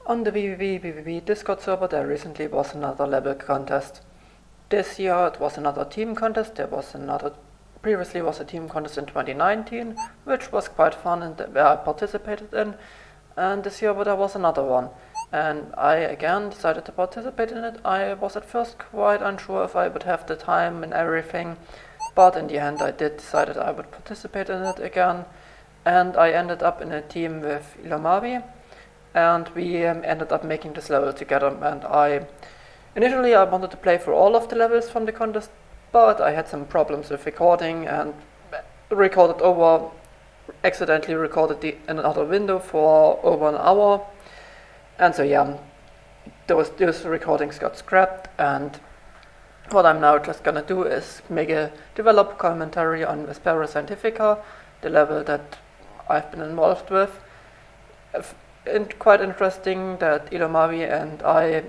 On the www Discord server there recently was another level contest. This year it was another team contest. Previously was a team contest in 2019, which was quite fun and where I participated in. And this year there was another one. And I again decided to participate in it. I was at first quite unsure if I would have the time and everything, but in the end I did decide I would participate in it again. And I ended up in a team with Elomavis, and we ended up making this level together. And initially I wanted to play through all of the levels from the contest, but I had some problems with recording and accidentally recorded another window for over an hour. And so yeah, those recordings got scrapped, and what I'm now just gonna do is make a developer commentary on Vespera Scientifica, the level that I've been involved with. Quite interesting that Elomavis and I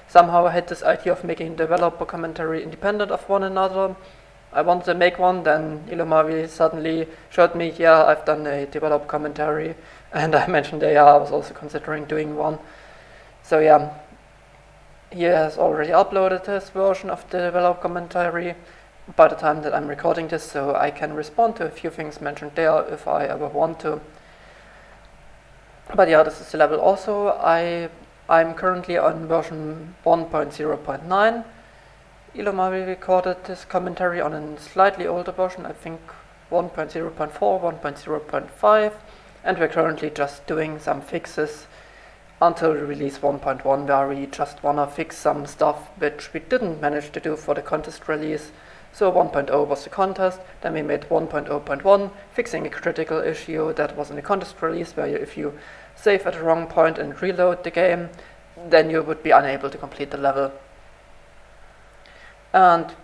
somehow had this idea of making developer commentary independent of one another. I wanted to make one, then Elomavis suddenly showed me, yeah, I've done a developer commentary, and I mentioned, yeah, I was also considering doing one. So yeah, he has already uploaded his version of the developer commentary by the time that I'm recording this, so I can respond to a few things mentioned there if I ever want to. But yeah, this is the level also. I'm currently on version 1.0.9. Elomavis recorded this commentary on a slightly older version, I think 1.0.4, 1.0.5, and we're currently just doing some fixes until release 1.1, where we just wanna fix some stuff which we didn't manage to do for the contest release. So 1.0 was the contest, then we made 1.0.1, fixing a critical issue that was in the contest release, where if you save at the wrong point and reload the game, then you would be unable to complete the level. And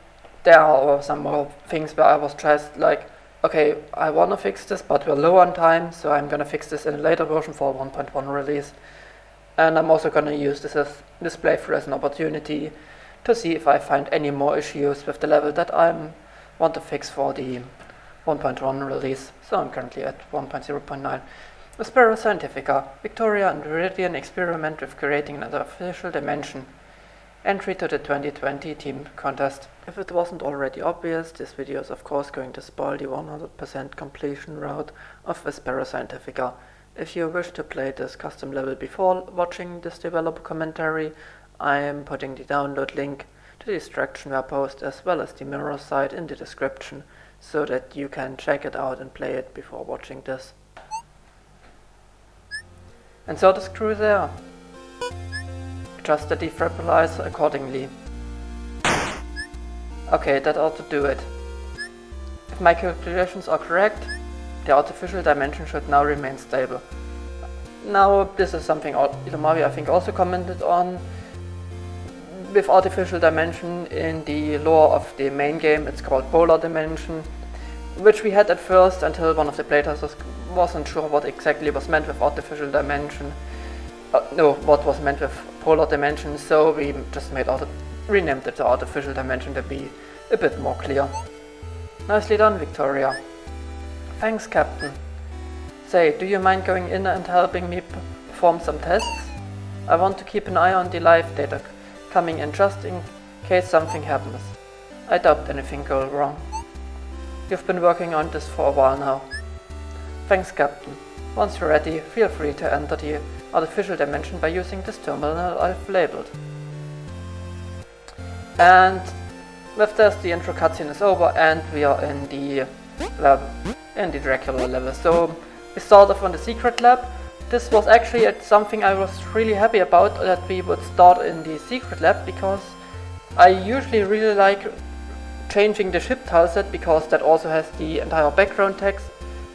there are some more things where I was just like, okay, I want to fix this, but we're low on time, so I'm going to fix this in a later version for 1.1 release. And I'm also going to use this playthrough as an opportunity to see if I find any more issues with the level that I want to fix for the 1.1 release. So I'm currently at 1.0.9. Vespera Scientifica. Victoria and Viridian experiment with creating an artificial dimension. Entry to the 2020 team contest. If it wasn't already obvious, this video is of course going to spoil the 100% completion route of Vespera Scientifica. If you wish to play this custom level before watching this developer commentary, I am putting the download link to the Distractionware post as well as the mirror site in the description, so that you can check it out and play it before watching this. And so the screw there. Adjust the defibrillator accordingly. Okay, that ought to do it. If my calculations are correct, the artificial dimension should now remain stable. Now, this is something Elomavis I think also commented on. With artificial dimension in the lore of the main game, it's called polar dimension, which we had at first until one of the playtesters wasn't sure what exactly was meant with artificial dimension. What was meant with polar dimension, so we just renamed it to artificial dimension to be a bit more clear. Nicely done, Victoria. Thanks, Captain. Say, do you mind going in and helping me perform some tests? I want to keep an eye on the live data coming in just in case something happens. I doubt anything goes wrong. You've been working on this for a while now. Thanks, Captain. Once you're ready, feel free to enter the artificial dimension by using this terminal I've labeled. And with this, the intro cutscene is over and we are in the Dracula level. So we start off on the secret lab. This was actually something I was really happy about, that we would start in the secret lab, because I usually really like changing the ship tileset, because that also has the entire background text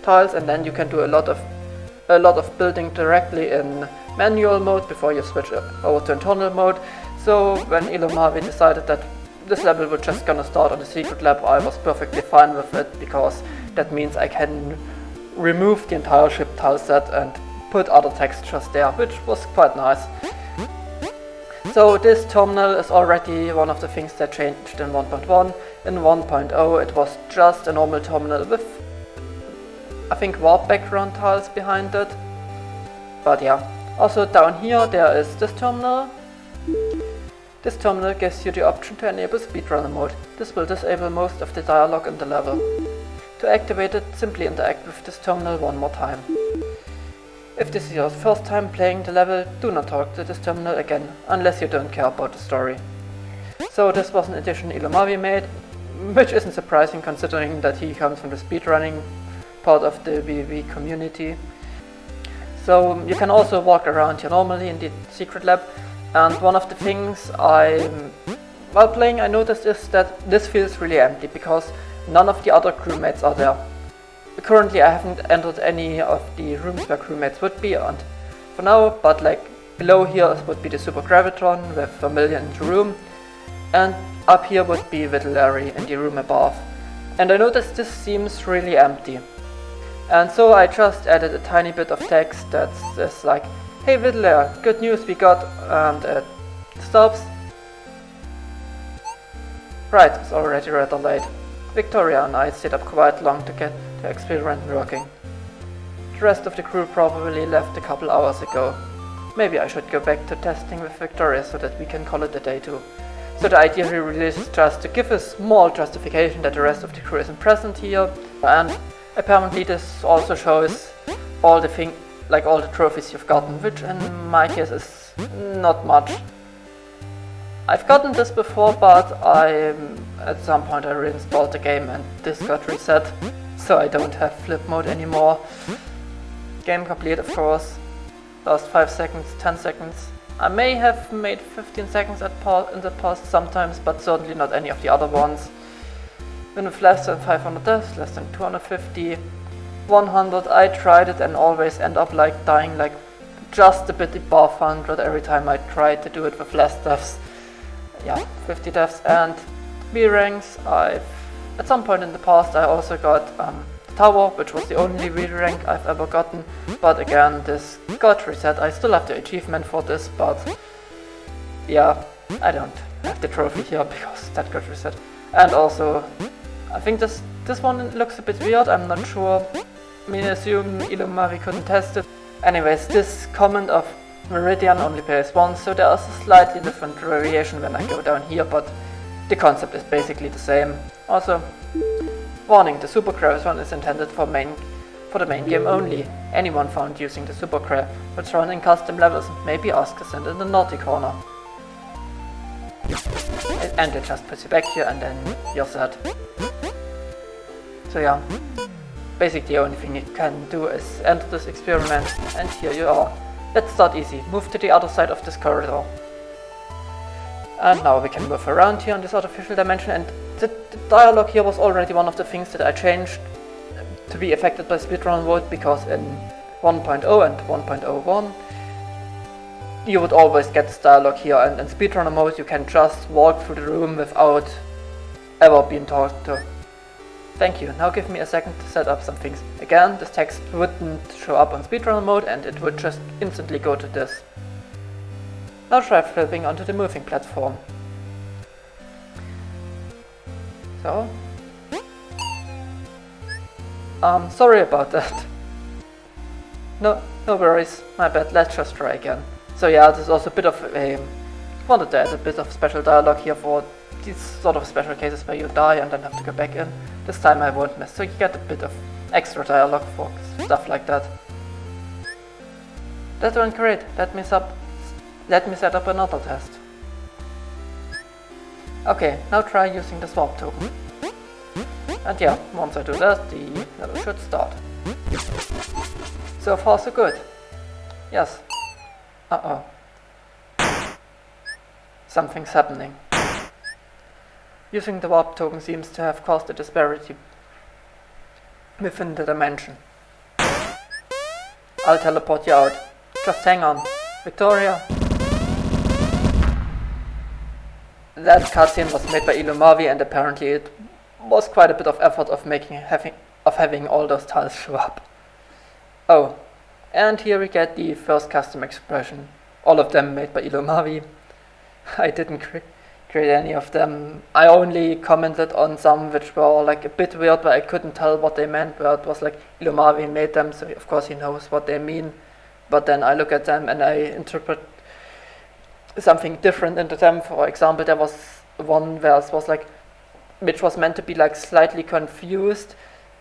tiles, and then you can do a lot of building directly in manual mode before you switch over to internal mode. So when Elomavis decided that this level was just gonna start on the secret lab, I was perfectly fine with it, because that means I can remove the entire ship tileset and put other textures there, which was quite nice. So this terminal is already one of the things that changed in 1.1. In 1.0 it was just a normal terminal with, I think, warp background tiles behind it. But yeah, Also down here there is this terminal. This terminal gives you the option to enable speedrunner mode. This will disable most of the dialogue in the level. To activate it, simply interact with this terminal one more time. If this is your first time playing the level, do not talk to this terminal again, unless you don't care about the story. So this was an addition Elomavis made, which isn't surprising considering that he comes from the speedrunning part of the VV community. So you can also walk around here normally in the secret lab, and one of the things while playing I noticed is that this feels really empty because none of the other crewmates are there. Currently I haven't entered any of the rooms where crewmates would be and for now, but like below here would be the Super Gravitron with Vermilion in the room, and up here would be Little Larry in the room above. And I noticed this seems really empty. And so I just added a tiny bit of text that says like, "Hey Little Larry, good news we got," and it stops. Right, it's already rather late. Victoria and I stayed up quite long to get the experiment working. The rest of the crew probably left a couple hours ago. Maybe I should go back to testing with Victoria so that we can call it a day too. So the idea really is just to give a small justification that the rest of the crew isn't present here, and apparently this also shows all the all the trophies you've gotten, which in my case is not much. I've gotten this before, but at some point I reinstalled the game and this got reset, so I don't have flip mode anymore. Game complete, of course. Last 5 seconds, 10 seconds. I may have made 15 seconds in the past sometimes, but certainly not any of the other ones. With less than 500 deaths, less than 250, 100, I tried it and always end up dying just a bit above 100 every time I tried to do it with less deaths. Yeah, 50 deaths. And B ranks, at some point in the past I also got the tower, which was the only V rank I've ever gotten, but again this got reset. I still have the achievement for this, but yeah, I don't have the trophy here because that got reset. And also, I think this one looks a bit weird, I'm not sure. I mean, I assume Elomavis couldn't test it. Anyways, this comment of Meridian only pays once, so there is a slightly different variation when I go down here, but the concept is basically the same. Also, warning, the Super Gravitron is intended for the main game only. Anyone found using the Super Grav, which run in custom levels, may be asked to send in the naughty corner. And it just puts you back here and then you're set. So yeah, basically the only thing you can do is enter this experiment, and here you are. Let's start easy, move to the other side of this corridor. And now we can move around here in this artificial dimension, and the dialogue here was already one of the things that I changed to be affected by speedrun mode, because in 1.0 and 1.01 you would always get this dialogue here, and in speedrunner mode you can just walk through the room without ever being talked to. Thank you, now give me a second to set up some things. Again, this text wouldn't show up on speedrunner mode and it would just instantly go to this. Now try flipping onto the moving platform. So, sorry about that. No worries, my bad, let's just try again. So yeah, this is also a bit of wanted to add a bit of special dialogue here for these sort of special cases where you die and then have to go back in. This time I won't miss, so you get a bit of extra dialogue for stuff like that. That went great, let me set up another test. Okay, now try using the swap token. And yeah, once I do that, the level should start. So far so good. Yes. Uh-oh. Something's happening. Using the warp token seems to have caused a disparity within the dimension. I'll teleport you out. Just hang on. Victoria? That cutscene was made by Elomavis, and apparently it was quite a bit of effort of having all those tiles show up. Oh, and here we get the first custom expression. All of them made by Elomavis. I didn't create any of them. I only commented on some which were a bit weird, but I couldn't tell what they meant, where it was Elomavis made them, so of course he knows what they mean. but then I look at them and I interpret something different into them. For example, there was one verse which was meant to be like slightly confused,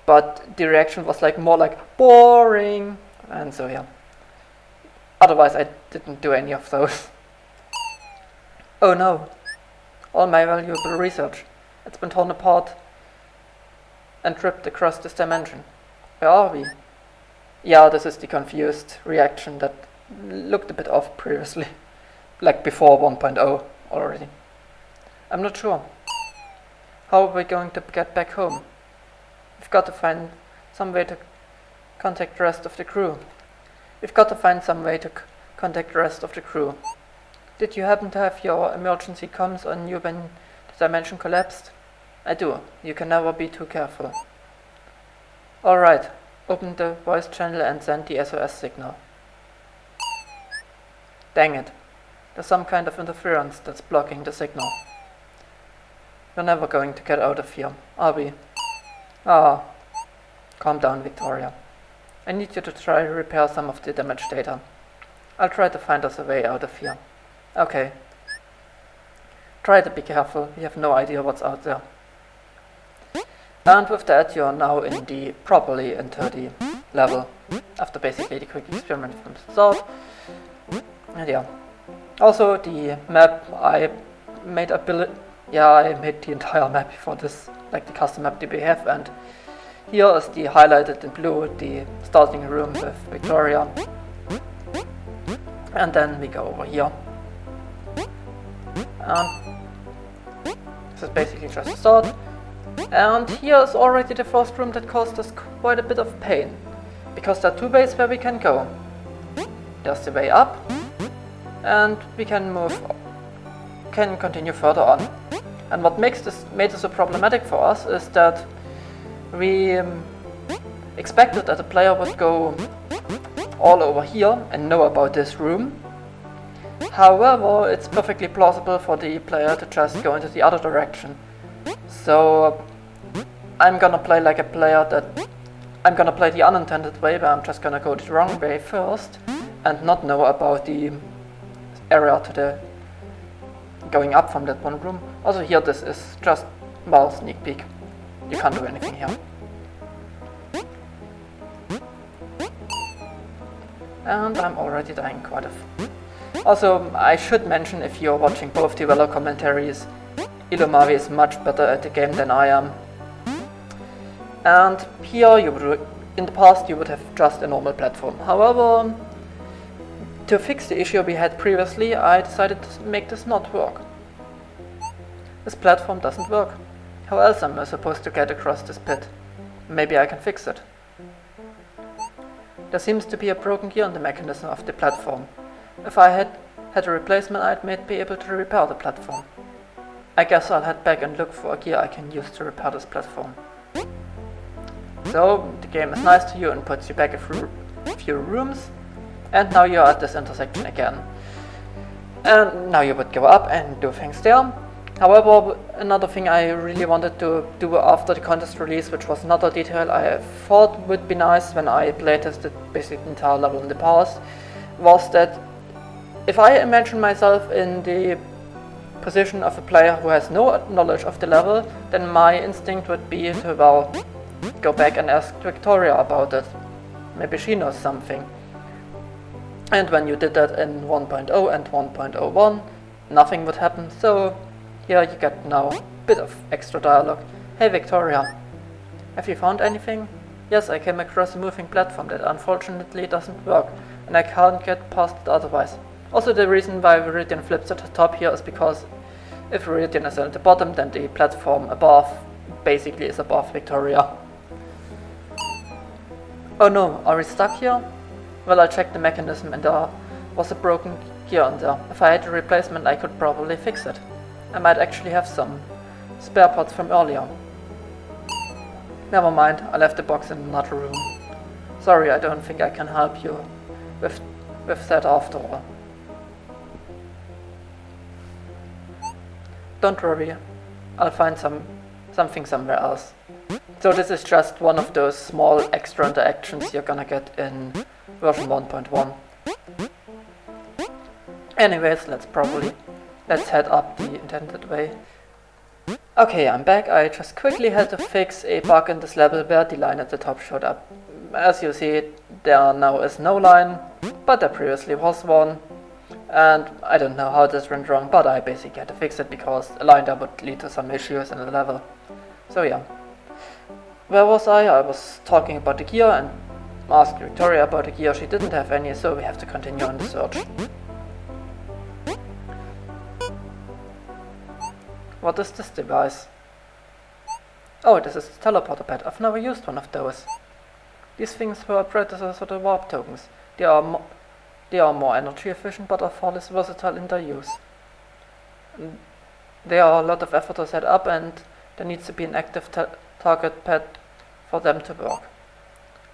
but the reaction was like more like boring, and so yeah. Otherwise I didn't do any of those. Oh no, all my valuable research, it's been torn apart and ripped across this dimension. Where are we? Yeah, this is the confused reaction that looked a bit off previously, like before 1.0 already. I'm not sure. How are we going to get back home? We've got to find some way to contact the rest of the crew. Did you happen to have your emergency comms on you when the dimension collapsed? I do. You can never be too careful. Alright, open the voice channel and send the SOS signal. Dang it. There's some kind of interference that's blocking the signal. We're never going to get out of here, are we? Ah. Calm down, Victoria. I need you to try to repair some of the damaged data. I'll try to find us a way out of here. Okay. Try to be careful, we have no idea what's out there. And with that, you're now properly into the level, after basically the quick experiment from the start. And yeah. Also, the map, I made the entire map for this, like the custom map that we have, and here is the highlighted in blue, the starting room with Victoria. And then we go over here. And this is basically just a start. And here is already the first room that caused us quite a bit of pain, because there are two ways where we can go. There's the way up, and we can continue further on. And what made this so problematic for us is that we expected that the player would go all over here and know about this room. However, it's perfectly plausible for the player to just go into the other direction. So I'm gonna play like a player I'm gonna play the unintended way, where I'm just gonna go the wrong way first and not know about the area to the going up from that one room. Also here, this is just, well, sneak peek. You can't do anything here. And I'm already dying quite a few. Also, I should mention, if you're watching both developer commentaries, Elomavis is much better at the game than I am. And here, in the past, you would have just a normal platform. However, to fix the issue we had previously, I decided to make this not work. This platform doesn't work. How else am I supposed to get across this pit? Maybe I can fix it. There seems to be a broken gear in the mechanism of the platform. If I had a replacement, I might be able to repair the platform. I guess I'll head back and look for a gear I can use to repair this platform. So, the game is nice to you and puts you back a few rooms, and now you're at this intersection again. And now you would go up and do things there. However, another thing I really wanted to do after the contest release, which was another detail I thought would be nice when I playtested basically the entire level in the past, was that if I imagine myself in the position of a player who has no knowledge of the level, then my instinct would be to, well, go back and ask Victoria about it. Maybe she knows something. And when you did that in 1.0 and 1.01, nothing would happen, so here you get now a bit of extra dialogue. Hey Victoria, have you found anything? Yes, I came across a moving platform that unfortunately doesn't work, and I can't get past it otherwise. Also, the reason why Viridian flips at the top here is because if Viridian is at the bottom, then the platform above basically is above Victoria. Oh no, are we stuck here? Well, I checked the mechanism and there was a broken gear in there. If I had a replacement, I could probably fix it. I might actually have some spare parts from earlier. Never mind, I left the box in another room. Sorry, I don't think I can help you with that after all. Don't worry, I'll find something somewhere else. So this is just one of those small extra interactions you're gonna get in version 1.1. Anyways, let's head up the intended way. Okay, I'm back. I just quickly had to fix a bug in this level where the line at the top showed up. As you see, there now is no line, but there previously was one. And I don't know how this went wrong, but I basically had to fix it because a line there would lead to some issues in the level. So yeah. Where was I? I was talking about the gear and asked Victoria about the gear. She didn't have any, so we have to continue on the search. What is this device? Oh, this is the teleporter pad. I've never used one of those. These things were predecessors of the warp tokens. They are more energy efficient but are far less versatile in their use. They are a lot of effort to set up, and there needs to be an active target pad for them to work.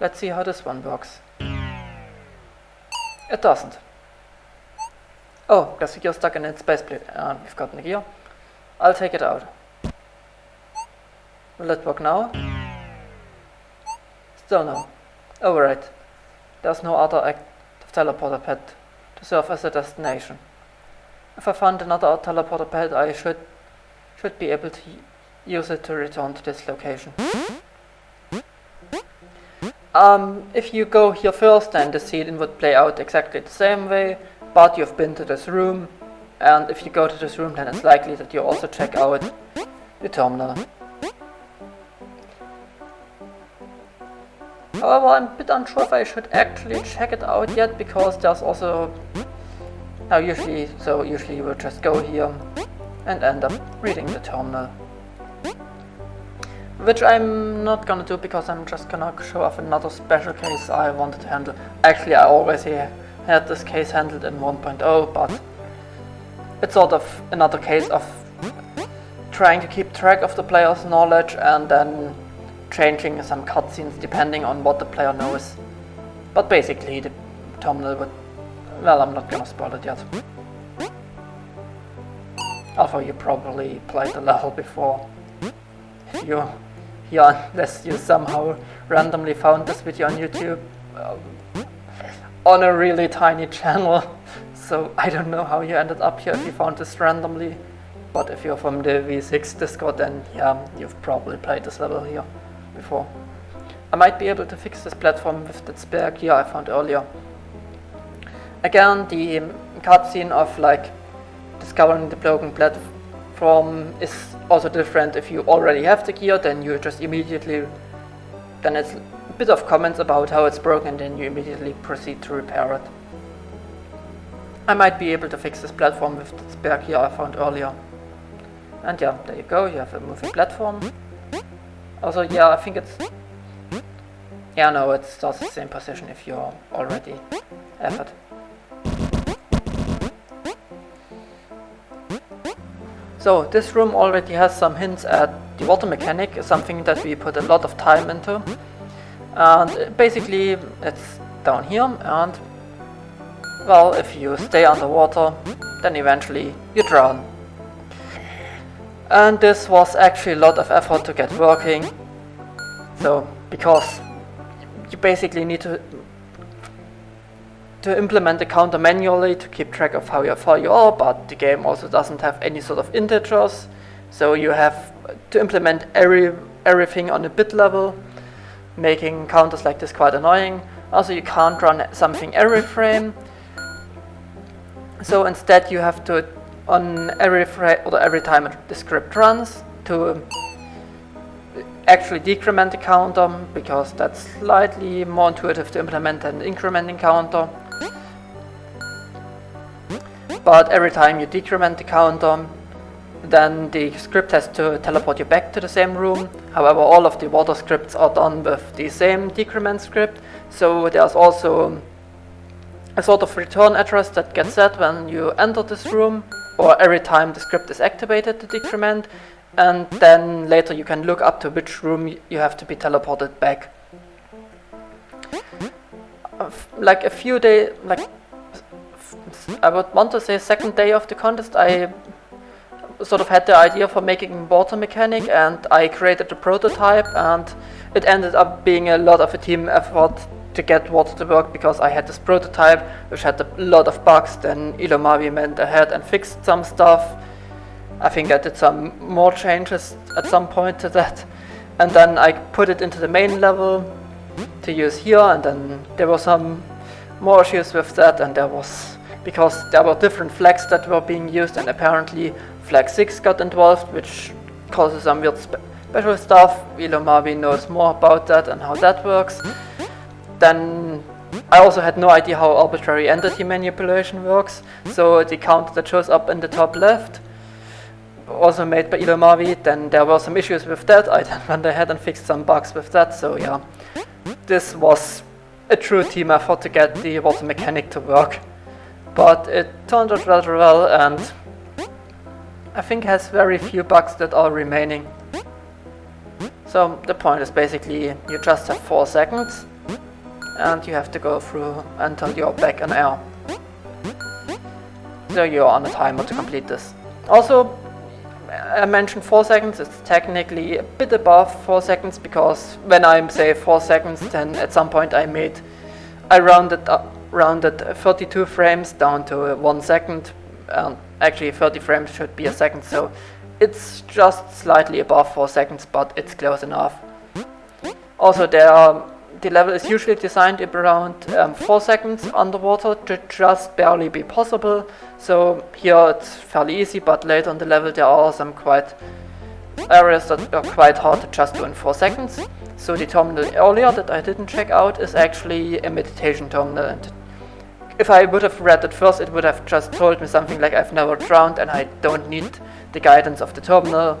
Let's see how this one works. It doesn't. Oh, there's a gear stuck in its space plate, and we've gotten the gear. I'll take it out. Will it work now? Still no. Oh right. There's no other active teleporter pad to serve as a destination. If I find another teleporter pad, I should be able to use it to return to this location. If you go here first, then the scene would play out exactly the same way, but you've been to this room, and if you go to this room, then it's likely that you also check out the terminal. However, I'm a bit unsure if I should actually check it out yet, because there's also... usually you would just go here and end up reading the terminal. Which I'm not gonna do, because I'm just gonna show off another special case I wanted to handle. Actually, I always had this case handled in 1.0, but it's sort of another case of trying to keep track of the player's knowledge and then changing some cutscenes depending on what the player knows. But basically the terminal would... well, I'm not gonna spoil it yet. Although you probably played the level before. Unless you somehow randomly found this video on YouTube on a really tiny channel. So I don't know how you ended up here if you found this randomly. But if you're from the V6 Discord, then yeah, you've probably played this level here before. I might be able to fix this platform with that spare gear I found earlier. Again, the cutscene of like discovering the broken platform is also different. If you already have the gear, then you just immediately... then it's a bit of comments about how it's broken, and then you immediately proceed to repair it. I might be able to fix this platform with the spare gear I found earlier. And yeah, there you go, you have a moving platform. Also, yeah, I think it's... yeah, no, it starts the same position if you already have it. So, this room already has some hints at the water mechanic, something that we put a lot of time into. And basically, it's down here, and well, if you stay underwater, then eventually you drown. And this was actually a lot of effort to get working. So, because you basically need to implement the counter manually to keep track of how far you are, but the game also doesn't have any sort of integers, so you have to implement everything on a bit level, making counters like this quite annoying. Also, you can't run something every frame, so instead you have to, on every frame or every time the script runs, to actually decrement the counter, because that's slightly more intuitive to implement than the incrementing counter. But every time you decrement the counter, then the script has to teleport you back to the same room. However, all of the water scripts are done with the same decrement script, so there's also a sort of return address that gets set when you enter this room, or every time the script is activated to decrement, and then later you can look up to which room you have to be teleported back. Like a few days, like I would want to say second day of the contest, I sort of had the idea for making water mechanic, and I created a prototype, and it ended up being a lot of a team effort to get water to work because I had this prototype which had a lot of bugs. Then Elomavis went ahead and fixed some stuff. I think I did some more changes at some point to that, and then I put it into the main level to use here, and then there were some more issues with that, and because there were different flags that were being used, and apparently flag 6 got involved, which causes some weird special stuff. Elomavis knows more about that and how that works. Then I also had no idea how arbitrary entity manipulation works, so the counter that shows up in the top left, also made by Elomavis, then there were some issues with that. I then went ahead and fixed some bugs with that, so yeah. This was a true team effort to get the water mechanic to work, but it turned out rather well, and I think has very few bugs that are remaining. So the point is basically you just have 4 seconds and you have to go through until you're back in air. So you're on a timer to complete this. Also, I mentioned 4 seconds, it's technically a bit above 4 seconds, because when I say 4 seconds, then at some point I rounded 32 frames down to 1 second, and actually 30 frames should be a second, so it's just slightly above 4 seconds, but it's close enough. Also, the level is usually designed around 4 seconds underwater to just barely be possible. So here it's fairly easy, but later in the level there are some areas that are quite hard to just do in 4 seconds. So the terminal earlier that I didn't check out is actually a meditation terminal. And if I would have read it first, it would have just told me something like I've never drowned and I don't need the guidance of the terminal.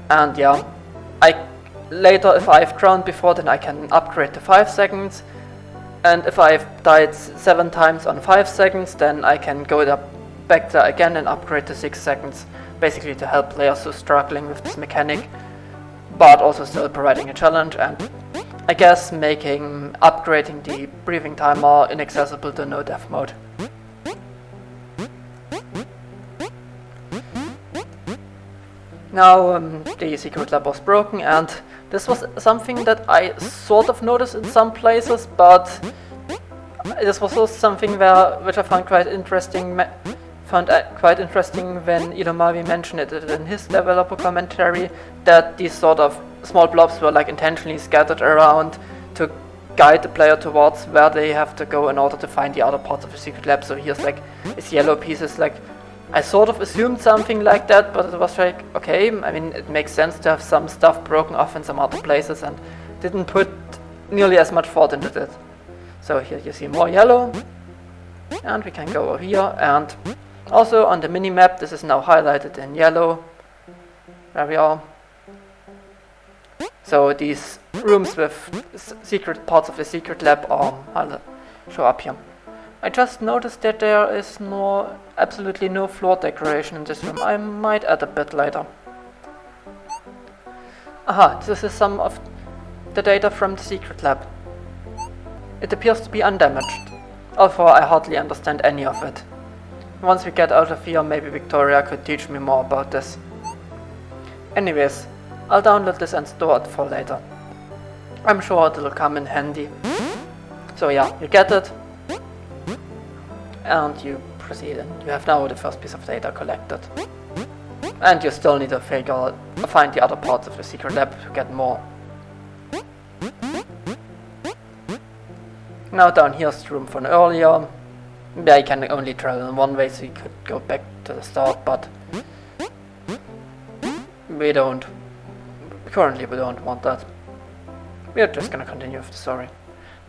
And yeah, later, if I've drowned before, then I can upgrade to 5 seconds, and if I've died 7 times on 5 seconds, then I can go back there again and upgrade to 6 seconds, basically to help players who are struggling with this mechanic, but also still providing a challenge, and I guess making upgrading the breathing timer inaccessible to no death mode. Now the secret lab was broken, and this was something that I sort of noticed in some places, but this was also something which I found quite interesting. Quite interesting when Elomavis mentioned it in his developer commentary, that these sort of small blobs were like intentionally scattered around to guide the player towards where they have to go in order to find the other parts of the secret lab. So here's like these yellow pieces, like I sort of assumed something like that, but it was like, okay, I mean, it makes sense to have some stuff broken off in some other places, and didn't put nearly as much thought into it. So here you see more yellow, and we can go over here, and also on the mini-map, this is now highlighted in yellow, where we are. So these rooms with secret parts of the secret lab show up here. I just noticed that there is absolutely no floor decoration in this room. I might add a bit later. Aha, this is some of the data from the secret lab. It appears to be undamaged, although I hardly understand any of it. Once we get out of here, maybe Victoria could teach me more about this. Anyways, I'll download this and store it for later. I'm sure it'll come in handy. So yeah, you get it. And you proceed, and you have now the first piece of data collected. And you still need to find the other parts of the secret lab to get more. Now down here's the room from earlier. I can only travel in one way, so you could go back to the start, but currently we don't want that. We're just gonna continue with the story.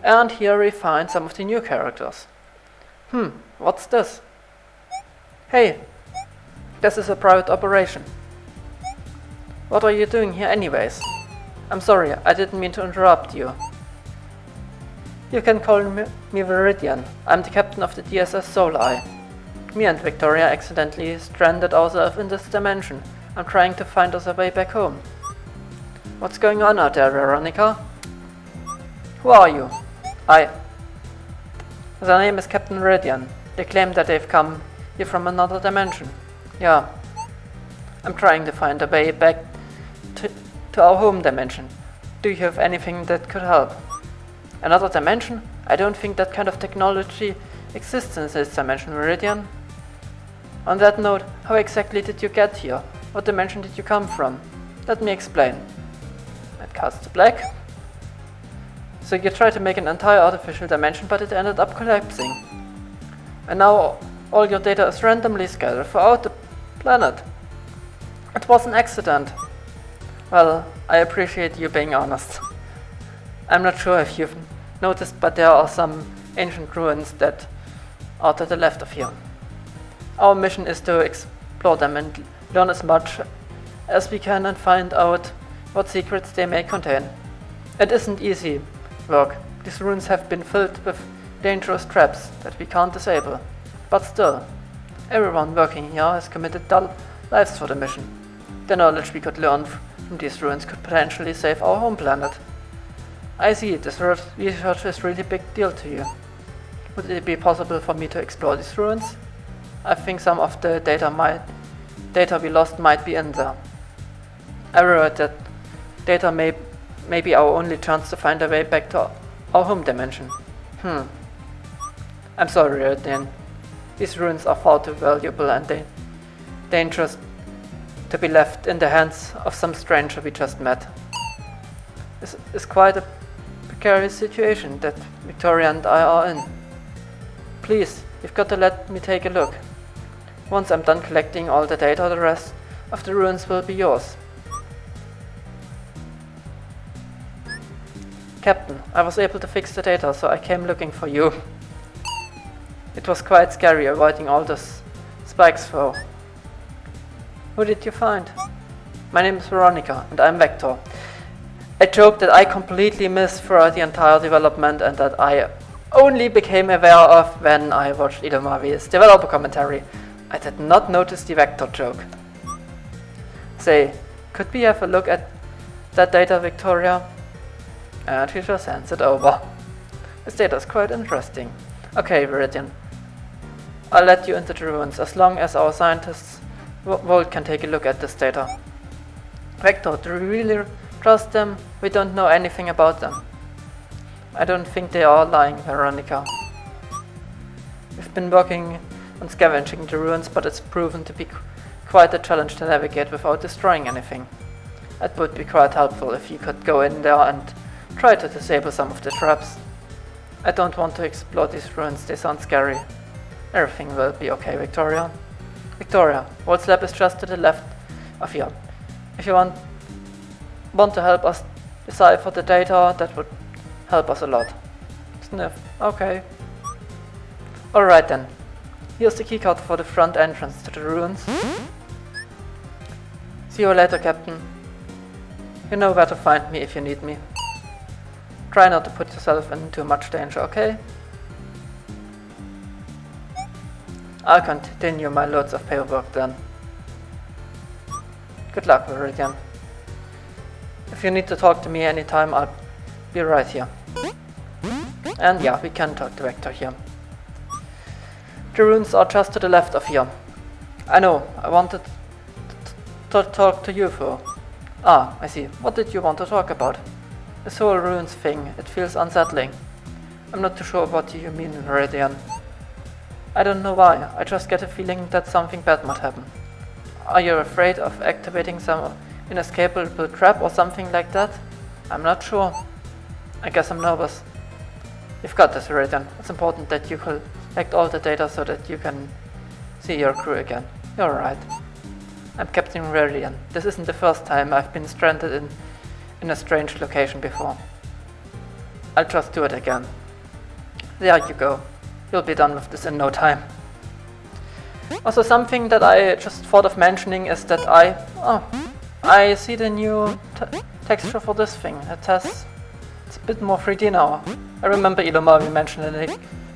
And here we find some of the new characters. What's this? Hey, this is a private operation. What are you doing here anyways? I'm sorry, I didn't mean to interrupt you. You can call me Viridian. I'm the captain of the DSS Solar. Me and Victoria accidentally stranded ourselves in this dimension. I'm trying to find us a way back home. What's going on out there, Veronica? Who are you? Their name is Captain Viridian. They claim that they've come here from another dimension. Yeah. I'm trying to find a way back to our home dimension. Do you have anything that could help? Another dimension? I don't think that kind of technology exists in this dimension, Viridian. On that note, how exactly did you get here? What dimension did you come from? Let me explain. It casts to black. So you tried to make an entire artificial dimension, but it ended up collapsing. And now all your data is randomly scattered throughout the planet. It was an accident. Well, I appreciate you being honest. I'm not sure if you've noticed, but there are some ancient ruins that are to the left of here. Our mission is to explore them and learn as much as we can and find out what secrets they may contain. It isn't easy work. These ruins have been filled with dangerous traps that we can't disable. But still, everyone working here has committed their lives for the mission. The knowledge we could learn from these ruins could potentially save our home planet. I see, this research is really big deal to you. Would it be possible for me to explore these ruins? I think some of the data we lost might be in there. I read that data may be our only chance to find a way back to our home dimension. I'm sorry, Viridian. These ruins are far too valuable and dangerous to be left in the hands of some stranger we just met. This is quite a precarious situation that Victoria and I are in. Please, you've got to let me take a look. Once I'm done collecting all the data, the rest of the ruins will be yours. Captain, I was able to fix the data, so I came looking for you. It was quite scary avoiding all those spikes though. Who did you find? My name is Veronica, and I'm Vector. A joke that I completely missed throughout the entire development and that I only became aware of when I watched Elomavis Developer Commentary. I did not notice the Vector joke. Say, could we have a look at that data, Victoria? And she just hands it over. This data is quite interesting. Okay, Viridian. I'll let you into the ruins as long as our scientists Volt can take a look at this data. Vector, do you really trust them? We don't know anything about them. I don't think they are lying, Veronica. We've been working on scavenging the ruins, but it's proven to be quite a challenge to navigate without destroying anything. It would be quite helpful if you could go in there and try to disable some of the traps. I don't want to explore these ruins, they sound scary. Everything will be okay, Victoria. Victoria, Volt's lab is just to the left of here. If you want to help us decipher the data, that would help us a lot. Sniff, okay. Alright then. Here's the keycard for the front entrance to the ruins. See you later, Captain. You know where to find me if you need me. Try not to put yourself in too much danger, okay? I'll continue my loads of paperwork then. Good luck, Viridian. If you need to talk to me anytime, I'll be right here. And yeah, we can talk to Vector here. The ruins are just to the left of here. I know, I wanted to talk to you though. Ah, I see. What did you want to talk about? This whole ruins thing, it feels unsettling. I'm not too sure what you mean, Viridian. I don't know why, I just get a feeling that something bad might happen. Are you afraid of activating some inescapable trap or something like that? I'm not sure. I guess I'm nervous. You've got this, Viridian. It's important that you collect all the data so that you can see your crew again. You're right. I'm Captain Viridian. This isn't the first time I've been stranded in a strange location before. I'll just do it again. There you go. You'll be done with this in no time. Also, something that I just thought of mentioning is that I see the new texture for this thing. It's a bit more 3D now. I remember Elomavis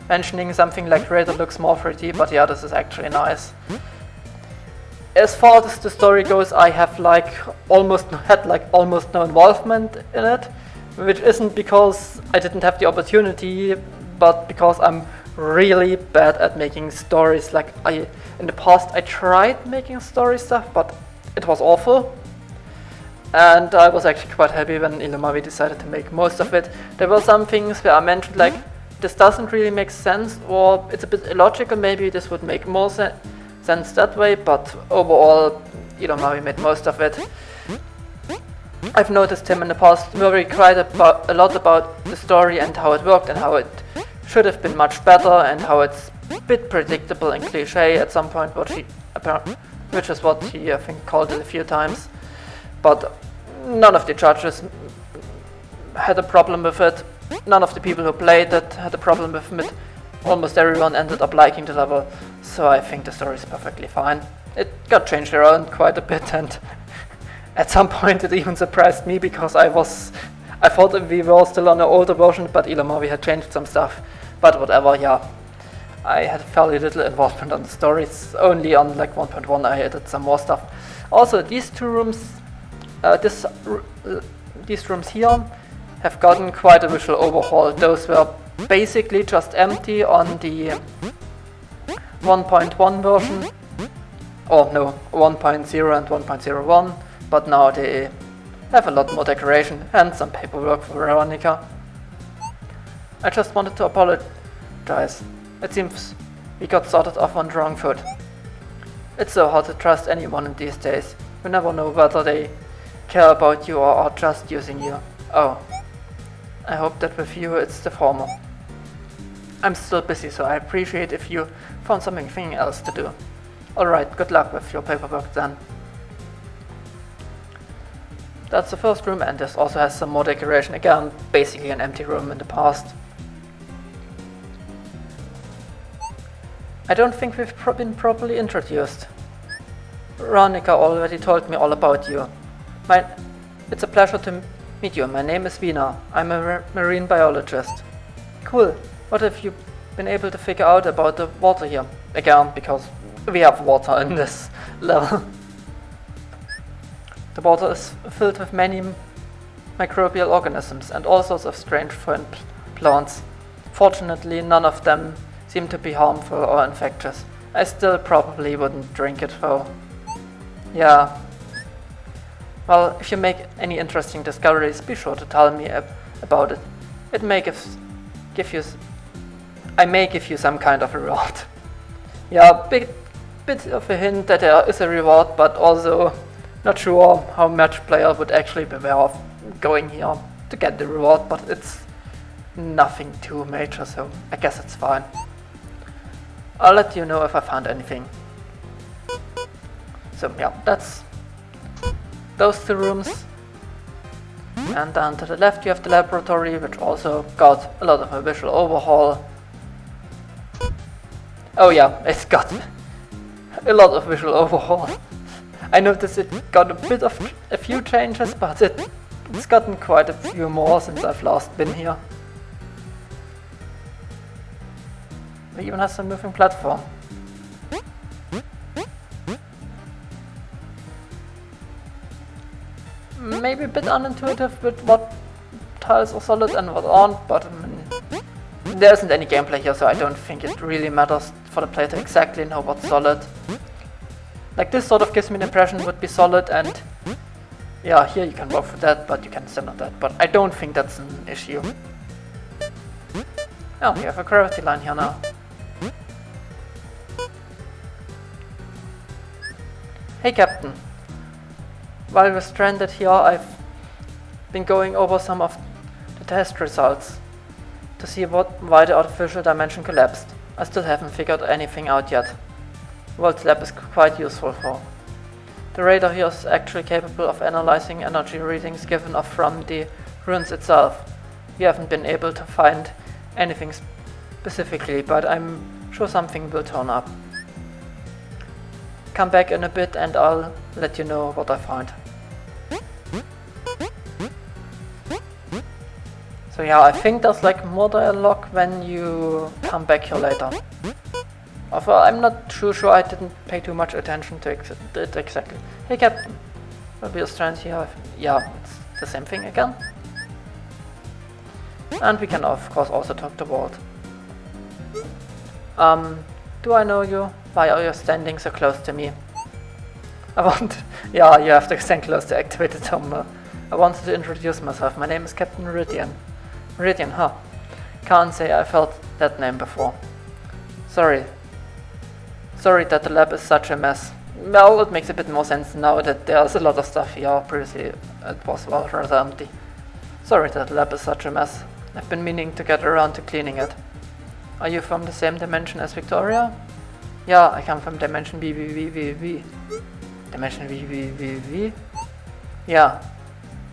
mentioning something like Raider looks more 3D, but yeah, this is actually nice. As far as the story goes, I have almost no involvement in it, which isn't because I didn't have the opportunity, but because I'm really bad at making stories. In the past I tried making story stuff, but it was awful. And I was actually quite happy when Elomavis decided to make most of it. There were some things where I mentioned like, this doesn't really make sense, or it's a bit illogical, maybe this would make more sense that way, but overall, Elomavis made most of it. I've noticed him in the past worry quite a lot about the story and how it worked and how it should have been much better and how it's a bit predictable and cliche at some point, which is what he, I think, called it a few times. But none of the judges had a problem with it. None of the people who played it had a problem with it. Almost everyone ended up liking the level, so I think the story is perfectly fine. It got changed around quite a bit, and at some point it even surprised me because I thought we were still on the older version, but Elomavis had changed some stuff. But whatever, yeah. I had fairly little involvement on the stories. Only on like 1.1 I added some more stuff. Also, these two rooms, these rooms here have gotten quite a visual overhaul. Those were basically just empty on the 1.1 version. Oh no, 1.0 and 1.01. But now they have a lot more decoration and some paperwork for Veronica. I just wanted to apologize. It seems we got started off on the wrong foot. It's so hard to trust anyone in these days. You never know whether they care about you or are just using you. Oh, I hope that with you it's the former. I'm still busy, so I appreciate if you found something else to do. Alright, good luck with your paperwork then. That's the first room, and this also has some more decoration. Again, basically an empty room in the past. I don't think we've been properly introduced. Veronica already told me all about you. It's a pleasure to meet you. My name is Vina. I'm a marine biologist. Cool. What have you been able to figure out about the water here? Again, because we have water in this level. The water is filled with many microbial organisms and all sorts of strange foreign plants. Fortunately, none of them seem to be harmful or infectious. I still probably wouldn't drink it though. Yeah. Well, if you make any interesting discoveries, be sure to tell me about it. I may give you some kind of reward. Yeah, bit of a hint that there is a reward, but also not sure how much player would actually be aware of going here to get the reward, but it's nothing too major, so I guess it's fine. I'll let you know if I found anything. So yeah, that's those two rooms. And then to the left you have the laboratory, which also got a lot of a visual overhaul. Oh yeah, it's got a lot of visual overhaul. I noticed it got a few changes, but it's gotten quite a few more since I've last been here. It even has a moving platform. Maybe a bit unintuitive with what tiles are solid and what aren't, but there isn't any gameplay here, so I don't think it really matters for the player to exactly know what's solid. Like, this sort of gives me the impression it would be solid, and yeah, here you can work with that, but you can stand on that, but I don't think that's an issue. Oh, we have a gravity line here now. Hey Captain, while we're stranded here, I've been going over some of the test results to see why the artificial dimension collapsed. I still haven't figured anything out yet. World's lab is quite useful for. The radar here is actually capable of analyzing energy readings given off from the ruins itself. We haven't been able to find anything specifically, but I'm sure something will turn up. Come back in a bit and I'll let you know what I find. So yeah, I think there's like more dialogue when you come back here later. Although I'm not too sure, I didn't pay too much attention to it exactly. Hey Captain, will be a strand here? Yeah, it's the same thing again. And we can of course also talk to Walt. Do I know you? Why are you standing so close to me? Yeah, you have to stand close to activate the terminal. I wanted to introduce myself. My name is Captain Meridian. Meridian, huh? Can't say I've heard that name before. Sorry that the lab is such a mess. Well, it makes a bit more sense now that there's a lot of stuff here. Previously it was rather empty. Sorry that the lab is such a mess. I've been meaning to get around to cleaning it. Are you from the same dimension as Victoria? Yeah, I come from dimension VVVVV. Dimension VVVV? Yeah.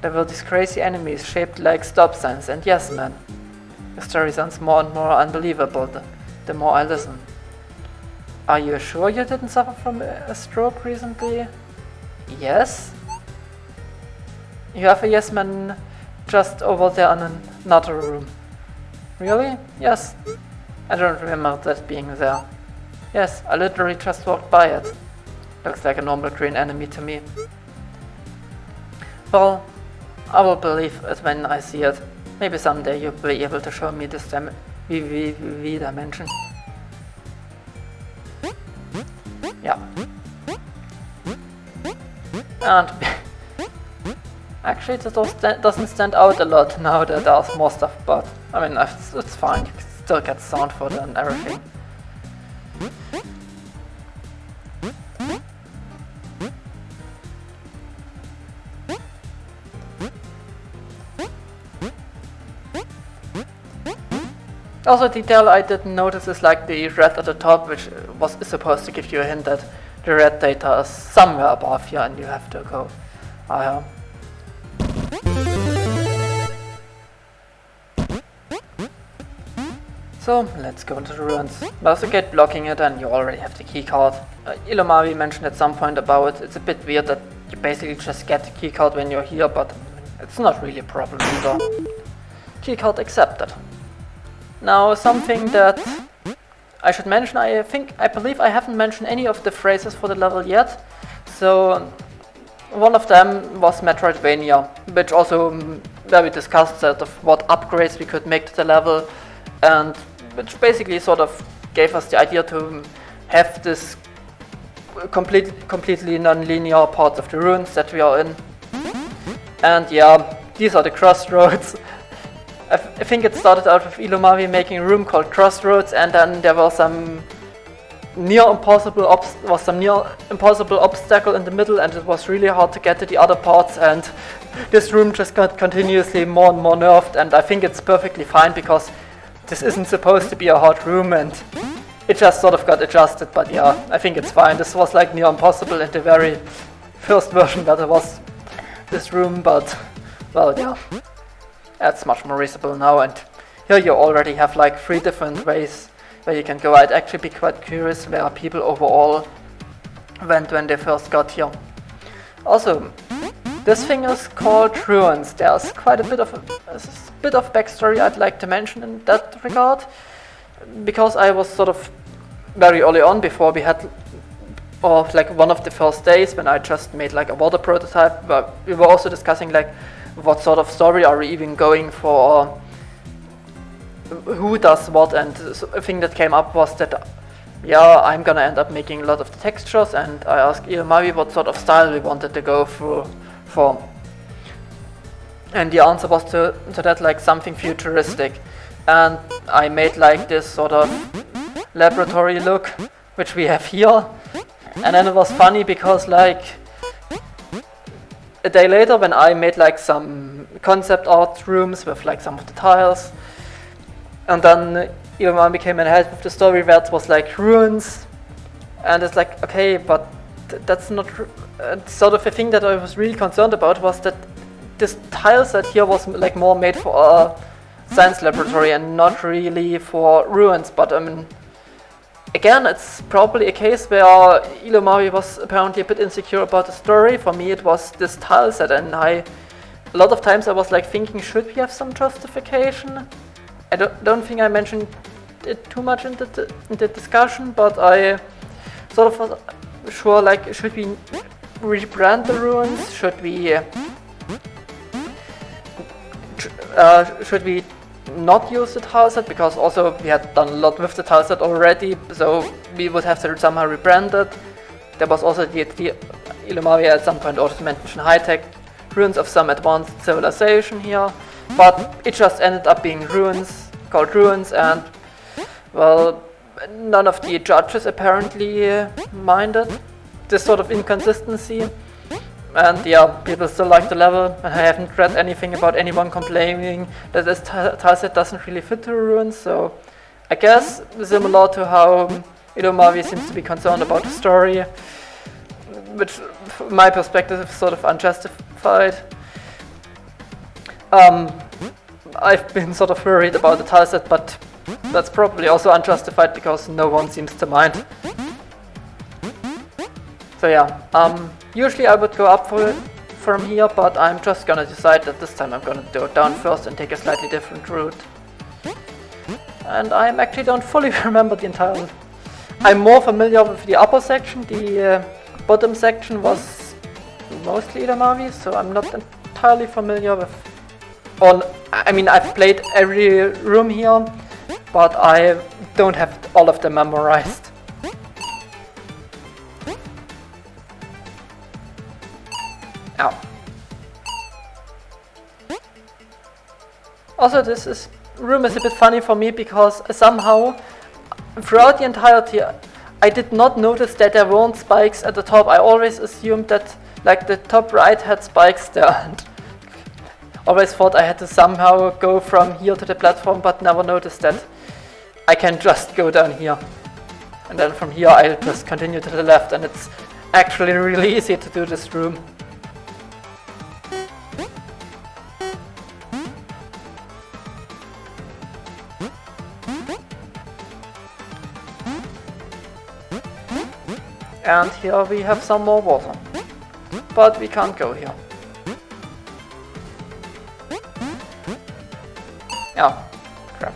There were these crazy enemies shaped like stop signs, and yes, man. Your story sounds more and more unbelievable the more I listen. Are you sure you didn't suffer from a stroke recently? Yes? You have a yes man just over there in another room. Really? Yes. I don't remember that being there. Yes, I literally just walked by it. Looks like a normal green enemy to me. Well, I will believe it when I see it. Maybe someday you'll be able to show me this VVV dimension. Yeah. And actually it doesn't stand out a lot now that there's more stuff, but I mean it's fine, you can still get sound for it and everything. Also, a detail I didn't notice is like the red at the top, which is supposed to give you a hint that the red data is somewhere above here and you have to go higher. So, let's go into the ruins. There's a gate blocking it and you already have the keycard. Elomavis mentioned at some point about it. It's a bit weird that you basically just get the keycard when you're here, but it's not really a problem either. Keycard accepted. Now, something that I should mention, I believe I haven't mentioned any of the phrases for the level yet. So, one of them was Metroidvania, which also where we discussed that of what upgrades we could make to the level, and which basically sort of gave us the idea to have this completely non-linear parts of the ruins that we are in. And yeah, these are the crossroads. I think it started out with Elomavis making a room called Crossroads, and then there was some near impossible obstacle in the middle, and it was really hard to get to the other parts, and this room just got continuously more and more nerfed, and I think it's perfectly fine because this isn't supposed to be a hard room and it just sort of got adjusted, but yeah, I think it's fine. This was like near impossible in the very first version that it was this room, but well, yeah. It's much more reasonable now, and here you already have like 3 different ways where you can go. I'd actually be quite curious where people overall went when they first got here. Also, this thing is called ruins. There's quite a bit of backstory I'd like to mention in that regard, because I was sort of very early on before we had, or like one of the first days when I just made like a water prototype, but we were also discussing like what sort of story are we even going for, who does what, and a thing that came up was that yeah, I'm gonna end up making a lot of the textures, and I asked Elomavis what sort of style we wanted to go for. And the answer was to that like something futuristic, and I made like this sort of laboratory look, which we have here. And then it was funny because like a day later when I made like some concept art rooms with like some of the tiles, and then Elomavis came ahead with the story where it was like ruins, and it's like, okay, but that's not sort of a thing that I was really concerned about, was that this tile set here was like more made for a science laboratory and not really for ruins. But I mean, again, it's probably a case where Elomavis was apparently a bit insecure about the story. For me, it was this tile set, and a lot of times I was like thinking, should we have some justification? I don't think I mentioned it too much in the discussion, but I sort of was sure, like, should we rebrand the ruins? Should we not use the tile set, because also we had done a lot with the tile set already, so we would have to somehow rebrand it. There was also the Elomavis at some point also mentioned high-tech ruins of some advanced civilization here, but it just ended up being ruins, called ruins, and, well, none of the judges apparently minded this sort of inconsistency. And yeah, people still like the level, and I haven't read anything about anyone complaining that this tileset doesn't really fit the ruins, so I guess similar to how Elomavis seems to be concerned about the story, which from my perspective is sort of unjustified. I've been sort of worried about the tileset, but that's probably also unjustified because no one seems to mind. So yeah, usually I would go up from here, but I'm just gonna decide that this time I'm gonna go down first and take a slightly different route. And I actually don't fully remember the entire... I'm more familiar with the upper section. The bottom section was mostly Elomavis, so I'm not entirely familiar with... I mean, I've played every room here, but I don't have all of them memorized. Ow. Also, this room is a bit funny for me because somehow, throughout the entirety, I did not notice that there weren't spikes at the top. I always assumed that, like, the top right had spikes there, and always thought I had to somehow go from here to the platform, but never noticed that I can just go down here. And then from here I'll just continue to the left, and it's actually really easy to do this room. And here we have some more water, but we can't go here. Oh, crap.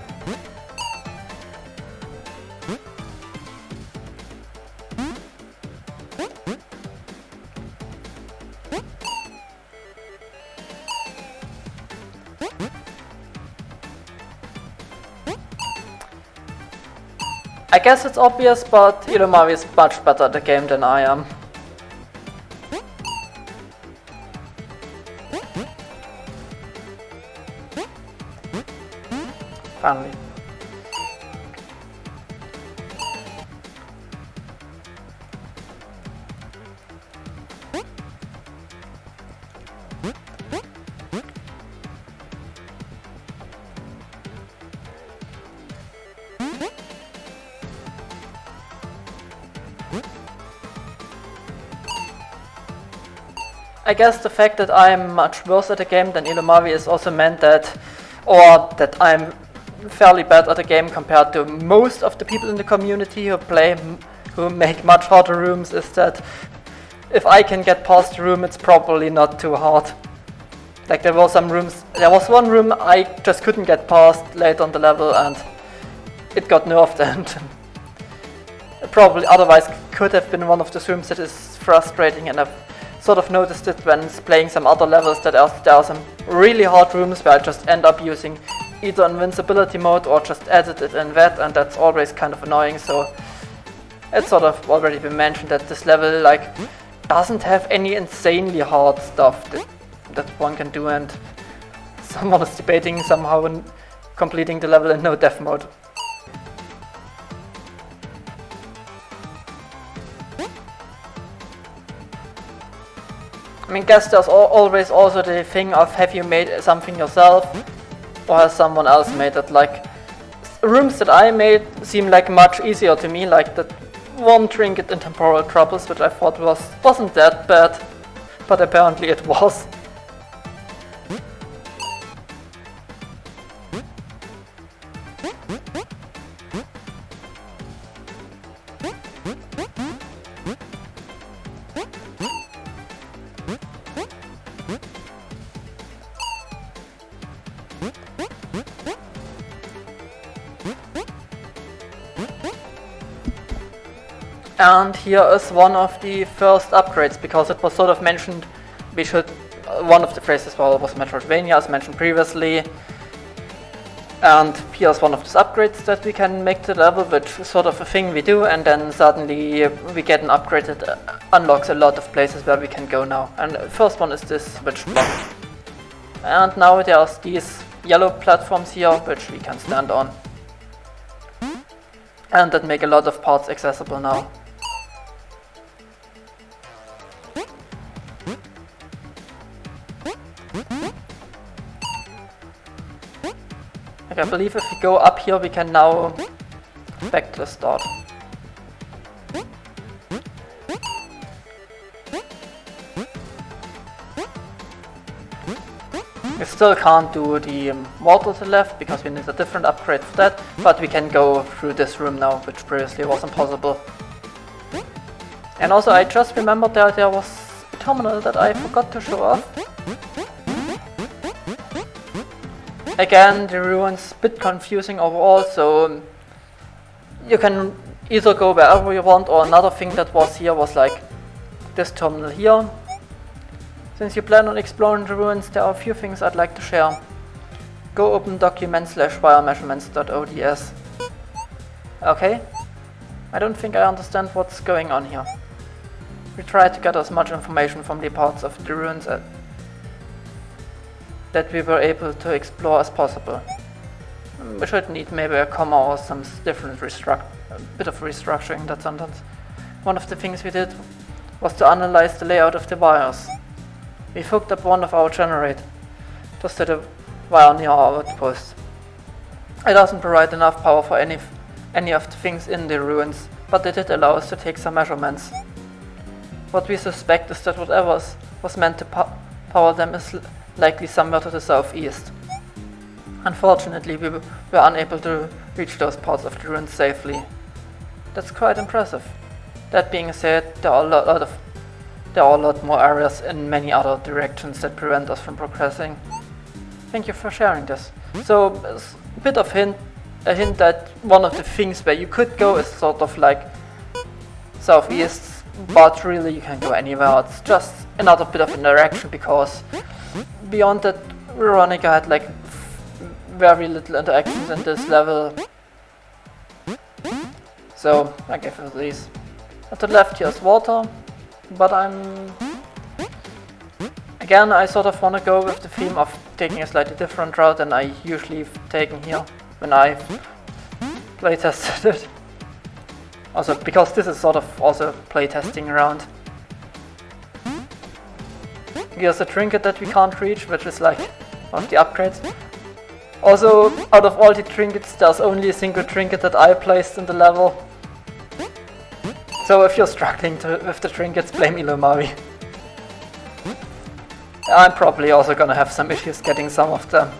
I guess it's obvious, but Elomavis is much better at the game than I am. Finally. I guess the fact that I'm much worse at the game than Elomavis also meant that, or that I'm fairly bad at the game compared to most of the people in the community who make much harder rooms, is that if I can get past the room, it's probably not too hard. Like there was one room I just couldn't get past late on the level, and it got nerfed, and probably otherwise could have been one of those rooms that is frustrating, and I've sort of noticed it when playing some other levels that there are some really hard rooms where I just end up using either invincibility mode or just edit it in that, and that's always kind of annoying. So it's sort of already been mentioned that this level like doesn't have any insanely hard stuff that one can do, and someone is debating somehow in completing the level in no death mode. I mean, guess there's always also the thing of, have you made something yourself, or has someone else made it? Like, rooms that I made seem like much easier to me, like that one trinket in temporal troubles, which I thought wasn't that bad, but apparently it was. And here is one of the first upgrades, because it was sort of mentioned one of the phrases was Metroidvania, as mentioned previously. And here's one of those upgrades that we can make to the level, which is sort of a thing we do, and then suddenly we get an upgrade that unlocks a lot of places where we can go now. And the first one is this switch block. And now there's these yellow platforms here, which we can stand on. And that make a lot of parts accessible now. Like, I believe if we go up here, we can now back to the start. We still can't do the water to the left because we need a different upgrade for that, but we can go through this room now, which previously wasn't possible. And also I just remembered that there was a terminal that I forgot to show off. Again, the ruins a bit confusing overall, so you can either go wherever you want, or another thing that was here was like this terminal here. Since you plan on exploring the ruins, there are a few things I'd like to share. Go open document/wiremeasurements.ods. Okay, I don't think I understand what's going on here. We tried to get as much information from the parts of the ruins that we were able to explore as possible. We should need maybe a comma or some different a bit of restructuring in that sentence. One of the things we did was to analyze the layout of the wires. We hooked up one of our generators to the wire near our outpost. It doesn't provide enough power for any of the things in the ruins, but it did allow us to take some measurements. What we suspect is that whatever was meant to power them is likely somewhere to the southeast. Unfortunately, we were unable to reach those parts of the ruins safely. That's quite impressive. That being said, there are a lot more areas in many other directions that prevent us from progressing. Thank you for sharing this. So, a bit of a hint that one of the things where you could go is sort of like southeast, but really you can go anywhere. It's just another bit of interaction because beyond that, Veronica had like very little interactions in this level. So I gave it these. At the left here's water, but I sort of want to go with the theme of taking a slightly different route than I usually taken here when I playtested it. Also because this is sort of also playtesting around. Here's a trinket that we can't reach, which is like one of the upgrades. Also, out of all the trinkets, there's only a single trinket that I placed in the level. So if you're struggling with the trinkets, blame Elomavis. I'm probably also gonna have some issues getting some of them.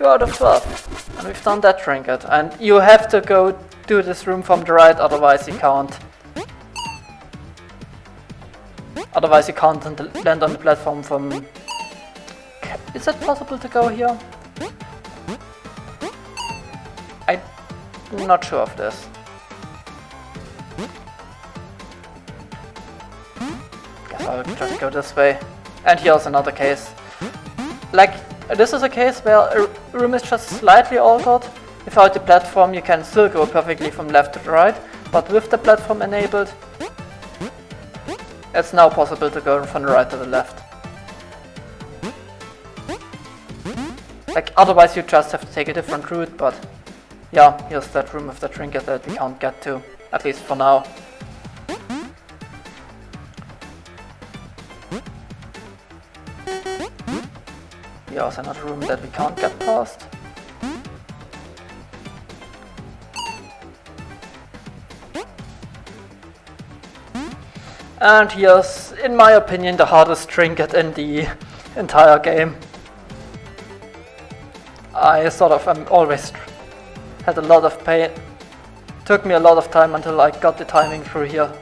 Out of 12, and we've done that trinket, and you have to go do this room from the right, otherwise you can't. Otherwise you can't land on the platform from... Is it possible to go here? I'm not sure of this. Guess I'll just go this way. And here's another case. Like, this is a case where a room is just slightly altered. Without the platform you can still go perfectly from left to the right, but with the platform enabled, it's now possible to go from the right to the left. Like, otherwise you just have to take a different route, but yeah, here's that room with the trinket that we can't get to, at least for now. Here's another room that we can't get past. And here's, in my opinion, the hardest trinket in the entire game. I sort of always had a lot of pain. Took me a lot of time until I got the timing through here.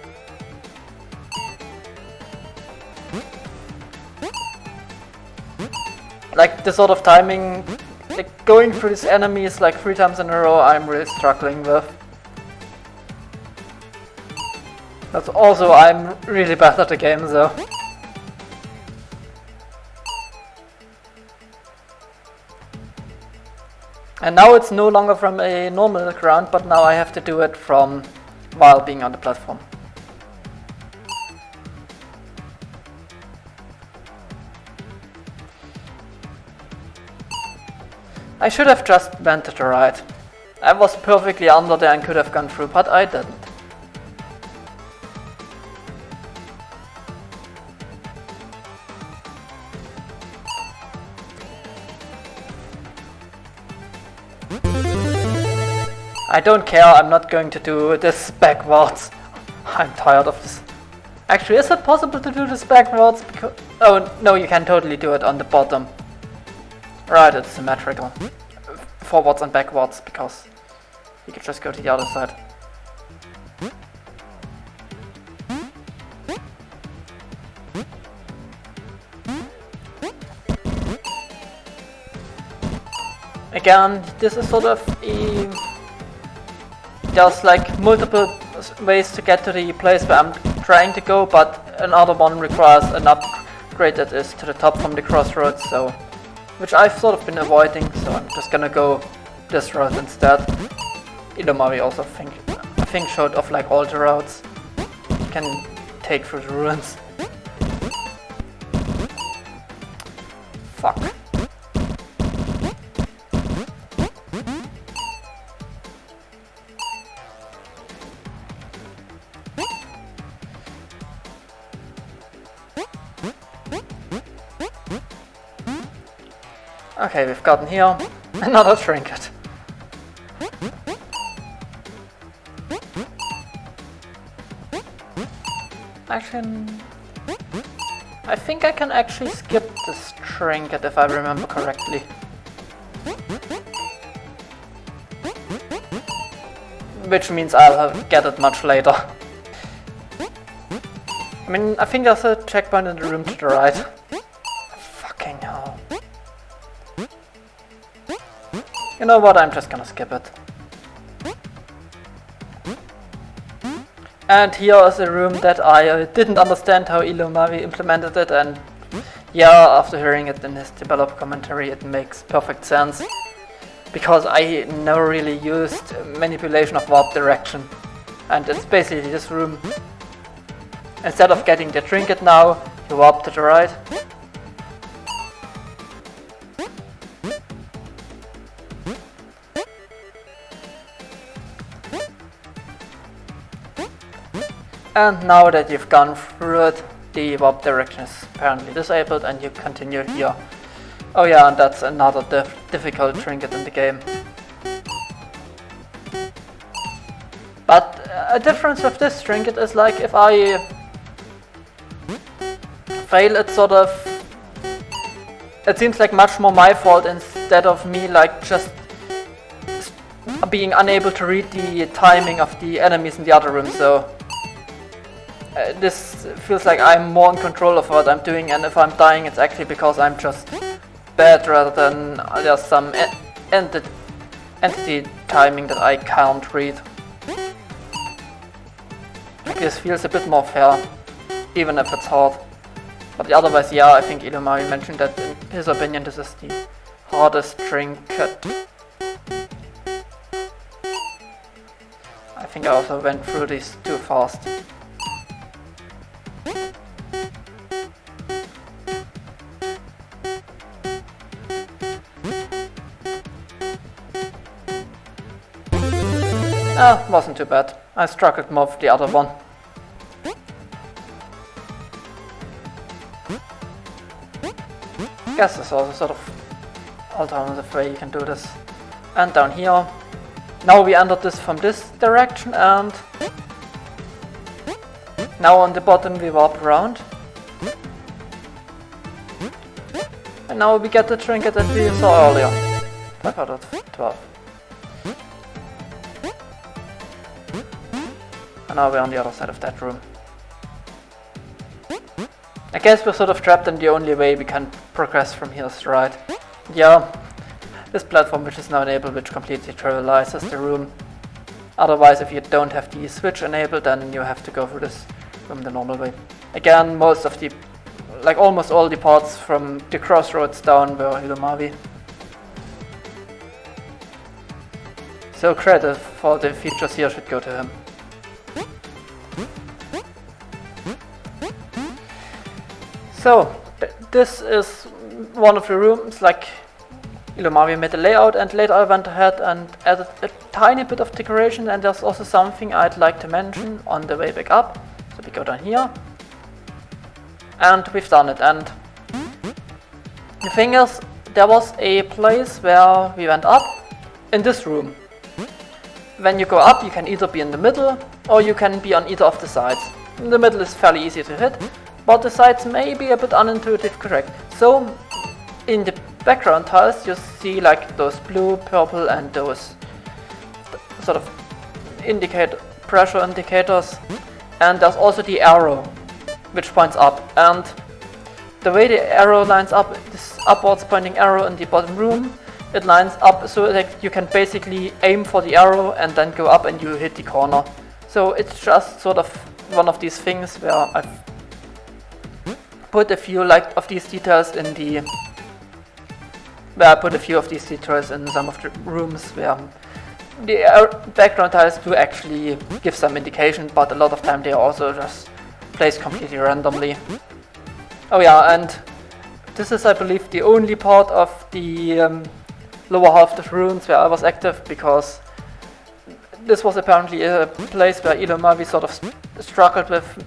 Like, the sort of timing, like going through these enemies like 3 times in a row, I'm really struggling with. That's also, I'm really bad at the game, though. And now it's no longer from a normal ground, but now I have to do it from while being on the platform. I should have just went to the right. I was perfectly under there and could have gone through, but I didn't. I don't care, I'm not going to do this backwards. I'm tired of this. Actually, is it possible to do this backwards? Because oh, no, you can totally do it on the bottom. Right, it's symmetrical. Forwards and backwards, because you could just go to the other side. Again, this is sort of a... There's like multiple ways to get to the place where I'm trying to go, but another one requires an upgrade that is to the top from the crossroads, so which I've sort of been avoiding, so I'm just gonna go this route instead. Elomavis also I think showed off like all the routes you can take through the ruins. Fuck. Okay, we've gotten here another trinket. Actually, I think I can actually skip this trinket if I remember correctly. Which means I'll get it much later. I mean, I think there's a checkpoint in the room to the right. Fucking hell. You know what, I'm just gonna skip it. And here is a room that I didn't understand how Elomavis implemented it, and yeah, after hearing it in his developer commentary, it makes perfect sense. Because I never really used manipulation of warp direction. And it's basically this room. Instead of getting the trinket now, you warp to the right. And now that you've gone through it, the warp direction is apparently disabled and you continue here. Oh yeah, and that's another difficult trinket in the game. But a difference with this trinket is like if I fail, it sort of... It seems like much more my fault instead of me like just being unable to read the timing of the enemies in the other room, so... this feels like I'm more in control of what I'm doing, and if I'm dying it's actually because I'm just bad rather than there's some entity timing that I can't read. Like this feels a bit more fair, even if it's hard. But otherwise, yeah, I think Elomavis mentioned that in his opinion this is the hardest trinket. I think I also went through these too fast. Ah, wasn't too bad. I struggled more with the other one. Guess there's also sort of alternative way you can do this. And down here. Now we entered this from this direction, and now on the bottom we warp around. And now we get the trinket that we saw earlier. 5 out of 12. And now we're on the other side of that room. I guess we're sort of trapped, and the only way we can progress from here is right. Yeah, this platform which is now enabled, which completely trivializes the room. Otherwise, if you don't have the switch enabled, then you have to go through this from the normal way. Again, most of the, like almost all the parts from the crossroads down were Elomavis. So credit for the features here should go to him. So, this is one of the rooms, like Elomavis made a layout, and later I went ahead and added a tiny bit of decoration, and there's also something I'd like to mention on the way back up. So we go down here, and we've done it, and the thing is, there was a place where we went up, in this room. When you go up, you can either be in the middle, or you can be on either of the sides. The middle is fairly easy to hit, but the sides may be a bit unintuitive correct. So, in the background tiles you see like those blue, purple and those sort of pressure indicators, and there's also the arrow which points up, and the way the arrow lines up, this upwards pointing arrow in the bottom room, it lines up so that you can basically aim for the arrow and then go up and you hit the corner. So it's just sort of one of these things where I've put a few of these details in some of the rooms where the background tiles do actually give some indication, but a lot of time they are also just placed completely randomly. Oh yeah, and this is, I believe, the only part of the lower half of the ruins where I was active, because this was apparently a place where Elomavis sort of struggled with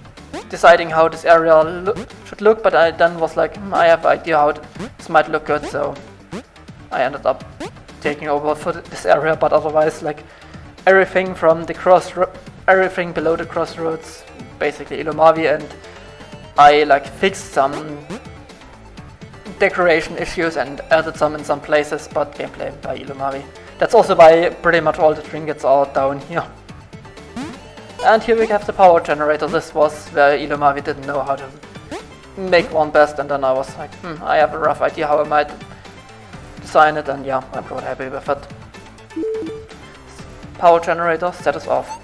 deciding how this area should look, but I then was like, I have an idea how this might look good, so I ended up taking over for this area. But otherwise, like everything from the everything below the crossroads, basically Elomavis, and I like fixed some decoration issues and added some in some places, but gameplay by Elomavis. That's also why pretty much all the trinkets are down here. And here we have the power generator. This was where Elomavis didn't know how to make one best, and then I was like, I have a rough idea how I might design it, and yeah, I'm quite happy with it. Power generator, status off.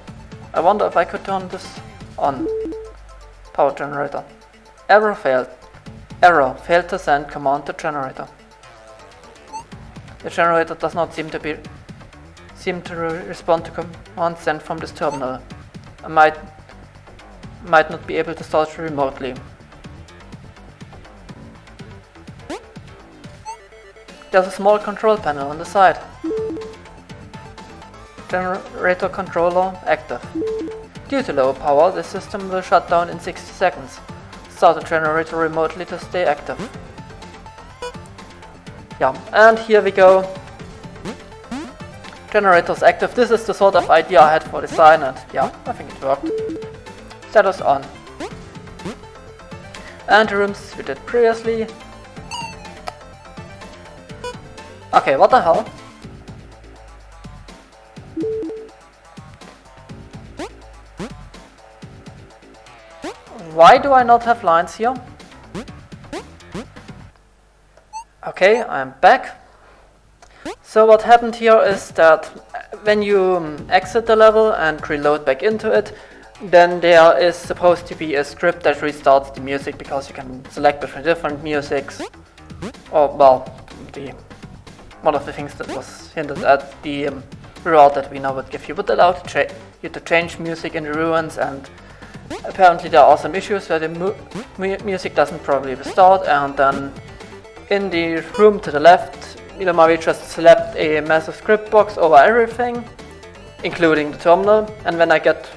I wonder if I could turn this on. Power generator. Error failed. Error, failed to send command to generator. The generator does not seem to respond to commands sent from this terminal. I might not be able to start remotely. There's a small control panel on the side. Generator controller active. Due to low power, the system will shut down in 60 seconds. Start the generator remotely to stay active. Yeah, and here we go. Generator's active. This is the sort of idea I had for design, and yeah, I think it worked. Status on. And the rooms we did previously. Okay, what the hell? Why do I not have lines here? Okay, I'm back. So what happened here is that when you exit the level and reload back into it, then there is supposed to be a script that restarts the music, because you can select between different musics. Or, well, one of the things that was hinted at, the reward that we now would give you would allow you to change music in the ruins, and apparently there are some issues where the music doesn't properly restart, and then in the room to the left, Elomavis just slapped a massive script box over everything, including the terminal, and when I get,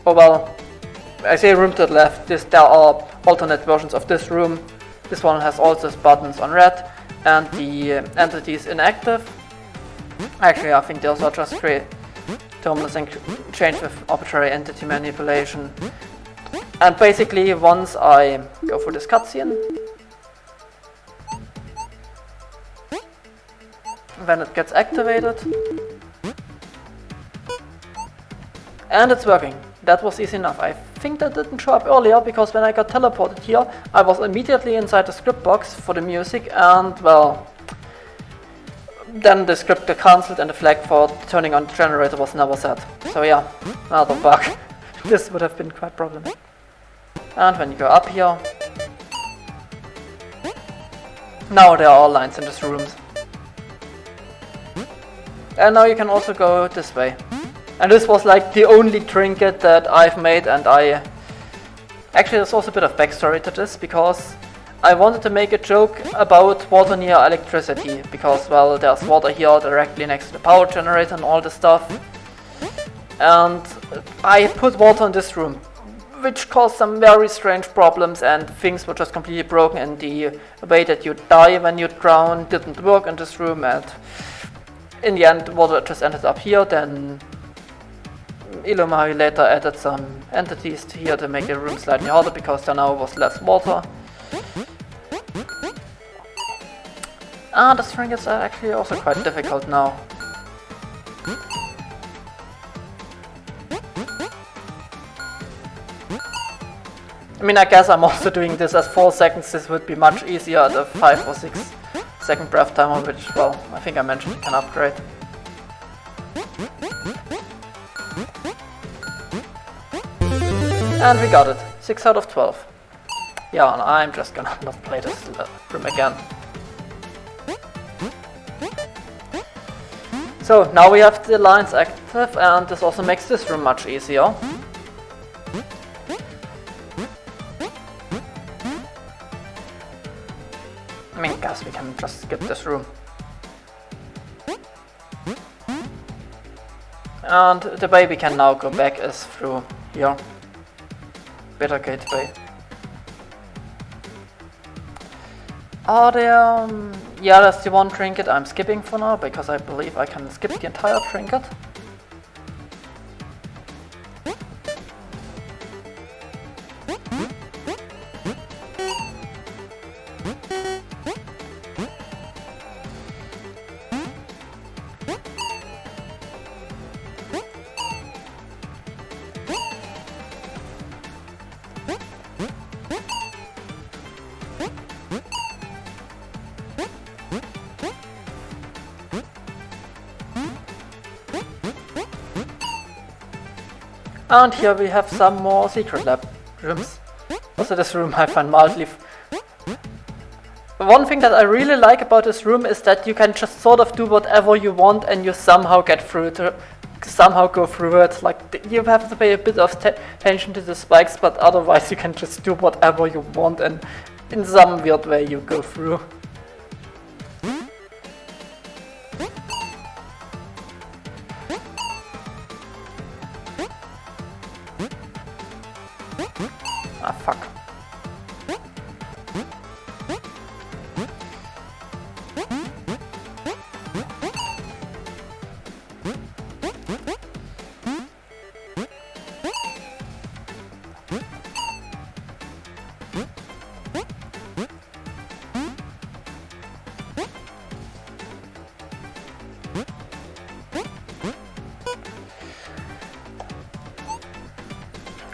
I say room to the left, there are alternate versions of this room. This one has all these buttons on red, and the entities inactive. Actually, I think those are just three terminals and changed with arbitrary entity manipulation. And basically, once I go through this cutscene, when it gets activated, and it's working. That was easy enough. I think that didn't show up earlier, because when I got teleported here, I was immediately inside the script box for the music, and well, then the script got cancelled and the flag for turning on the generator was never set. So yeah, another bug. This would have been quite problematic. And when you go up here, now there are all lines in these rooms. And now you can also go this way. And this was like the only trinket that I've made, and actually there's also a bit of backstory to this, because I wanted to make a joke about water near electricity, because, well, there's water here directly next to the power generator and all this stuff. And I put water in this room, which caused some very strange problems, and things were just completely broken, and the way that you die when you drown didn't work in this room, and in the end water just ended up here. Then Elomavis later added some entities here to make the room slightly harder, because there now was less water. The trinkets are actually also quite difficult now. I mean, I guess I'm also doing this as 4 seconds. This would be much easier at a 5 or 6 second breath timer, which, well, I think I mentioned you can upgrade. And we got it. 6 out of 12. Yeah, and I'm just gonna not play this room again. So now we have the lines active, and this also makes this room much easier. I mean, I guess we can just skip this room. And the way we can now go back is through here. Better gateway. Are there... yeah, that's the one trinket I'm skipping for now, because I believe I can skip the entire trinket. And here we have some more secret lab rooms. Also this room I find mildly... One thing that I really like about this room is that you can just sort of do whatever you want and you somehow get through it, somehow go through it. Like, you have to pay a bit of attention to the spikes, but otherwise you can just do whatever you want and in some weird way you go through. Ah, fuck.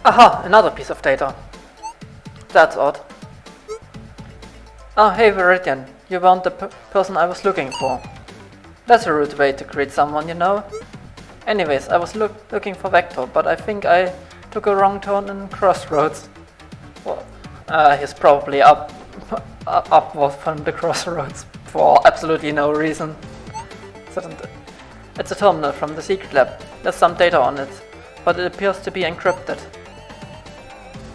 Aha, another piece of data. That's odd. Oh, hey Viridian, you weren't the person I was looking for. That's a rude way to greet someone, you know? Anyways, I was looking for Vector, but I think I took a wrong turn in Crossroads. Well, he's probably upward from the Crossroads for absolutely no reason. It's a terminal from the secret lab. There's some data on it, but it appears to be encrypted.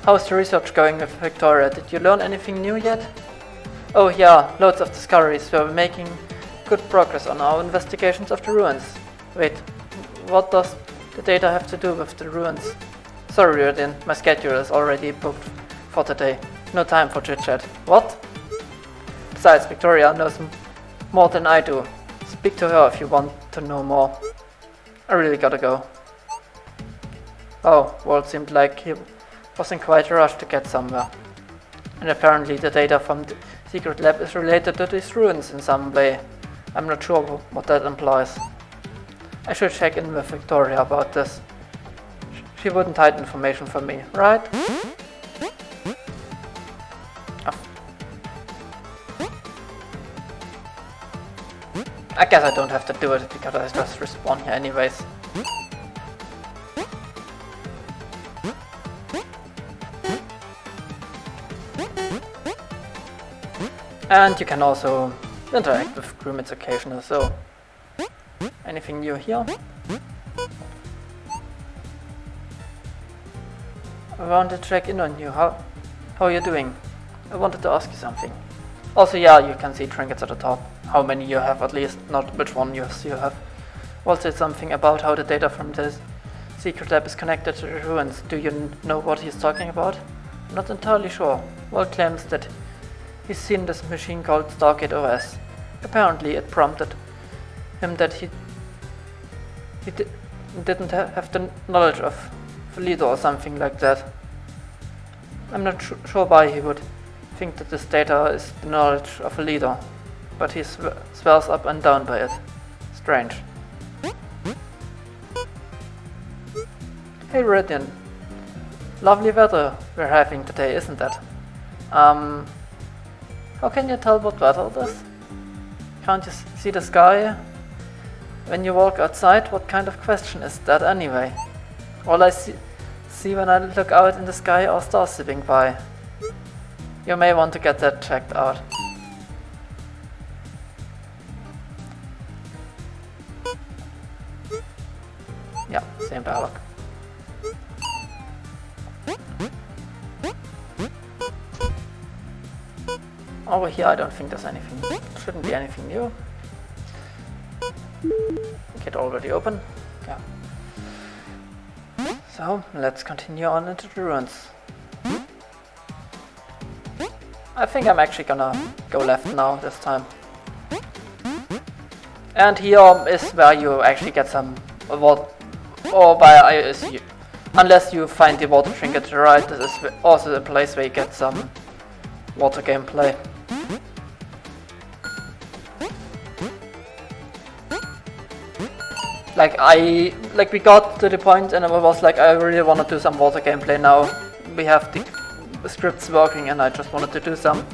How's the research going with Victoria? Did you learn anything new yet? Oh yeah, loads of discoveries. We're making good progress on our investigations of the ruins. Wait, what does the data have to do with the ruins? Sorry, Riordan, my schedule is already booked for today. No time for chit-chat. What? Besides, Victoria knows more than I do. Speak to her if you want to know more. I really gotta go. Oh, well, it seemed like he was in quite a rush to get somewhere. And apparently the data from the secret lab is related to these ruins in some way. I'm not sure what that implies. I should check in with Victoria about this. She wouldn't hide information from me, right? I guess I don't have to do it because I just respawn here anyways. And you can also interact with crewmates occasionally, so anything new here? I wanted to check in on you. How are you doing? I wanted to ask you something. Also, yeah, you can see trinkets at the top. How many you have at least, not which one you have. Also something about how the data from this secret lab is connected to the ruins. Do you know what he's talking about? I'm not entirely sure. Walt claims that he's seen this machine called Stargate OS. Apparently it prompted him that he didn't have the knowledge of the leader or something like that. I'm not sure why he would think that this data is the knowledge of a leader, but he swears up and down by it. Strange. Hey Radiant, lovely weather we're having today, isn't it? How can you tell what weather it is? Can't you see the sky? When you walk outside, what kind of question is that anyway? All I see when I look out in the sky are stars zipping by. You may want to get that checked out. Yeah, same dialogue. Over here I don't think there's anything, shouldn't be anything new. Gate already open, yeah. So, let's continue on into the ruins. I think I'm actually gonna go left now this time. And here is where you actually get some water, or by I assume, unless you find the water trinket to the right, this is also the place where you get some water gameplay. Like we got to the point and I was like, I really want to do some water gameplay now. We have the scripts working and I just wanted to do some.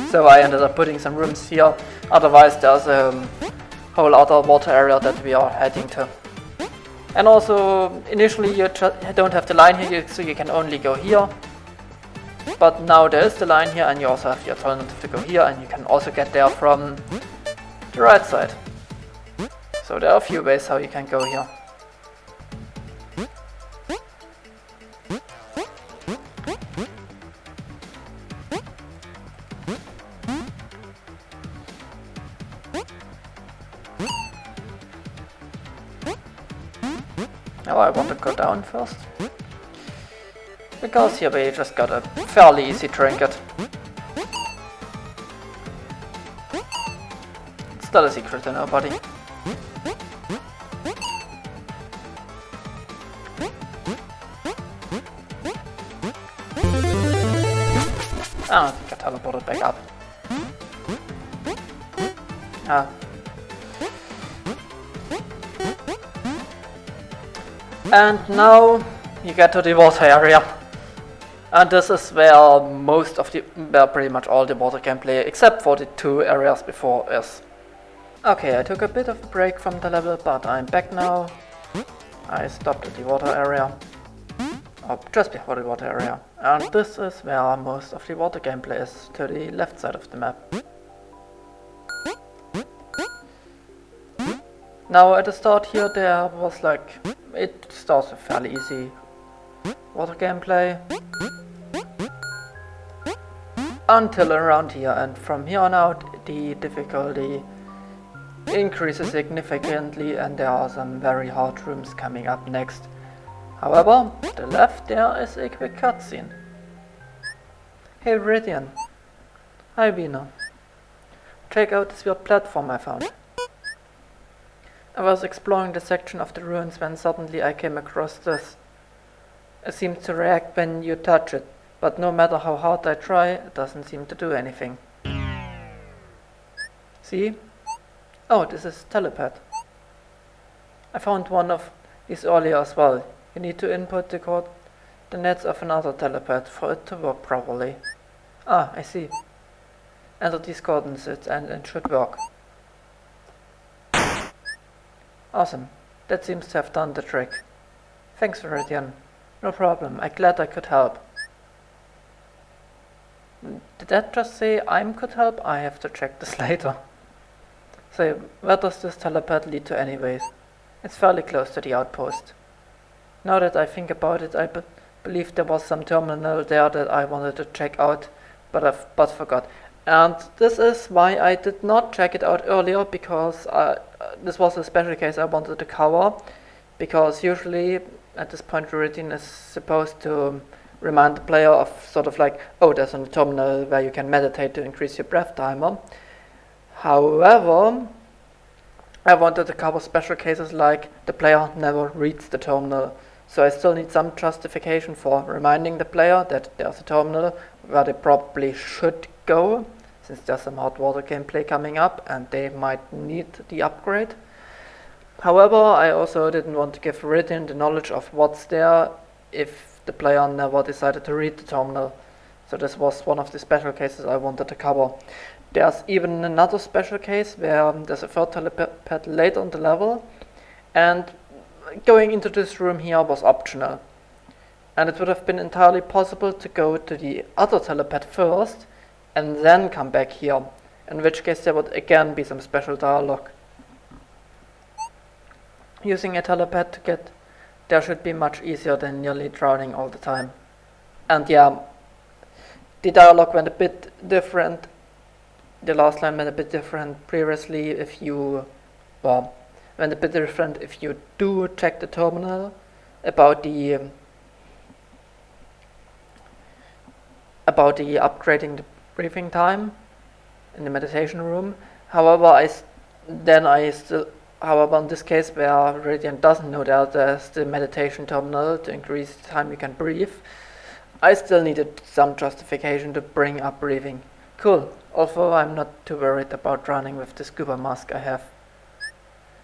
So I ended up putting some rooms here. Otherwise there's a whole other water area that we are heading to. And also initially you don't have the line here, so you can only go here. But now there is the line here and you also have the alternative to go here and you can also get there from the right side. So there are a few ways how you can go here. Now I want to go down first. Because here we just got a fairly easy trinket. Still a secret to nobody. I think I teleported back up. And now you get to the water area. And this is where pretty much all the water gameplay, except for the two areas before, is. Okay, I took a bit of a break from the level, but I'm back now. I stopped at the water area. Or just before the water area. And this is where most of the water gameplay is, to the left side of the map. Now at the start here there was it starts with fairly easy water gameplay. Until around here, and from here on out the difficulty increases significantly and there are some very hard rooms coming up next. However, to the left there is a quick cutscene. Hey Viridian. Hi Vina. Check out this weird platform I found. I was exploring the section of the ruins when suddenly I came across this. It seems to react when you touch it, but no matter how hard I try, it doesn't seem to do anything. See? Oh, this is telepath. I found one of these earlier as well. You need to input the coordinates of another telepath for it to work properly. Ah, I see. Enter these coordinates and it should work. Awesome. That seems to have done the trick. Thanks, Viridian. No problem. I'm glad I could help. Did that just say I could help? I have to check this later. So, where does this telepad lead to anyways? It's fairly close to the outpost. Now that I think about it, I believe there was some terminal there that I wanted to check out, but forgot. And this is why I did not check it out earlier, because this was a special case I wanted to cover, because usually at this point Viridian is supposed to remind the player of sort of like, oh, there's a terminal where you can meditate to increase your breath timer. However, I wanted to cover special cases like the player never reads the terminal, so I still need some justification for reminding the player that there's a terminal where they probably should go, since there's some hot water gameplay coming up and they might need the upgrade. However, I also didn't want to give Viridian the knowledge of what's there if the player never decided to read the terminal. So this was one of the special cases I wanted to cover. There's even another special case where there's a third telepad later on the level, and going into this room here was optional. And it would have been entirely possible to go to the other telepad first and then come back here, in which case there would again be some special dialogue. Using a telepad to get there should be much easier than nearly drowning all the time. And yeah, the dialogue went a bit different. The last line went a bit different previously went a bit different if you do check the terminal about the upgrading the breathing time in the meditation room. However, in this case where Viridian doesn't know that there's the meditation terminal to increase the time you can breathe, I still needed some justification to bring up breathing. Cool, although I'm not too worried about drowning with the scuba mask I have.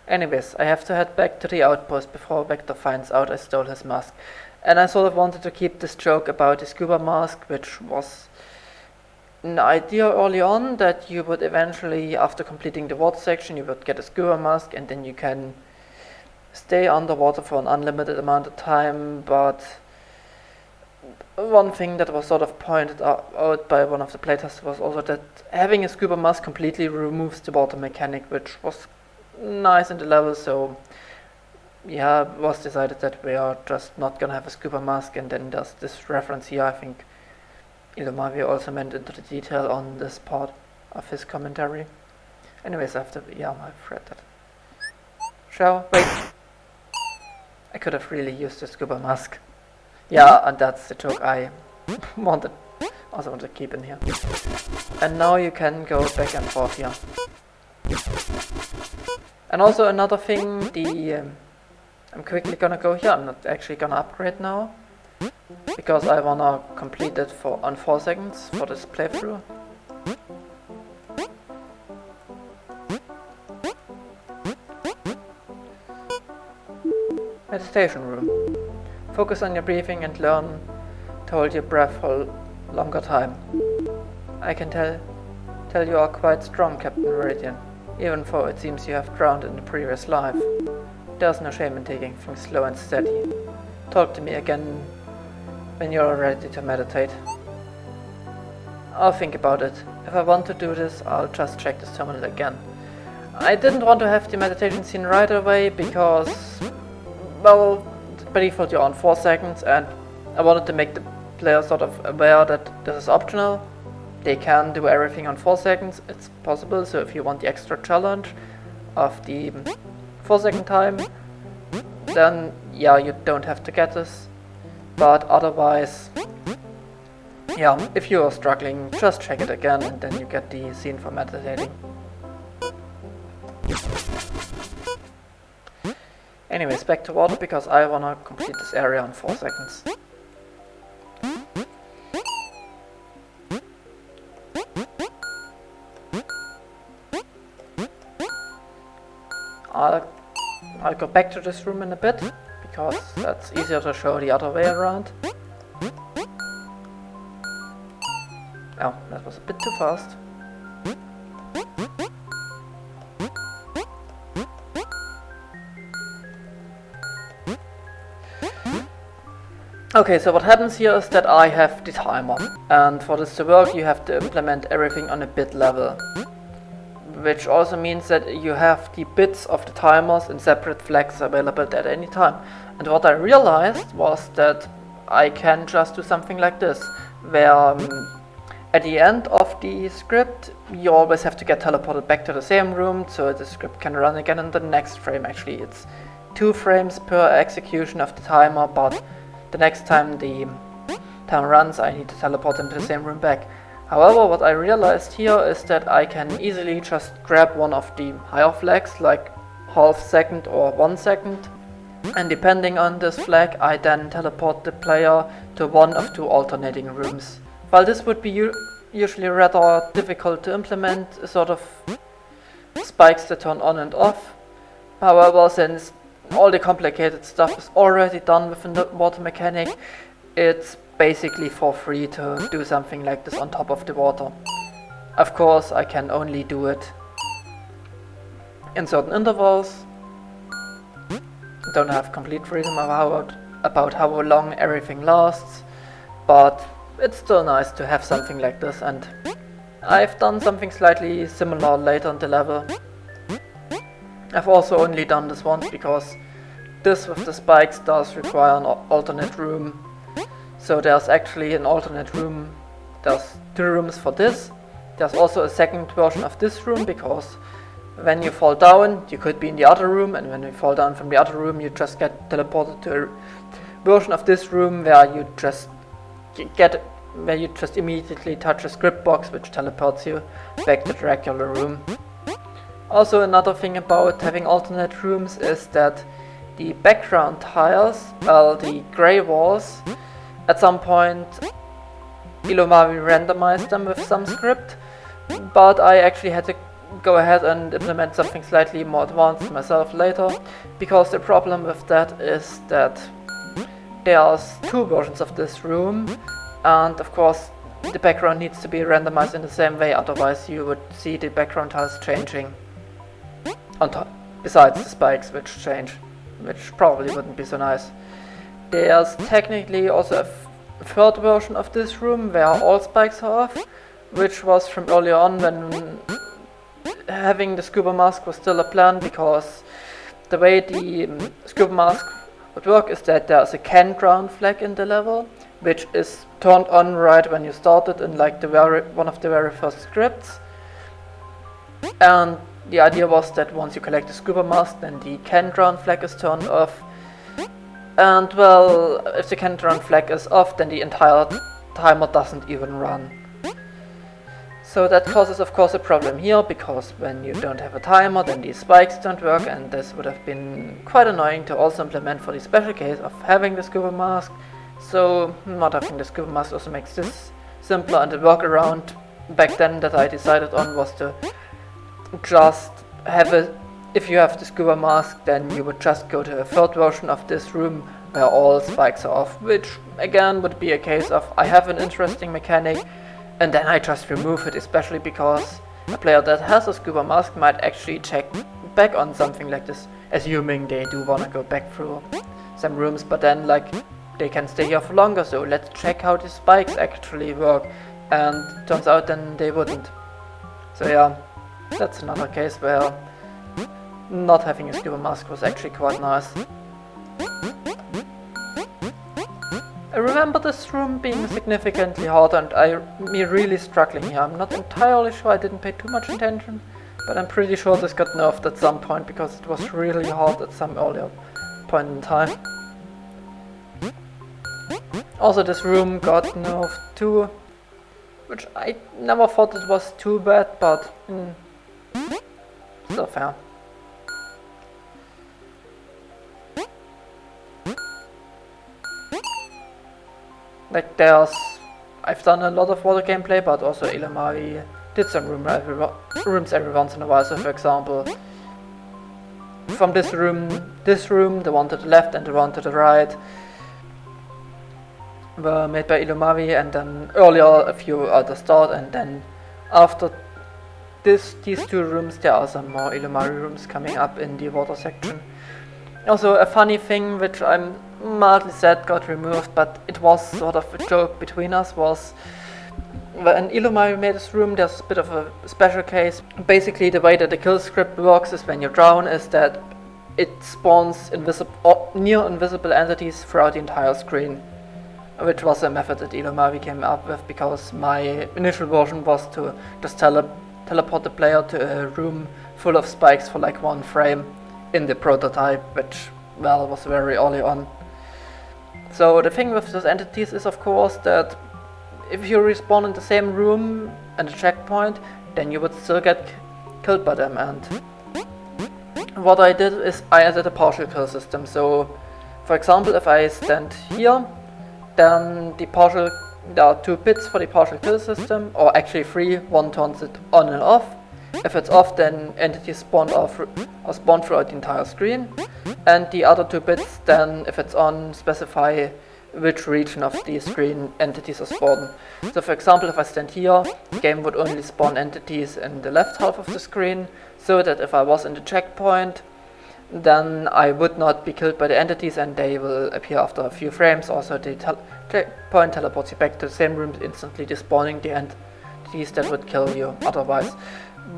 Anyways, I have to head back to the outpost before Vector finds out I stole his mask. And I sort of wanted to keep this joke about the scuba mask, which was an idea early on that you would eventually, after completing the water section, you would get a scuba mask and then you can stay underwater for an unlimited amount of time. But one thing that was sort of pointed out by one of the playtesters was also that having a scuba mask completely removes the water mechanic, which was nice in the level. So yeah, it was decided that we are just not gonna have a scuba mask. And then there's this reference here, I think Elomavis also went into the detail on this part of his commentary. Anyways, I've read that. Wait. I could have really used the scuba mask. Yeah, and that's the joke I also wanted to keep in here. And now you can go back and forth here. And also another thing, I'm quickly gonna go here. I'm not actually gonna upgrade now, because I wanna complete it on 4 seconds for this playthrough. Meditation room. Focus on your breathing and learn to hold your breath for a longer time. I can tell you are quite strong, Captain Viridian, even though it seems you have drowned in the previous life. There's no shame in taking things slow and steady. Talk to me again when you're ready to meditate. I'll think about it. If I want to do this, I'll just check this terminal again. I didn't want to have the meditation scene right away because, well, by default you're on 4 seconds, and I wanted to make the player sort of aware that this is optional. They can do everything on 4 seconds, it's possible, so if you want the extra challenge of the 4-second time, then yeah, you don't have to get this. But otherwise, yeah, if you are struggling, just check it again and then you get the scene for meditating. Anyways, back to water because I wanna complete this area in 4 seconds. I'll go back to this room in a bit, because that's easier to show the other way around. Oh, that was a bit too fast. Okay, so what happens here is that I have the timer, and for this to work you have to implement everything on a bit level, which also means that you have the bits of the timers in separate flags available at any time. And what I realized was that I can just do something like this, where at the end of the script you always have to get teleported back to the same room so the script can run again in the next frame. Actually, it's 2 frames per execution of the timer, but the next time the timer runs I need to teleport into the same room back. However, what I realized here is that I can easily just grab one of the higher flags, like half second or 1 second, and depending on this flag I then teleport the player to one of 2 alternating rooms. While this would be usually rather difficult to implement, sort of spikes that turn on and off. However, since all the complicated stuff is already done within the water mechanic, it's basically for free to do something like this on top of the water. Of course, I can only do it in certain intervals. Don't have complete freedom about how long everything lasts, but it's still nice to have something like this, and I've done something slightly similar later in the level. I've also only done this once because this with the spikes does require an alternate room. So there's actually an alternate room, there's 2 rooms for this. There's also a second version of this room, because when you fall down you could be in the other room, and when you fall down from the other room you just get teleported to a version of this room where you just immediately touch a script box which teleports you back to the regular room. Also, another thing about having alternate rooms is that the background tiles, well, the grey walls, at some point Elomavis randomized them with some script, but I actually had to go ahead and implement something slightly more advanced myself later, because the problem with that is that there's 2 versions of this room, and of course the background needs to be randomized in the same way, otherwise you would see the background tiles changing on top, besides the spikes which change, which probably wouldn't be so nice. There's technically also a third version of this room where all spikes are off, which was from earlier on when having the scuba mask was still a plan, because the way the scuba mask would work is that there's a can ground flag in the level, which is turned on right when you start it in like one of the very first scripts. And the idea was that once you collect the scuba mask, then the can ground flag is turned off. And well, if the can ground flag is off, then the entire timer doesn't even run. So that causes of course a problem here, because when you don't have a timer then these spikes don't work, and this would have been quite annoying to also implement for the special case of having the scuba mask. So not having the scuba mask also makes this simpler, and the workaround back then that I decided on was to just have if you have the scuba mask, then you would just go to a third version of this room where all spikes are off, which again would be a case of I have an interesting mechanic and then I just remove it, especially because a player that has a scuba mask might actually check back on something like this, assuming they do want to go back through some rooms, but then like they can stay here for longer, so let's check how the spikes actually work, and turns out then they wouldn't. So yeah, that's another case where not having a scuba mask was actually quite nice. I remember this room being significantly harder and me really struggling here. I'm not entirely sure, I didn't pay too much attention, but I'm pretty sure this got nerfed at some point because it was really hard at some earlier point in time. Also, this room got nerfed too, which I never thought it was too bad, but still fair. Like I've done a lot of water gameplay, but also Elomavis did some rooms every once in a while. So for example, from this room, the one to the left and the one to the right were made by Elomavis, and then earlier a few at the start, and then after these 2 rooms there are some more Elomavis rooms coming up in the water section. Also a funny thing which I'm mildly sad got removed, but it was sort of a joke between us, was when Elomavis made this room, there's a bit of a special case. Basically the way that the kill script works is when you drown is that it spawns near invisible entities throughout the entire screen, which was a method that Elomavis came up with because my initial version was to just teleport the player to a room full of spikes for like 1 frame in the prototype, which, well, was very early on. So the thing with those entities is, of course, that if you respawn in the same room and a checkpoint, then you would still get killed by them. And what I did is I added a partial kill system. So, for example, if I stand here, then there are 2 bits for the partial kill system, or actually 3. One turns it on and off. If it's off, then entities spawn throughout the entire screen. And the other 2 bits, then if it's on, specify which region of the screen entities are spawned. So for example, if I stand here, the game would only spawn entities in the left half of the screen, so that if I was in the checkpoint, then I would not be killed by the entities and they will appear after a few frames. Also the checkpoint teleports you back to the same room, instantly despawning the entities that would kill you otherwise.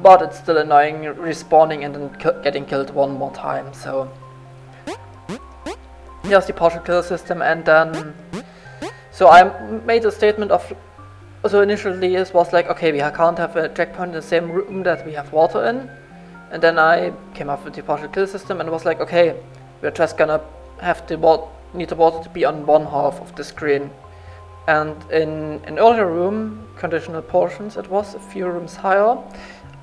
But it's still annoying respawning and then getting killed one more time, so here's the partial kill system. And then, so I made a statement of, so initially it was like, okay, we can't have a checkpoint in the same room that we have water in. And then I came up with the partial kill system and was like, okay, we're just gonna have need the water to be on 1 half of the screen. And in an earlier room, conditional portions, it was a few rooms higher,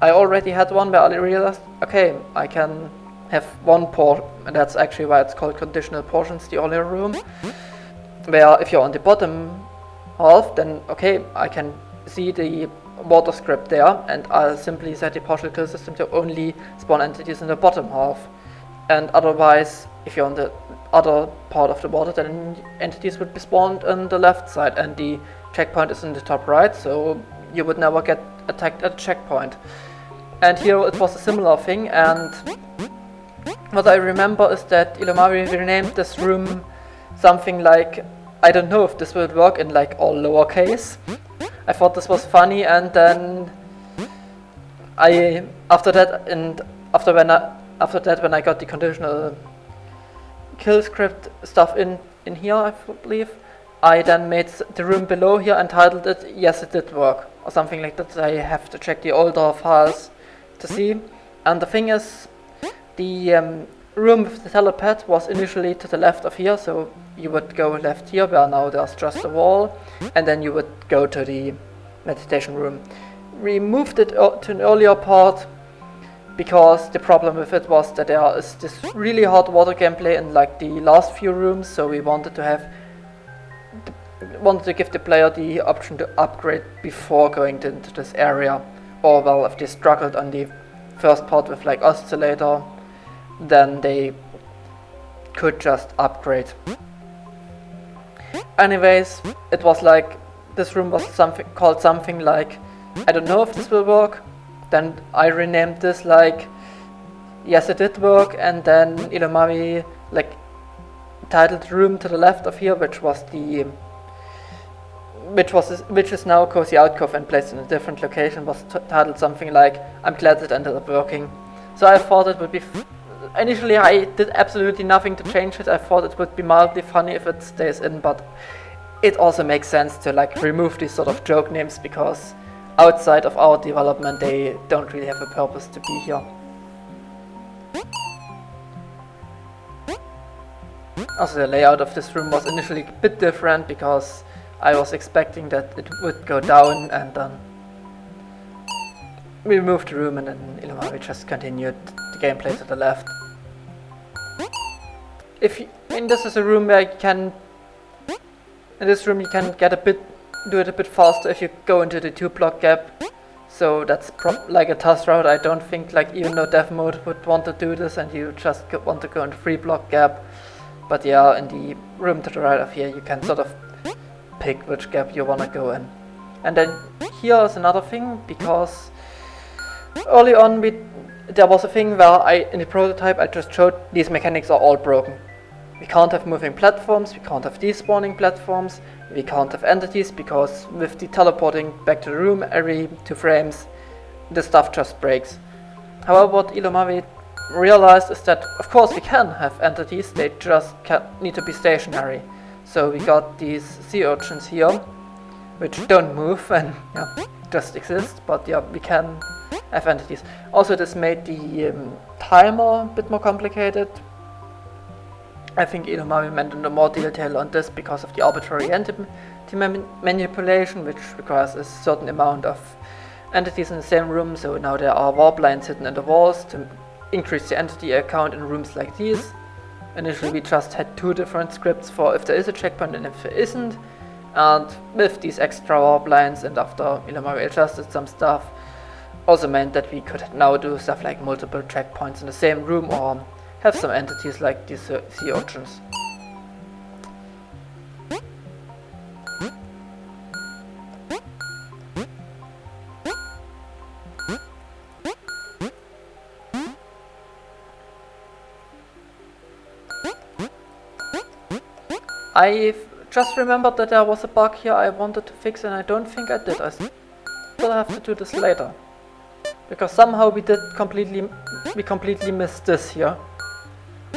I already had one where I realized, okay, I can have 1 port, and that's actually why it's called conditional portions, the earlier room, where if you're on the bottom half, then okay, I can see the water script there, and I'll simply set the partial kill system to only spawn entities in the bottom half. And otherwise, if you're on the other part of the water, then entities would be spawned on the left side, and the checkpoint is in the top right, so you would never get attacked at a checkpoint. And here it was a similar thing, and what I remember is that Elomavis renamed this room something like, I don't know if this will work in like all lowercase. I thought this was funny, and then after that when I got the conditional kill script stuff in here, I believe, I then made the room below here and titled it "Yes, it did work" or something like that. I have to check the older files to see. And the thing is, the room with the telepad was initially to the left of here, so you would go left here, where now there's just a wall, and then you would go to the meditation room. We moved it to an earlier part because the problem with it was that there is this really hard water gameplay in like the last few rooms, so we wanted to give the player the option to upgrade before going into this area. Or well, if they struggled on the first part with like oscillator, then they could just upgrade. Anyways, it was like, this room was called something like, I don't know if this will work. Then I renamed this like, yes, it did work, and then Elomavis like titled the room to the left of here, which is now Cozy Alcove and placed in a different location, was titled something like, I'm glad it ended up working. So I thought it would be initially I did absolutely nothing to change it. I thought it would be mildly funny if it stays in, but it also makes sense to like remove these sort of joke names, because outside of our development they don't really have a purpose to be here. Also, the layout of this room was initially a bit different because I was expecting that it would go down, and then we moved the room and then Elomavis just continued the gameplay to the left. This is a room where you can do it a bit faster if you go into the 2-block gap. So that's like a test route. I don't think like even though dev mode would want to do this and you just want to go into 3-block gap. But yeah, in the room to the right of here you can sort of pick which gap you want to go in. And then here is another thing, because early on it there was a thing where in the prototype I just showed these mechanics are all broken. We can't have moving platforms, we can't have despawning platforms, we can't have entities, because with the teleporting back to the room every 2 frames, the stuff just breaks. However, what Elomavis realized is that of course we can have entities, they just need to be stationary. So we got these sea urchins here, which don't move and just exist, but we can have entities. Also, this made the timer a bit more complicated. I think Elomavis went into more detail on this because of the arbitrary entity manipulation, which requires a certain amount of entities in the same room. So now there are warp lines hidden in the walls to increase the entity count in rooms like these. Initially we just had 2 different scripts for if there is a checkpoint and if there isn't. And with these extra warp lines, and after Elomavis adjusted some stuff, also meant that we could now do stuff like multiple checkpoints in the same room, or have some entities like these sea urchins. I just remembered that there was a bug here I wanted to fix, and I don't think I did. I still have to do this later, because somehow we completely missed this here.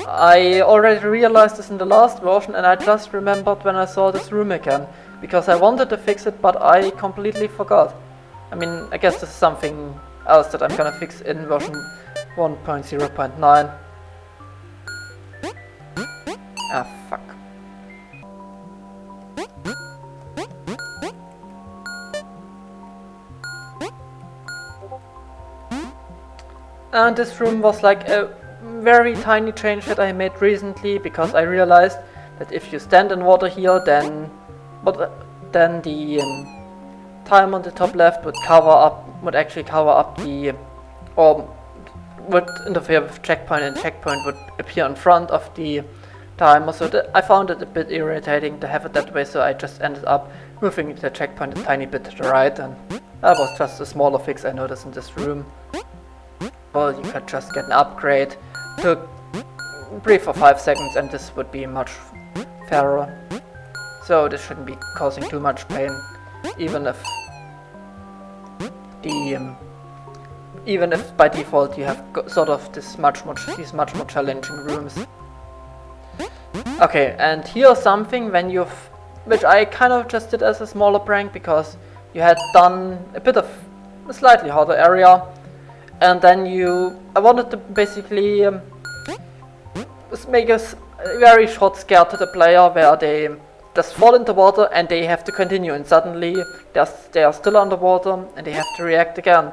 I already realized this in the last version, and I just remembered when I saw this room again, because I wanted to fix it, but I completely forgot. I mean, I guess this is something else that I'm gonna fix in version 1.0.9. Ah, fuck. And this room was like a very tiny change that I made recently, because I realized that if you stand in water here, then the time on the top left would actually cover up the, or would interfere with checkpoint, and checkpoint would appear in front of the timer. So I found it a bit irritating to have it that way, so I just ended up moving the checkpoint a tiny bit to the right, and that was just a smaller fix I noticed in this room. Well, you could just get an upgrade to breathe for 5 seconds, and this would be much fairer. So this shouldn't be causing too much pain, even if by default you have sort of these much more challenging rooms. Okay, and here's something which I kind of just did as a smaller prank, because you had done a bit of a slightly harder area. And then I wanted to basically make a very short scare to the player, where they just fall into water and they have to continue, and suddenly they are still underwater and they have to react again.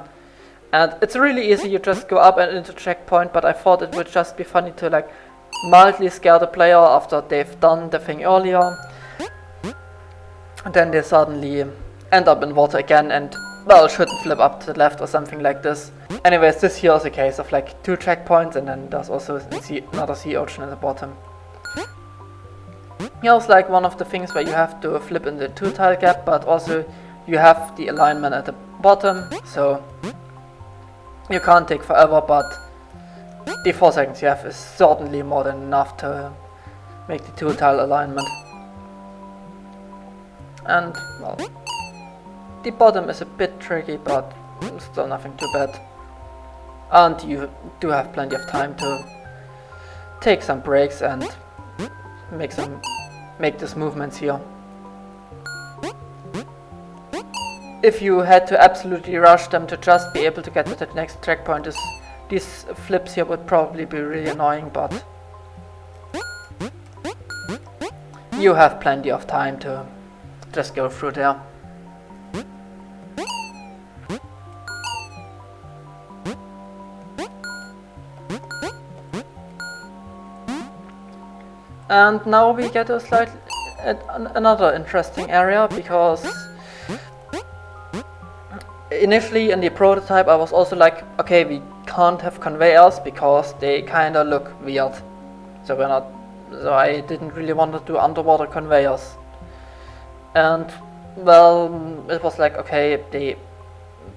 And it's really easy, you just go up and into checkpoint, but I thought it would just be funny to like mildly scare the player after they've done the thing earlier. And then they suddenly end up in water again and, well, shouldn't flip up to the left or something like this. Anyways, this here is a case of like 2 checkpoints, and then there's also another sea urchin at the bottom. Here's like one of the things where you have to flip in the 2 tile gap, but also you have the alignment at the bottom, so you can't take forever, but the 4 seconds you have is certainly more than enough to make the 2 tile alignment. And, well, the bottom is a bit tricky, but still nothing too bad. And you do have plenty of time to take some breaks and make these movements here. If you had to absolutely rush them to just be able to get to the next checkpoint, these flips here would probably be really annoying, but you have plenty of time to just go through there. And now we get to another interesting area, because initially in the prototype I was also like, okay, we can't have conveyors because they kinda look weird. So I didn't really want to do underwater conveyors. And well, it was like, okay, they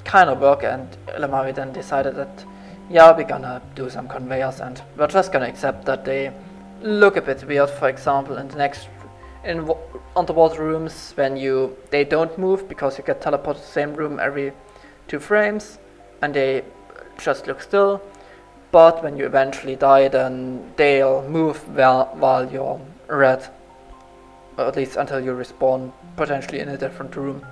kinda work, and Elomavis then decided that yeah, we're gonna do some conveyors, and we're just gonna accept that they look a bit weird. For example, in the next underwater rooms, when they don't move because you get teleported to the same room every 2 frames, and they just look still. But when you eventually die, then they'll move while you're red, or at least until you respawn, potentially in a different room.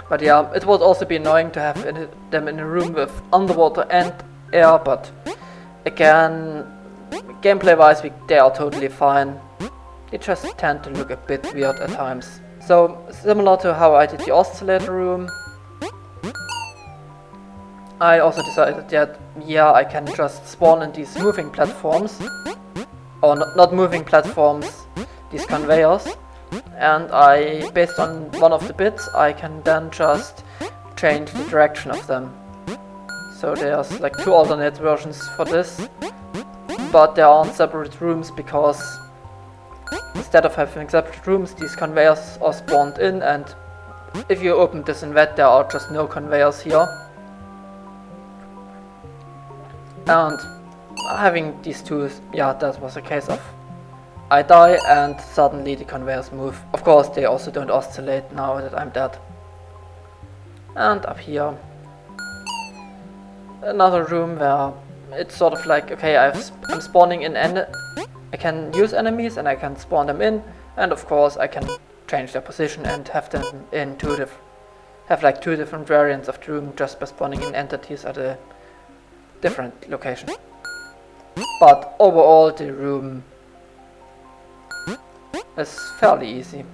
But yeah, it would also be annoying to have them in a room with underwater and air, but again, gameplay wise they are totally fine. They just tend to look a bit weird at times. So similar to how I did the oscillator room, I also decided that yeah, I can just spawn in these moving platforms, or not moving platforms, these conveyors, and based on one of the bits, I can then just change the direction of them. So there's like 2 alternate versions for this, but there aren't separate rooms because instead of having separate rooms, these conveyors are spawned in, and if you open this in wet, there are just no conveyors here. And having these 2, yeah, that was a case of I die and suddenly the conveyors move. Of course, they also don't oscillate now that I'm dead. And up here, another room where it's sort of like, okay, I'm spawning in, I can use enemies and I can spawn them in, and of course I can change their position and have them in have like 2 different variants of the room just by spawning in entities at a different location. But overall the room is fairly easy.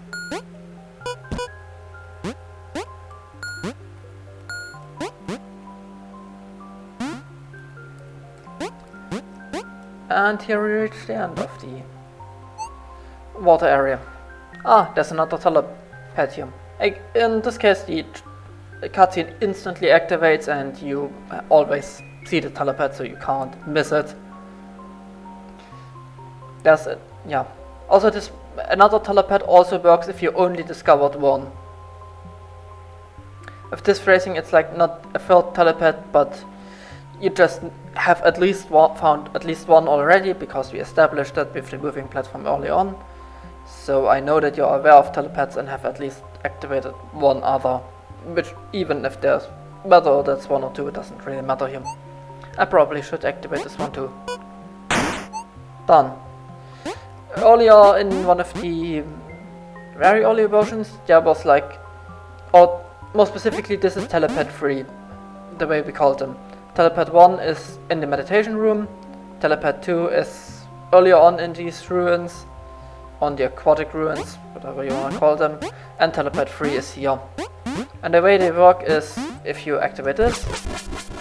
And here we reach the end of the water area. Ah, there's another telepad here. In this case the cutscene instantly activates and you always see the telepad, so you can't miss it. There's it, yeah. Also another telepad also works if you only discovered one. With this phrasing it's like not a 3rd telepad, but you just have found at least one already, because we established that with the moving platform early on. So I know that you're aware of telepads and have at least activated one other, which even if there's whether that's 1 or 2, it doesn't really matter here. I probably should activate this one too. Done. Earlier in one of the very early versions there was like, or more specifically this is telepad 3, the way we call them. Telepad 1 is in the meditation room, telepad 2 is earlier on in these ruins, on the aquatic ruins, whatever you want to call them, and telepad 3 is here. And the way they work is, if you activate this,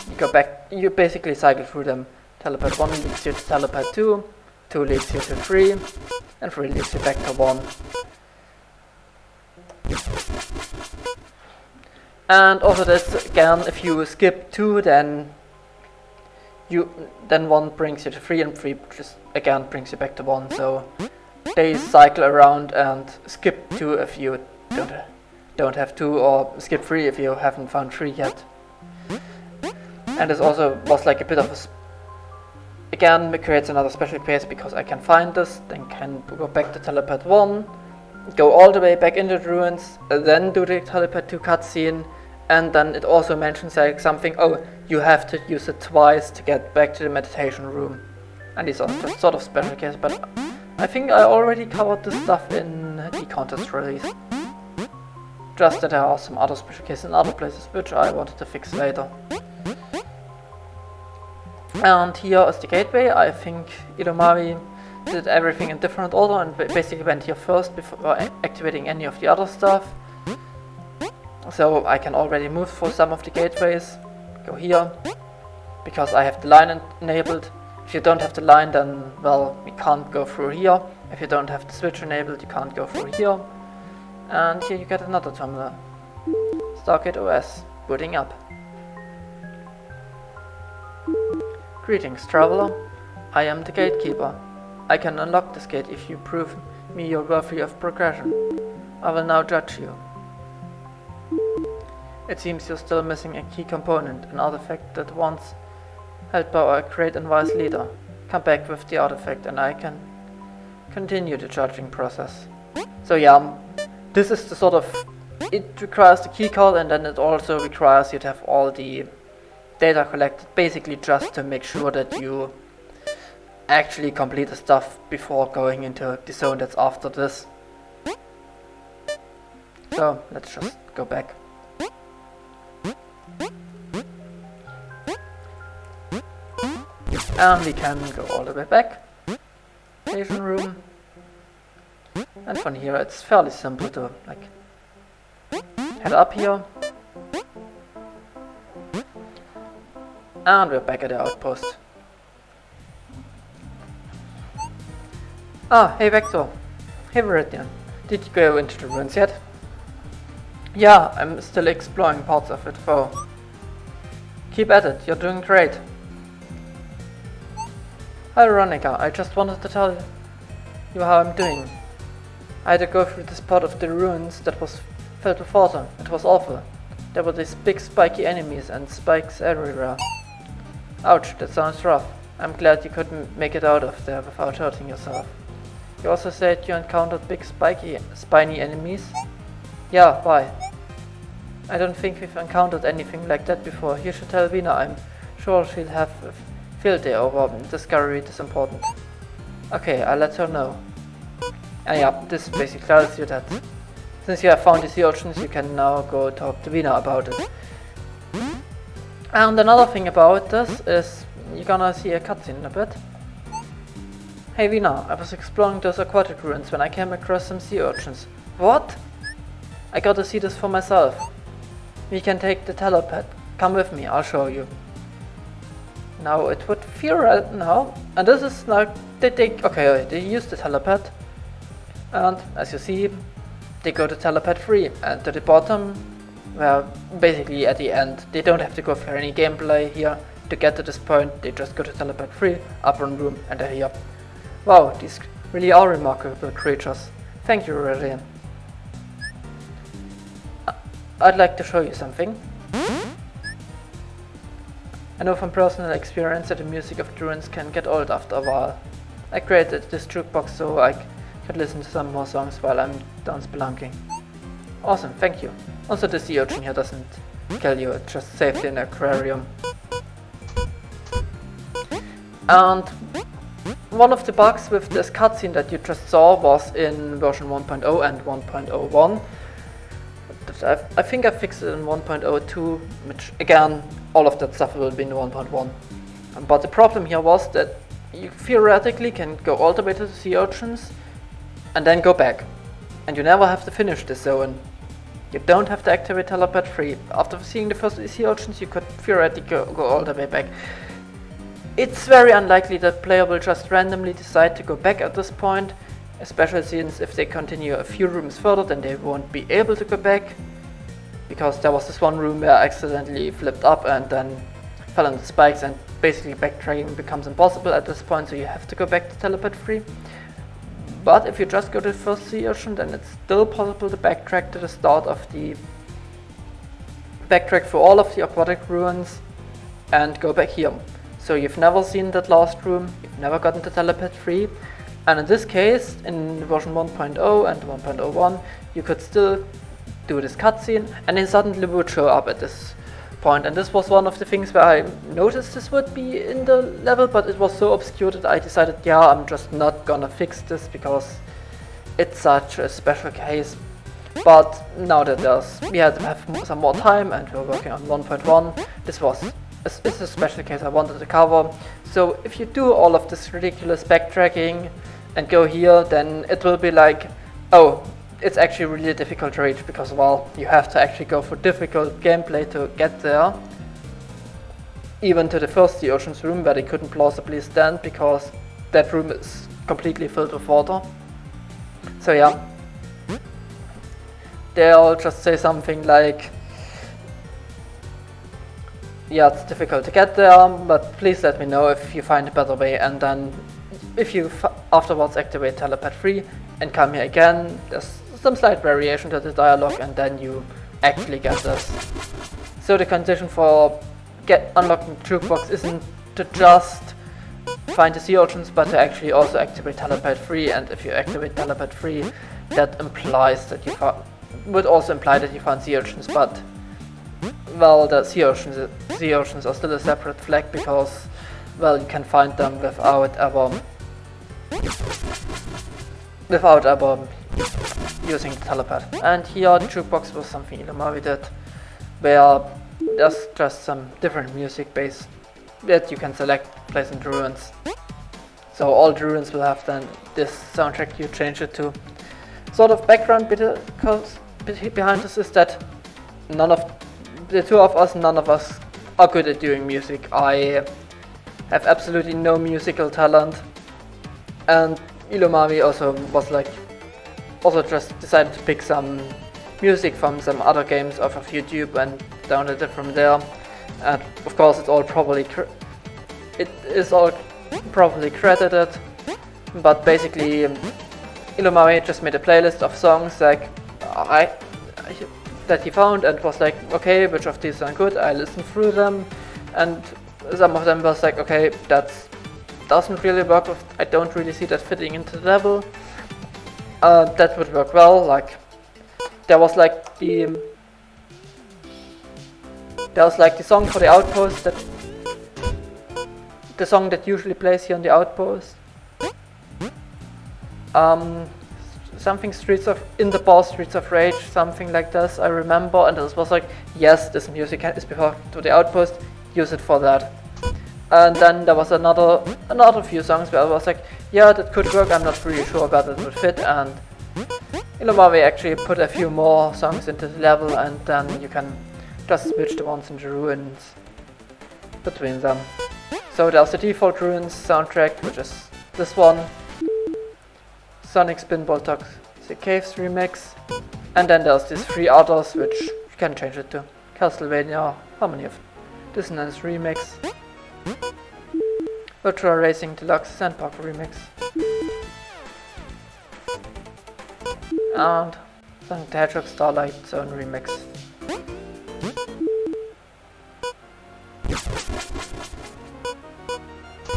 you go back, you basically cycle through them. Telepad 1 leads you to telepad 2, 2 leads you to 3, and 3 leads you back to 1. And also this, again, if you skip 2, then 1 brings you to 3, and 3 just again brings you back to 1. So they cycle around, and skip 2 if you don't have 2, or skip 3 if you haven't found 3 yet. And this also was like a bit of a again, it creates another special pace because I can find this, then can go back to telepad 1, go all the way back into the ruins, then do the telepad 2 cutscene, and then it also mentions like something, oh, you have to use it twice to get back to the meditation room. And these are just sort of special cases, but I think I already covered this stuff in the contest release. Just that there are some other special cases in other places which I wanted to fix later. And here is the gateway. I think Elomavis did everything in different order and basically went here first before activating any of the other stuff. So I can already move through some of the gateways. Go here, because I have the line enabled. If you don't have the line, then, well, we can't go through here. If you don't have the switch enabled, you can't go through here. And here you get another terminal. Stargate OS, booting up. Greetings, traveler. I am the gatekeeper. I can unlock this gate if you prove me you're worthy of progression. I will now judge you. It seems you're still missing a key component, an artifact that once held by our great and wise leader. Come back with the artifact and I can continue the charging process. So yeah, this is the sort of, it requires the key card, and then it also requires you to have all the data collected, basically just to make sure that you actually complete the stuff before going into the zone that's after this. So let's just go back. And we can go all the way back. Station room. And from here it's fairly simple to like head up here. And we're back at the outpost. Ah, hey Vector. Hey Viridian. Did you go into the ruins yet? Yeah, I'm still exploring parts of it though. Keep at it, you're doing great. Hi Veronica, I just wanted to tell you how I'm doing. I had to go through this part of the ruins that was filled with water. It was awful. There were these big spiky enemies and spikes everywhere. Ouch, that sounds rough. I'm glad you couldn't make it out of there without hurting yourself. You also said you encountered big spiny enemies? Yeah, why? I don't think we've encountered anything like that before. You should tell Vina. I'm sure she'll have a field day over discovery this important. Okay, I'll let her know. And yeah, this basically tells you that since you have found the sea urchins, you can now go talk to Vina about it. And another thing about this is you're gonna see a cutscene in a bit. Hey Vina, I was exploring those aquatic ruins when I came across some sea urchins. What? I got to see this for myself. We can take the telepad. Come with me, I'll show you. Now it would feel right now, and this is now they use the telepad, and as you see, they go to telepad 3, and to the bottom, where basically at the end, they don't have to go for any gameplay here to get to this point, they just go to telepad 3, up one room, and they're here. Wow, these really are remarkable creatures. Thank you, Radian. I'd like to show you something. I know from personal experience that the music of the ruins can get old after a while. I created this jukebox so I could listen to some more songs while I'm down spelunking. Awesome, thank you. Also the sea urchin here doesn't kill you, it's just safely in an aquarium. And one of the bugs with this cutscene that you just saw was in version 1.0 and 1.01. I think I fixed it in 1.02, which again, all of that stuff will be in 1.1. But the problem here was that you theoretically can go all the way to the sea urchins and then go back. And you never have to finish the zone. You don't have to activate telepad 3. After seeing the first sea urchins, you could theoretically go all the way back. It's very unlikely that player will just randomly decide to go back at this point, especially since if they continue a few rooms further, then they won't be able to go back. Because there was this one room where I accidentally flipped up and then fell on the spikes, and basically backtracking becomes impossible at this point, so you have to go back to telepad 3. But if you just go to the first sea urchin, then it's still possible to backtrack to the start of the backtrack for all of the aquatic ruins and go back here. So you've never seen that last room, you've never gotten to telepad 3, and in this case, in version 1.0 and 1.01, you could still do this cutscene, and it suddenly would show up at this point. And this was one of the things where I noticed this would be in the level, but it was so obscure that I decided, yeah, I'm just not gonna fix this because it's such a special case. But now that we had to have some more time and we're working on 1.1, this is a special case I wanted to cover. So if you do all of this ridiculous backtracking and go here, then it will be like, oh, it's actually really difficult to reach because, well, you have to actually go for difficult gameplay to get there. Even to the first sea urchins room where they couldn't plausibly stand because that room is completely filled with water. So yeah, they'll just say something like, yeah, it's difficult to get there, but please let me know if you find a better way, and then if you afterwards activate telepad 3 and come here again, there's some slight variation to the dialogue, and then you actually get this. So the condition for unlocking the jukebox isn't to just find the sea urchins, but to actually also activate teleport 3, and if you activate teleport 3, that implies that would also imply that you found sea urchins, but well, the sea urchins are still a separate flag because, well, you can find them without ever using the teleport. And here the jukebox was something Elomavis did, where there's just some different music base that you can select, place in the ruins. So all the ruins will have then this soundtrack you change it to. Sort of background behind this is that none of us are good at doing music. I have absolutely no musical talent, and Elomavis also just decided to pick some music from some other games off of YouTube and download it from there. And of course, it is all properly credited, but basically Elomavis just made a playlist of songs like that he found and was like, okay, which of these are good? I listened through them, and some of them was like, okay, that doesn't really work. I don't really see that fitting into the level. That would work well. Like there was like the song for the outpost, the song that usually plays here on the outpost. Something in the boss Streets of Rage, something like this, I remember, and this was like, yes, this music is before to the outpost, use it for that. And then there was another few songs where I was like, yeah, that could work, I'm not really sure whether it would fit, and Elomavis actually put a few more songs into the level, and then you can just switch the ones in the ruins between them. So there's the default ruins soundtrack, which is this one, Sonic Spinball Toxic Caves remix, and then there's these 3 others which you can change it to Castlevania, Harmony of Dissonance remix, Ultra Racing Deluxe Sandpark remix, and Sonic the Hedgehog Starlight Zone remix.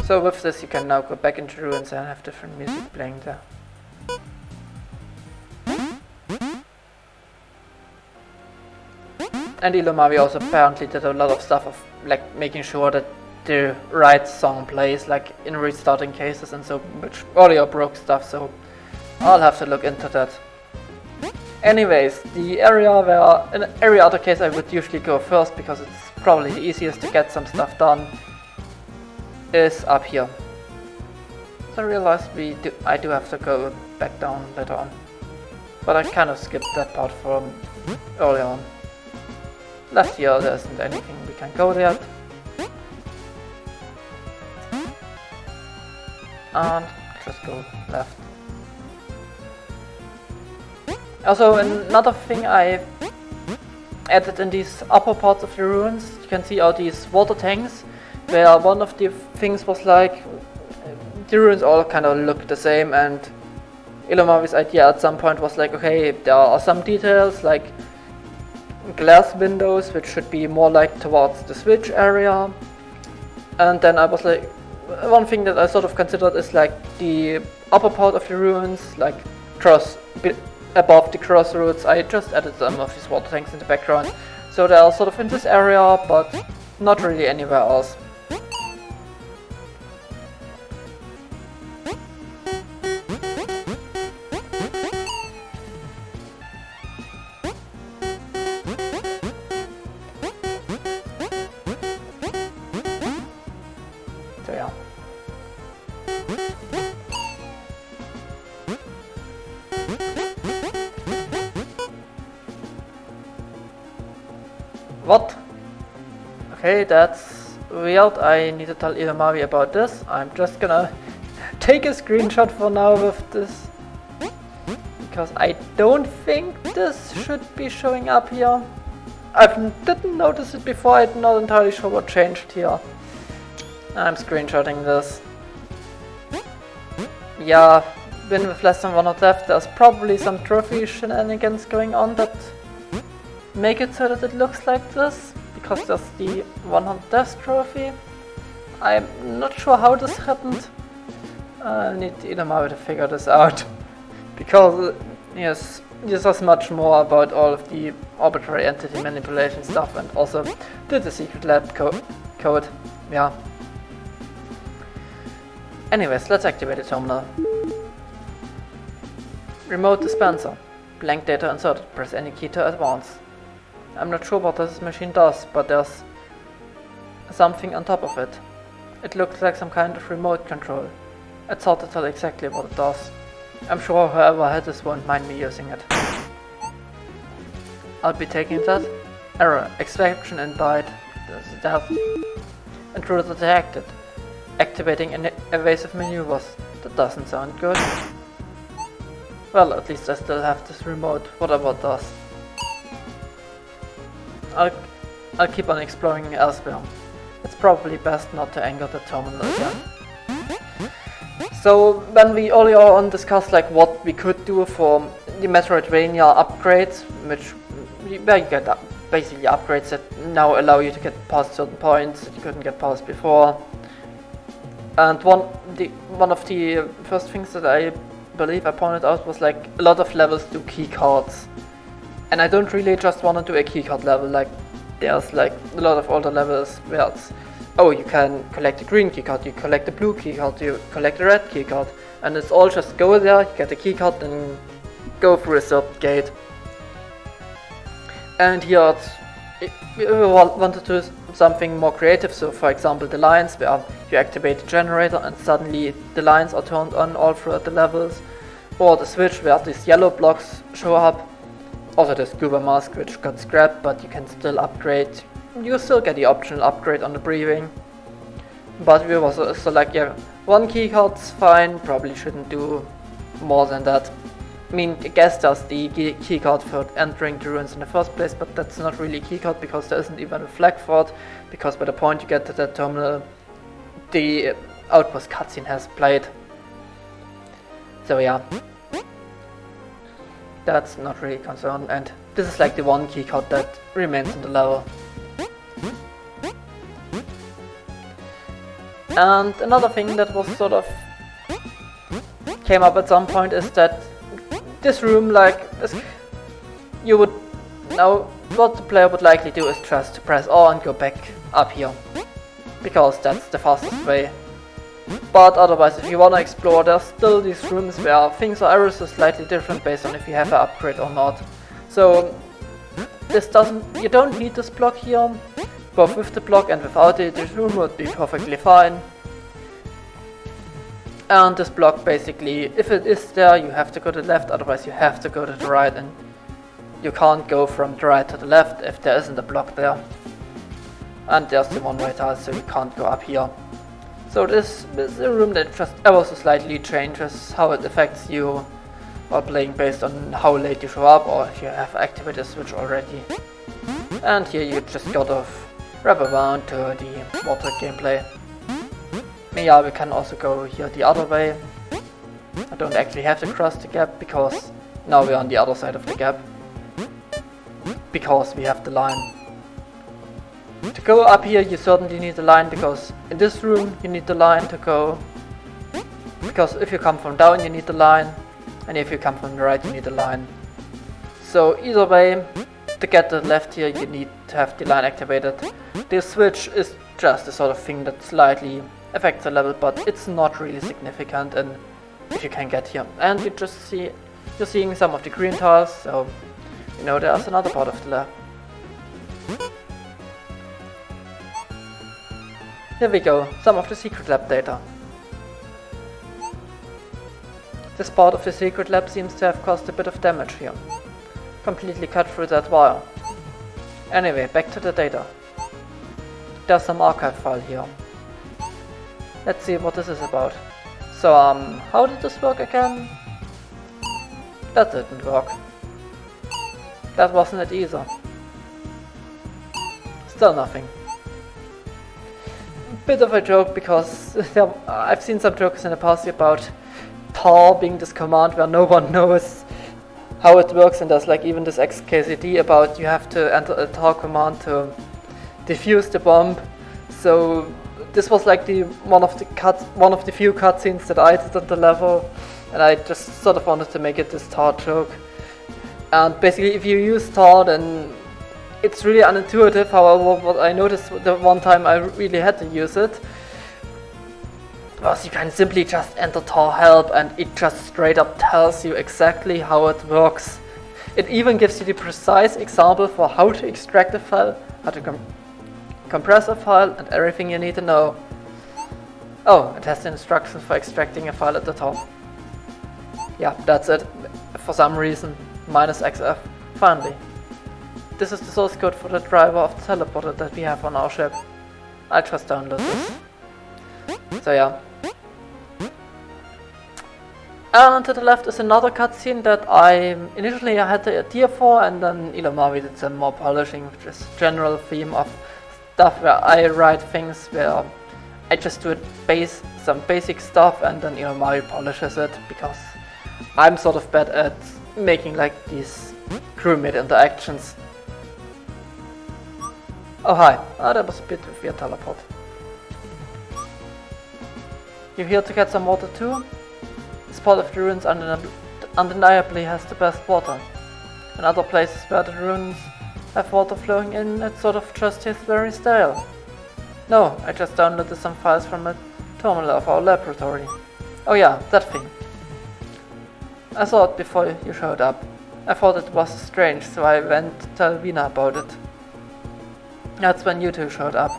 So with this you can now go back into ruins and have different music playing there. And Elomavis also apparently did a lot of stuff of like making sure that the right song plays, like in restarting cases and so, which audio broke stuff, so I'll have to look into that. Anyways, the area where in every other case I would usually go first because it's probably the easiest to get some stuff done is up here. So I realized I do have to go back down later on, but I kind of skipped that part from early on. Left here there isn't anything we can go there. And just go left. Also, another thing I added in these upper parts of the ruins, you can see all these water tanks, where one of the things was like, the ruins all kind of look the same, and Elomavis' idea at some point was like, okay, there are some details like glass windows which should be more like towards the switch area, and then I was like, one thing that I sort of considered is like the upper part of the ruins, like above the crossroads. I just added some of these water tanks in the background, so they are sort of in this area but not really anywhere else. So yeah. What? Okay, that's weird. I need to tell Elomavis about this. I'm just gonna take a screenshot for now with this, because I don't think this should be showing up here. I didn't notice it before. I'm not entirely sure what changed here. I'm screenshotting this. Yeah, win with less than 1 health left. There's probably some trophy shenanigans going on that make it so that it looks like this, because there's the 100 Deaths trophy. I'm not sure how this happened. I need Elomavis to figure this out, because yes, this is much more about all of the arbitrary entity manipulation stuff, and also did the secret lab code. Yeah. Anyways, let's activate the terminal. Remote dispenser. Blank data inserted. Press any key to advance. I'm not sure what this machine does, but there's something on top of it. It looks like some kind of remote control. It's hard to tell exactly what it does. I'm sure whoever had this won't mind me using it. I'll be taking that. Error. Extraction and byte. Death. Intruder detected. Activating evasive maneuvers. That doesn't sound good. Well, at least I still have this remote, whatever it does. I'll keep on exploring elsewhere. It's probably best not to anger the terminal again. So, when we earlier on discussed like what we could do for the Metroidvania upgrades, where you get basically upgrades that now allow you to get past certain points that you couldn't get past before. And one of the first things that I believe I pointed out was like a lot of levels do keycards. And I don't really just want to do a keycard level, like there's like a lot of older levels where it's, oh, you can collect a green keycard, you collect a blue keycard, you collect a red keycard, and it's all just go there, you get a keycard and go through a certain gate. And here we wanted to do something more creative, so for example the lines where you activate the generator and suddenly the lines are turned on all throughout the levels, or the switch where these yellow blocks show up. Also the scuba mask which got scrapped, but you can still upgrade. You still get the optional upgrade on the breathing. But we was also like, yeah, one keycard's fine, probably shouldn't do more than that. I mean, I guess there's the keycard for entering the ruins in the first place, but that's not really a keycard because there isn't even a flag for it, because by the point you get to that terminal, the outpost cutscene has played. So yeah. That's not really concerned, and this is like the one keycard that remains in the level. And another thing that was sort of came up at some point is that this room, like, you would now, what the player would likely do is just to press R and go back up here, because that's the fastest way. But otherwise, if you want to explore, there's still these rooms where things are ever so slightly different based on if you have an upgrade or not. So you don't need this block here. Both with the block and without it, this room would be perfectly fine. And this block basically, if it is there, you have to go to the left, otherwise you have to go to the right, and you can't go from the right to the left if there isn't a block there. And there's the one-way tile, so you can't go up here. So this is a room that just ever so slightly changes how it affects you while playing based on how late you show up or if you have activated a switch already. And here you just gotta wrap around to the water gameplay. Yeah, we can also go here the other way. I don't actually have to cross the gap because now we're on the other side of the gap. Because we have the line. To go up here you certainly need the line, because in this room you need the line to go. Because if you come from down you need the line, and if you come from the right you need the line. So either way, to get to the left here you need to have the line activated. The switch is just the sort of thing that slightly affects the level, but it's not really significant, and if you can get here. And you just see, you're seeing some of the green tiles, so you know there's another part of the lab. Here we go, some of the secret lab data. This part of the secret lab seems to have caused a bit of damage here. Completely cut through that wire. Anyway, back to the data. There's some archive file here. Let's see what this is about. So, how did this work again? That didn't work. That wasn't it either. Still nothing. Bit of a joke, because I've seen some jokes in the past about tar being this command where no one knows how it works, and there's like even this XKCD about you have to enter a tar command to defuse the bomb. So this was like one of the few cutscenes that I did on the level, and I just sort of wanted to make it this tar joke. And basically, if you use tar, then it's really unintuitive. However, what I noticed the one time I really had to use it was you can simply just enter tar help and it just straight up tells you exactly how it works. It even gives you the precise example for how to extract a file, how to compress a file, and everything you need to know. Oh, it has the instructions for extracting a file at the top. Yeah, that's it. For some reason, -XF. Finally. This is the source code for the driver of the teleporter that we have on our ship. I just download this. So yeah. And to the left is another cutscene that I initially had the idea for, and then Elomavis did some more polishing, which is general theme of stuff where I write things where I just do some basic stuff, and then Elomavis polishes it, because I'm sort of bad at making like these crewmate interactions. Oh hi, that was a bit of a weird teleport. You here to get some water too? This part of the ruins undeniably has the best water. In other places where the ruins have water flowing in, it sort of just tastes very stale. No, I just downloaded some files from a terminal of our laboratory. Oh yeah, that thing. I saw it before you showed up. I thought it was strange, so I went to tell Vina about it. That's when you two showed up.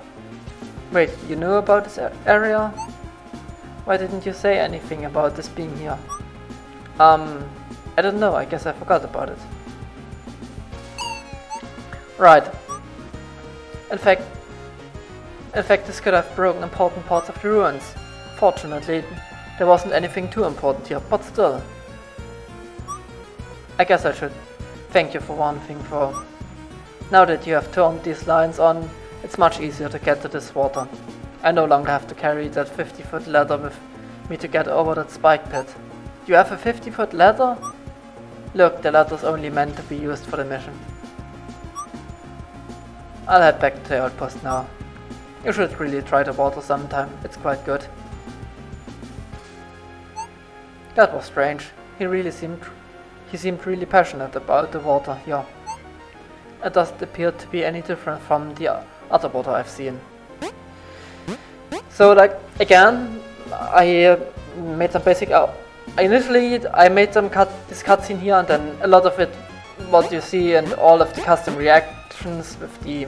Wait, you knew about this area? Why didn't you say anything about this being here? I don't know, I guess I forgot about it. Right. In fact, this could have broken important parts of the ruins. Fortunately, there wasn't anything too important here, but still. I guess I should thank you for one thing, for now that you have turned these lines on, it's much easier to get to this water. I no longer have to carry that 50-foot ladder with me to get over that spike pit. You have a 50-foot ladder? Look, the ladder's only meant to be used for the mission. I'll head back to the outpost now. You should really try the water sometime, it's quite good. That was strange. He seemed really passionate about the water here. It doesn't appear to be any different from the other water I've seen. So like, again, I made some basic initially I made this cutscene here, and then a lot of it, what you see, and all of the custom reactions with the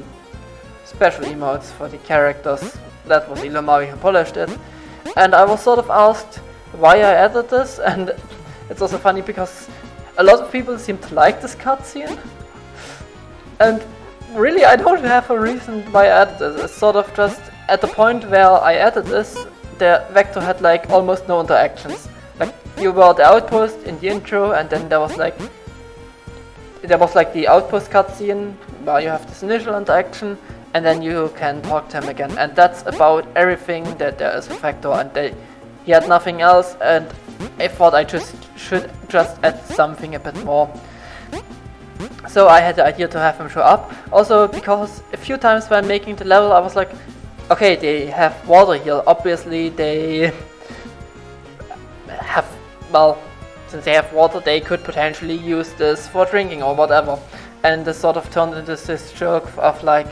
special emotes for the characters, that was Elomavis who polished it. And I was sort of asked why I added this, and it's also funny because a lot of people seem to like this cutscene. And really, I don't have a reason why I added this. It's sort of just at the point where I added this, the Vector had like almost no interactions. Like, you were at the outpost in the intro, and then there was like the outpost cutscene where you have this initial interaction, and then you can talk to him again. And that's about everything that there is with Vector, and he had nothing else, and I thought I should just add something a bit more. So I had the idea to have him show up. Also because a few times when making the level I was like, okay, they have water here, obviously they have, well, since they have water they could potentially use this for drinking or whatever. And this sort of turned into this joke of like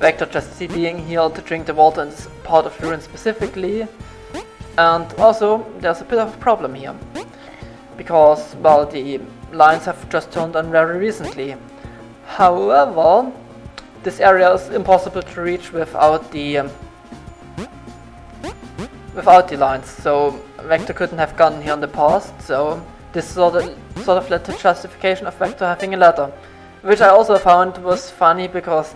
Vector just being here to drink the water in this part of the ruin specifically. And also there's a bit of a problem here, because, well, the lines have just turned on very recently. However, this area is impossible to reach without the lines, so Vector couldn't have gone here in the past, so this sort of led to justification of Vector having a ladder, which I also found was funny because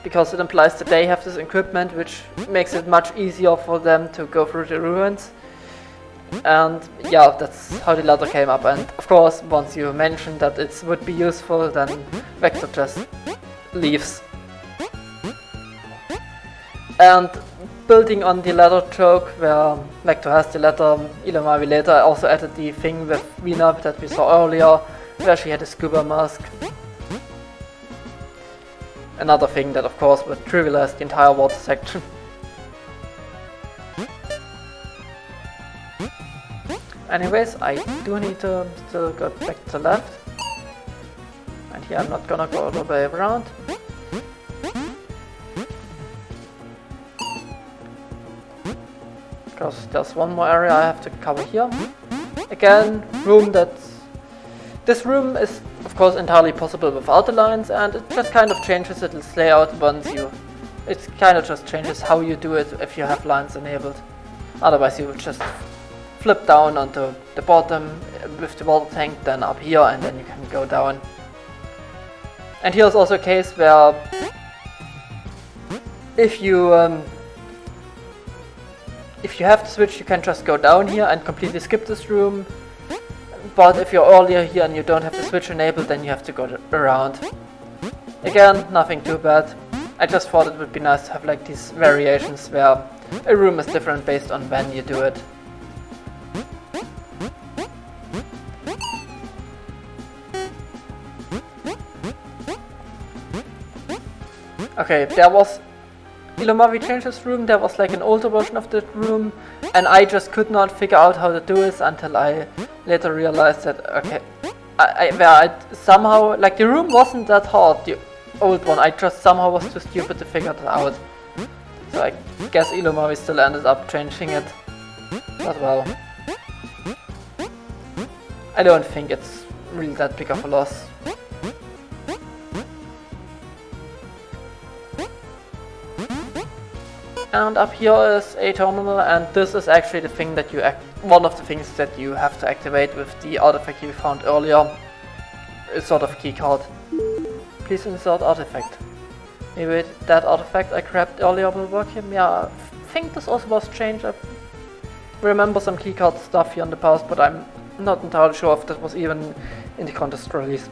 because it implies that they have this equipment which makes it much easier for them to go through the ruins. And yeah, that's how the ladder came up, and of course once you mention that it would be useful, then Vector just leaves. And building on the letter joke where Vector has the letter, Elomavis later also added the thing with Vina that we saw earlier, where she had a scuba mask. Another thing that of course would trivialize the entire water section. Anyways, I do need to still go back to the left. And here I'm not gonna go all the way around. Because there's one more area I have to cover here. Again, this room is of course entirely possible without the lines, and it just kind of changes its layout it kind of just changes how you do it if you have lines enabled. Otherwise you would just flip down onto the bottom with the water tank, then up here, and then you can go down. And here's also a case where if you have the switch, you can just go down here and completely skip this room. But if you're earlier here and you don't have the switch enabled, then you have to go around. Again, nothing too bad. I just thought it would be nice to have like these variations where a room is different based on when you do it. Okay, there was Elomavis changed this room. There was like an older version of the room, and I just could not figure out how to do this until I later realized that okay, I somehow, like, the room wasn't that hard, the old one. I just somehow was too stupid to figure it out. So I guess Elomavis still ended up changing it. But well, I don't think it's really that big of a loss. And up here is a terminal, and this is actually the thing that one of the things that you have to activate with the artifact you found earlier. A sort of keycard. Please insert artifact. Maybe that artifact I grabbed earlier will work here. Yeah, I think this also was changed. I remember some keycard stuff here in the past, but I'm not entirely sure if that was even in the contest release.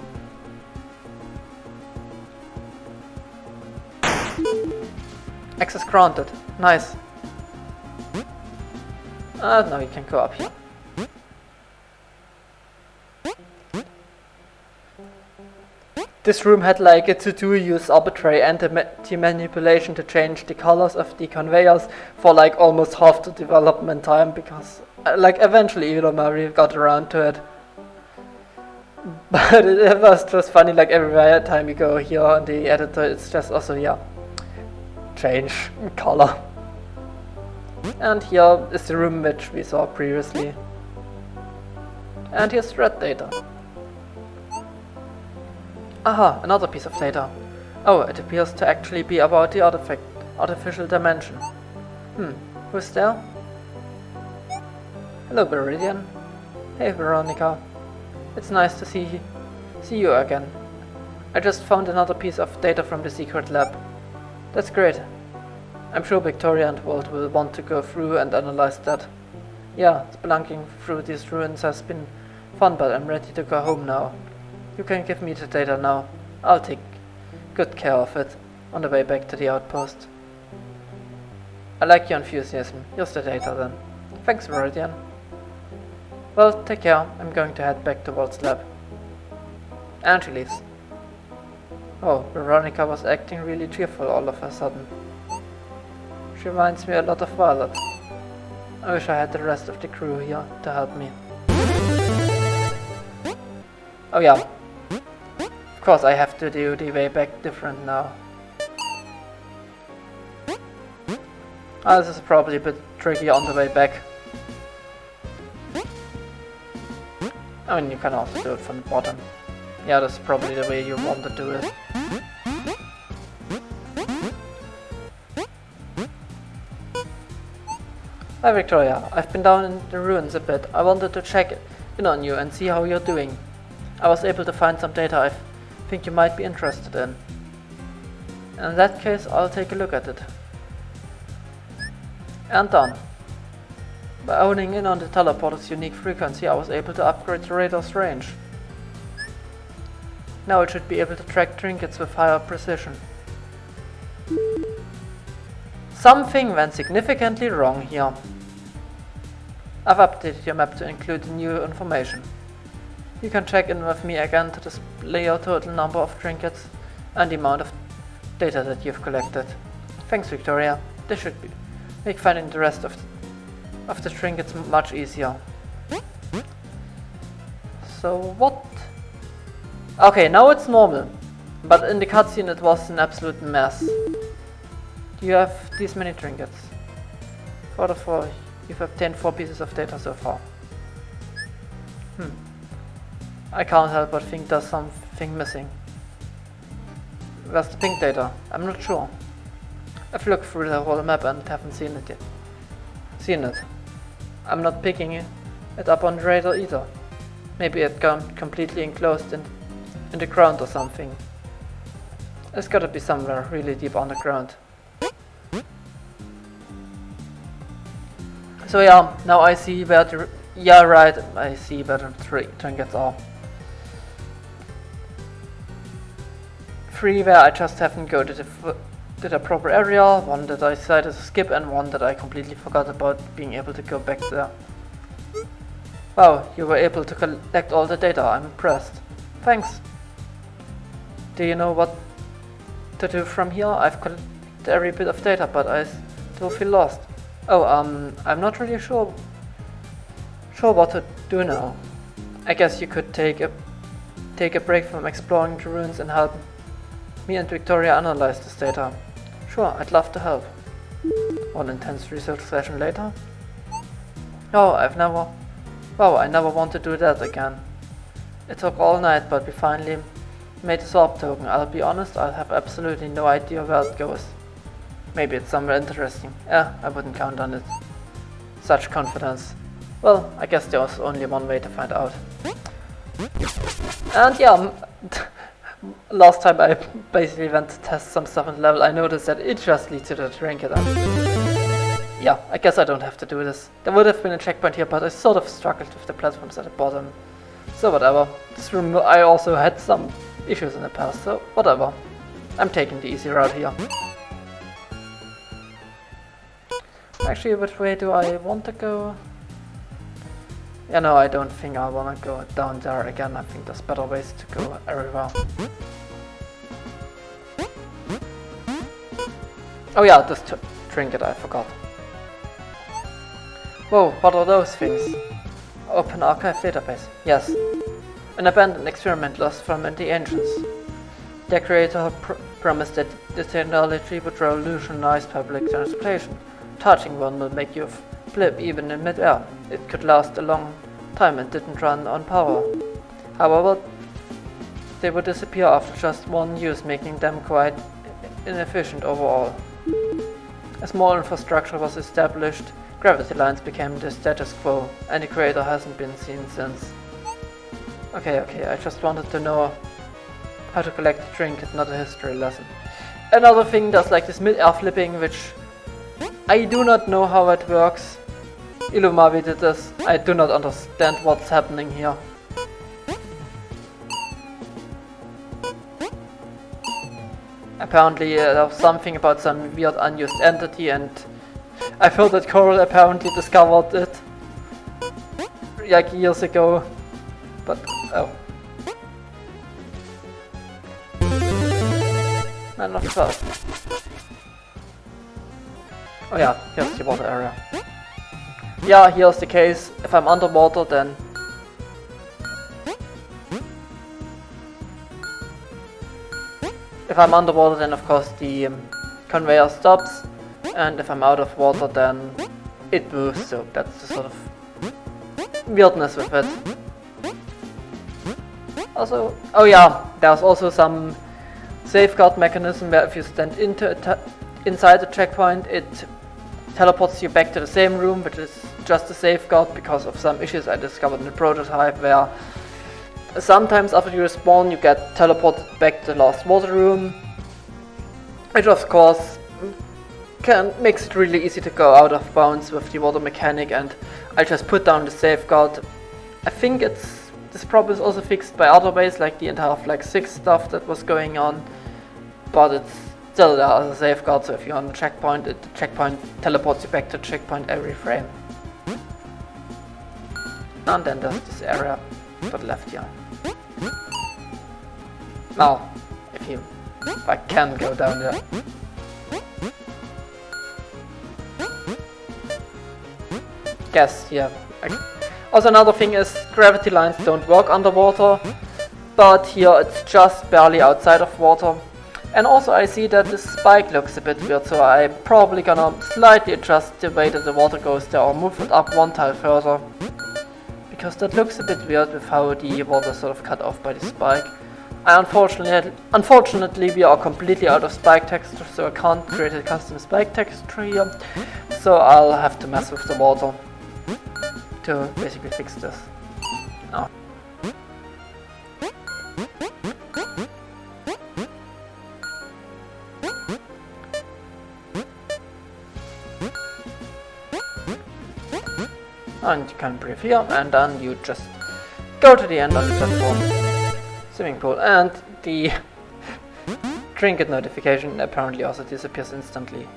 Access granted. Nice. Now you can go up here. This room had like a to-do use arbitrary anti-manipulation to change the colors of the conveyors for like almost half the development time, because like eventually Elomavis got around to it. But it was just funny, like every time you go here on the editor, it's just also, yeah, change color. And here is the room which we saw previously. And here's thread data. Aha, another piece of data. Oh, it appears to actually be about the artificial dimension. Who's there? Hello, Viridian. Hey, Veronica. It's nice to see you again. I just found another piece of data from the secret lab. That's great. I'm sure Victoria and Walt will want to go through and analyze that. Yeah, spelunking through these ruins has been fun, but I'm ready to go home now. You can give me the data now. I'll take good care of it on the way back to the outpost. I like your enthusiasm. Here's the data then. Thanks, Viridian. Well, take care. I'm going to head back to Walt's lab. And she leaves. Oh, Veronica was acting really cheerful all of a sudden. She reminds me a lot of Violet. I wish I had the rest of the crew here to help me. Oh yeah. Of course I have to do the way back different now. This is probably a bit tricky on the way back. I mean, you can also do it from the bottom. Yeah, that's probably the way you want to do it. Hi Victoria, I've been down in the ruins a bit. I wanted to check in on you and see how you're doing. I was able to find some data I think you might be interested in. In that case, I'll take a look at it. And done. By honing in on the teleporter's unique frequency, I was able to upgrade the radar's range. Now it should be able to track trinkets with higher precision. Something went significantly wrong here. I've updated your map to include new information. You can check in with me again to display your total number of trinkets and the amount of data that you've collected. Thanks, Victoria. This should make finding the rest of the trinkets much easier. So what? Okay, now it's normal, but in the cutscene it was an absolute mess. You have these many trinkets. 4 out of 4. You've obtained 4 pieces of data so far. I can't help but think there's something missing. Where's the pink data? I'm not sure. I've looked through the whole map and haven't seen it yet. I'm not picking it up on the radar either. Maybe it got completely enclosed in the ground or something. It's gotta be somewhere really deep underground. So yeah, now I see where the... Yeah, right, I see where the 3 trinkets are. 3 where I just haven't go to the proper area, 1 that I decided to skip, and 1 that I completely forgot about being able to go back there. Wow, you were able to collect all the data, I'm impressed. Thanks. Do you know what to do from here? I've collected every bit of data, but I still feel lost. Oh, I'm not really sure what to do now. I guess you could take a break from exploring the ruins and help me and Victoria analyze this data. Sure, I'd love to help. 1 intense research session later. Oh, I never want to do that again. It took all night, but we finally made a swap token. I'll be honest, I have absolutely no idea where it goes. Maybe it's somewhere interesting. I wouldn't count on it. Such confidence. Well, I guess there was only one way to find out. And yeah, last time I basically went to test some stuff in level, I noticed that it just leads to the trinket. Yeah, I guess I don't have to do this. There would have been a checkpoint here, but I sort of struggled with the platforms at the bottom. So whatever. This room, I also had some issues in the past, so whatever. I'm taking the easy route here. Actually, which way do I want to go? Yeah, no, I don't think I want to go down there again. I think there's better ways to go everywhere. Oh yeah, this trinket I forgot. Whoa, what are those things? Open archive database. Yes. An abandoned experiment lost from the ancients. Their creator promised that the technology would revolutionize public transportation. Touching one will make you flip even in mid-air. It could last a long time and didn't run on power. However, they would disappear after just one use, making them quite inefficient overall. A small infrastructure was established, gravity lines became the status quo, and the creator hasn't been seen since. Okay, I just wanted to know how to collect the trinket, not a history lesson. Another thing, there's like this mid-air flipping, which I do not know how it works. Elomavis did this. I do not understand what's happening here. Apparently there's something about some weird unused entity, and I've heard that Coral apparently discovered it like years ago, but oh. Man of trust. Oh yeah, here's the water area. Yeah, here's the case. If I'm underwater, then of course the conveyor stops, and if I'm out of water, then it moves. So that's the sort of weirdness with it. Also, oh yeah, there's also some safeguard mechanism where if you stand inside the checkpoint, it teleports you back to the same room, which is just a safeguard because of some issues I discovered in the prototype, where sometimes after you respawn you get teleported back to the last water room, which of course makes it really easy to go out of bounds with the water mechanic, and I just put down the safeguard. I think this problem is also fixed by other ways, like the entire Flag 6 stuff that was going on, but it's still there are safeguards, so if you're on the checkpoint, the checkpoint teleports you back to the checkpoint every frame. And then there's this area to the left here. Now, if I can go down there. Yes, yeah. Also another thing is gravity lines don't work underwater, but here it's just barely outside of water. And also I see that the spike looks a bit weird, so I'm probably gonna slightly adjust the way that the water goes there or move it up one tile further. Because that looks a bit weird with how the water is sort of cut off by the spike. Unfortunately we are completely out of spike texture, so I can't create a custom spike texture here. So I'll have to mess with the water to basically fix this. Oh. And you can breathe here, and then you just go to the end of the platform, swimming pool, and the trinket notification apparently also disappears instantly.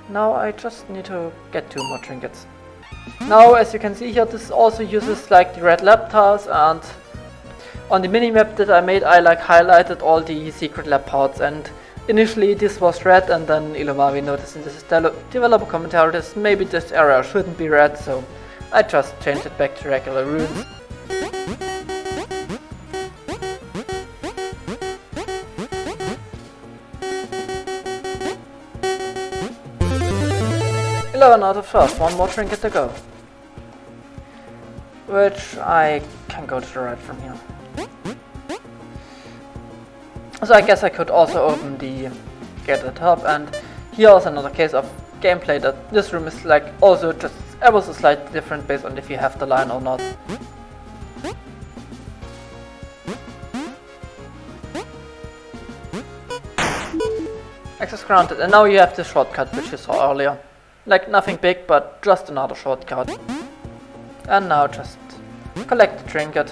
Now I just need to get 2 more trinkets. Now, as you can see here, this also uses like the red lab tiles, and on the minimap that I made, I like highlighted all the secret lab parts, and initially this was red, and then Elomavis noticed in this developer commentary that maybe this area shouldn't be red, so I just changed it back to regular runes. Out of 12, 1 more trinket to go. Which I can go to the right from here. So I guess I could also open the gate at the top, and here is another case of gameplay that this room is like also just ever so slightly different based on if you have the line or not. Access granted, and now you have the shortcut which you saw earlier. Like nothing big, but just another shortcut. And now just collect the trinket.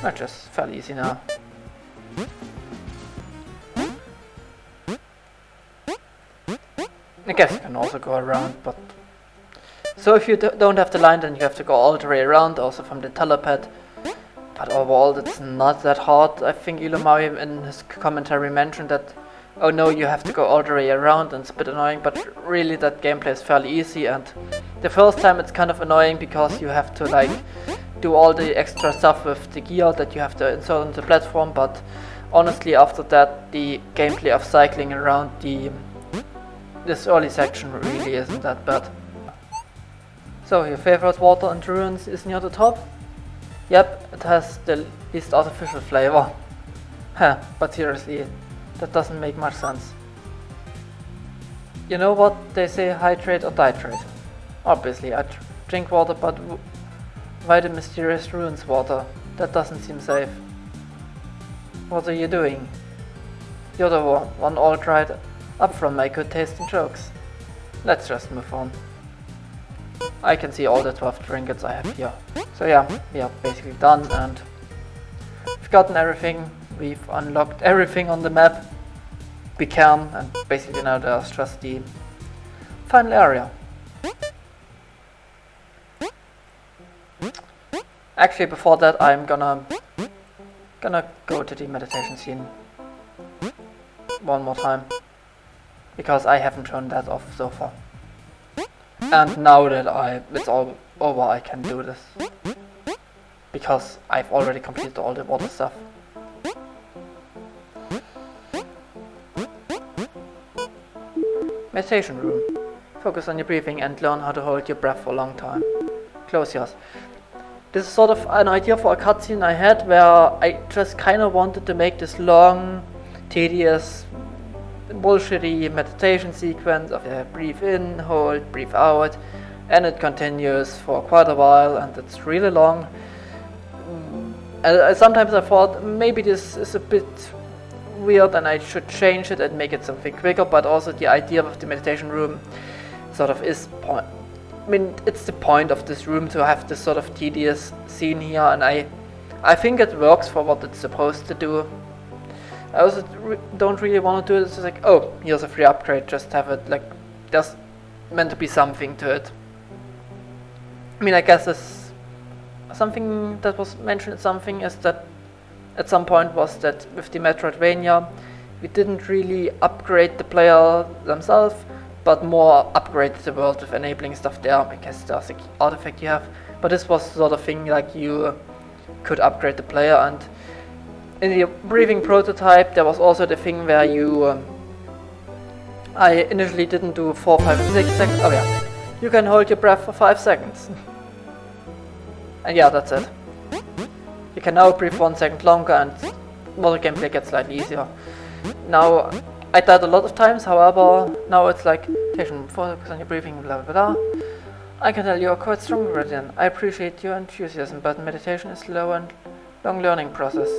Which is fairly easy now. I guess you can also go around, but... So if you don't have the line, then you have to go all the way around, also from the telepad. But overall, it's not that hard. I think Elomavis in his commentary mentioned that, oh no, you have to go all the way around, and it's a bit annoying, but really that gameplay is fairly easy, and the first time it's kind of annoying because you have to like do all the extra stuff with the gear that you have to insert on the platform, but honestly after that the gameplay of cycling around this early section really isn't that bad. So your favorite water in ruins is near the top? Yep, it has the least artificial flavor. Huh, but seriously, that doesn't make much sense. You know what they say, hydrate or dihydrate? Obviously I drink water, but why the mysterious ruins water? That doesn't seem safe. What are you doing? You're the one all dried up from my good taste in jokes. Let's just move on. I can see all the 12 trinkets I have here. So yeah, we are basically done, and we've gotten everything. We've unlocked everything on the map we can, and basically now there's just the final area. Actually, before that, I'm gonna go to the meditation scene one more time, because I haven't turned that off so far. And now that it's all over, I can do this, because I've already completed all the water stuff. Meditation room. Focus on your breathing and learn how to hold your breath for a long time. Close yours. This is sort of an idea for a cutscene I had, where I just kind of wanted to make this long, tedious, bullshitty meditation sequence of breathe in, hold, breathe out, and it continues for quite a while, and it's really long. And sometimes I thought maybe this is a bit weird and I should change it and make it something quicker, but also the idea of the meditation room sort of is it's the point of this room to have this sort of tedious scene here, and I think it works for what it's supposed to do. I also don't really want to do it. It's like, oh, here's a free upgrade, just have it. Like, there's meant to be something to it. I mean, I guess this something that was mentioned in something is that at some point was that with the Metroidvania, we didn't really upgrade the player themselves, but more upgrade the world with enabling stuff there. I guess there's an artifact you have, but this was sort of thing like you could upgrade the player. And in the breathing prototype, there was also the thing where you I initially didn't do 4, 5, 6 seconds. Oh yeah, you can hold your breath for 5 seconds. And yeah, that's it. You can now breathe 1 second longer, and water gameplay gets slightly easier. Now, I died a lot of times, however, now it's like, focus on your breathing, blah blah blah. I can tell you are quite strong, Viridian. I appreciate your enthusiasm, but meditation is a slow and long learning process.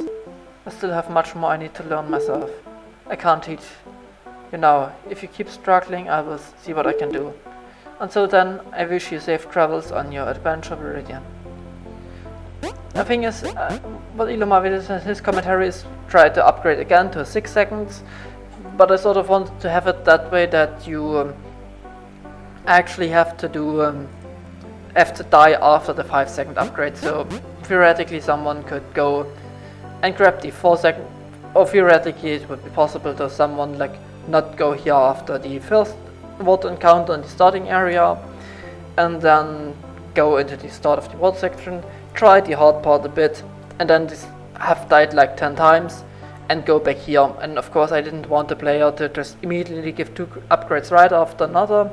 I still have much more I need to learn myself. I can't teach you now. If you keep struggling, I will see what I can do. Until then, I wish you safe travels on your adventure, Viridian. The thing is, what Elomavis in his commentary is try to upgrade again to 6 seconds, but I sort of wanted to have it that way that you actually have to die after the 5-second upgrade. So theoretically, someone could go and grab the 4-second, or theoretically it would be possible to someone like not go here after the first water encounter in the starting area, and then go into the start of the water section, try the hard part a bit, and then have died like 10 times and go back here. And of course I didn't want the player to just immediately give 2 upgrades right after another.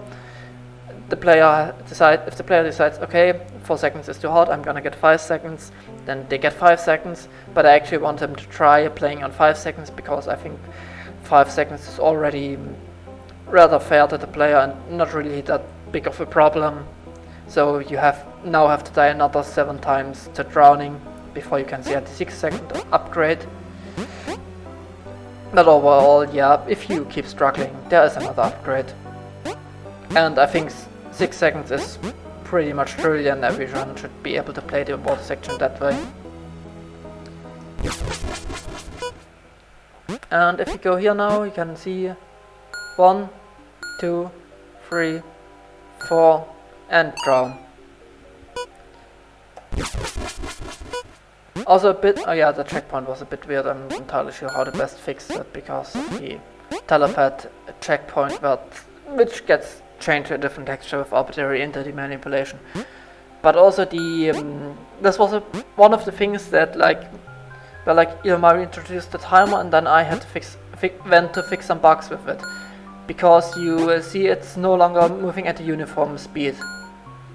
If the player decides, okay, 4 seconds is too hard, I'm gonna get 5 seconds, then they get 5 seconds, but I actually want them to try playing on 5 seconds, because I think 5 seconds is already rather fair to the player and not really that big of a problem. So you now have to die another 7 times to drowning before you can see at the 6-second upgrade. But overall, yeah, if you keep struggling, there is another upgrade. And I think 6 seconds is pretty much true, and every run should be able to play the water section that way. And if you go here now, you can see 1, 2, 3, 4, and drown. Also a bit, oh yeah, the checkpoint was a bit weird. I'm not entirely sure how to best fix it, because of the telepad checkpoint which gets changed to a different texture with arbitrary entity manipulation. But also this was one of the things that Elomavis introduced the timer, and then I had to went to fix some bugs with it. Because you see it's no longer moving at a uniform speed.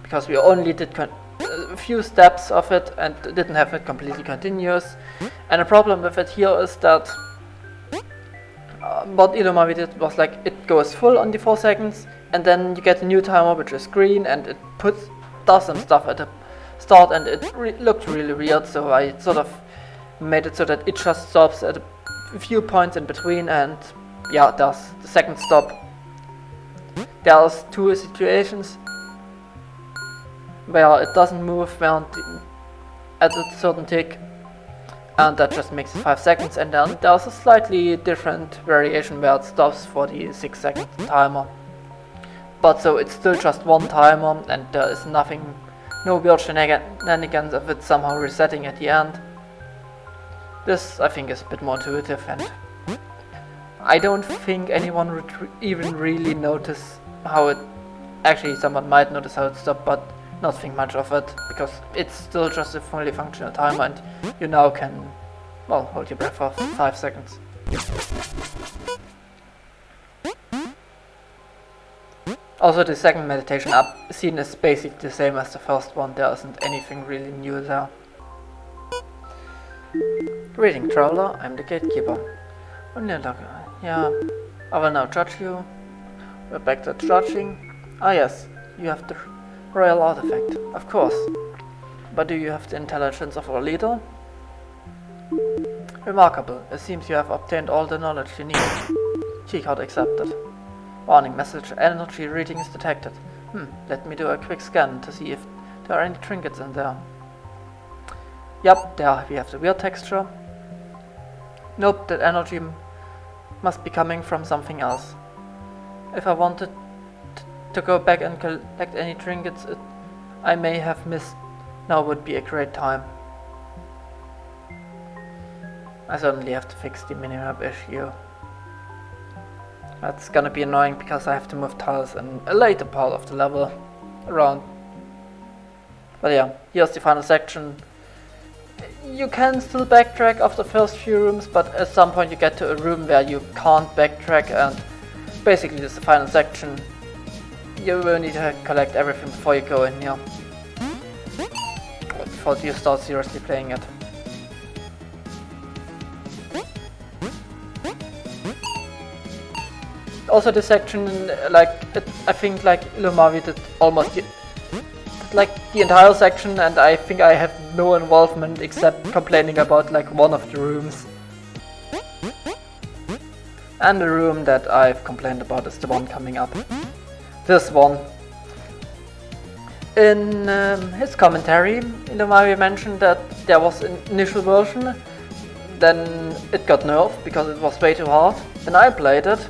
Because we only did a few steps of it and didn't have it completely continuous. And the problem with it here is that what Elomavis did was like, it goes full on the 4 seconds, and then you get a new timer which is green, and it does some stuff at the start, and it looked really weird. So I sort of made it so that it just stops at a few points in between, and yeah, there's the second stop. There's 2 situations where it doesn't move at a certain tick, and that just makes it 5 seconds, and then there's a slightly different variation where it stops for the 6-second timer. But so it's still just 1 timer, and there is no weird shenanigans of it somehow resetting at the end. This, I think, is a bit more intuitive, and I don't think anyone would even really notice how it... Actually, someone might notice how it stopped, but not think much of it, because it's still just a fully functional timer, and you now can, well, hold your breath for 5 seconds. Also, the second meditation scene is basically the same as the first one. There isn't anything really new there. Greeting, traveler. I'm the gatekeeper. Yeah, I will now judge you. We're back to judging. Ah yes, you have the royal artifact, of course. But do you have the intelligence of our leader? Remarkable. It seems you have obtained all the knowledge you need. Keycard accepted. Warning message, energy reading is detected. Let me do a quick scan to see if there are any trinkets in there. Yep, there we have the weird texture. Nope, that energy must be coming from something else. If I wanted to go back and collect any trinkets I may have missed, now would be a great time. I certainly have to fix the minimap issue. That's gonna be annoying because I have to move tiles in a later part of the level around. But yeah, here's the final section. You can still backtrack after the first few rooms, but at some point you get to a room where you can't backtrack, and basically this is the final section. You will need to collect everything before you go in here. Before you start seriously playing it. Also this section, I think Elomavis did almost the entire section, and I think I have no involvement except complaining about one of the rooms. And the room that I've complained about is the one coming up. This one. In his commentary, Elomavis mentioned that there was an initial version, then it got nerfed because it was way too hard, and I played it,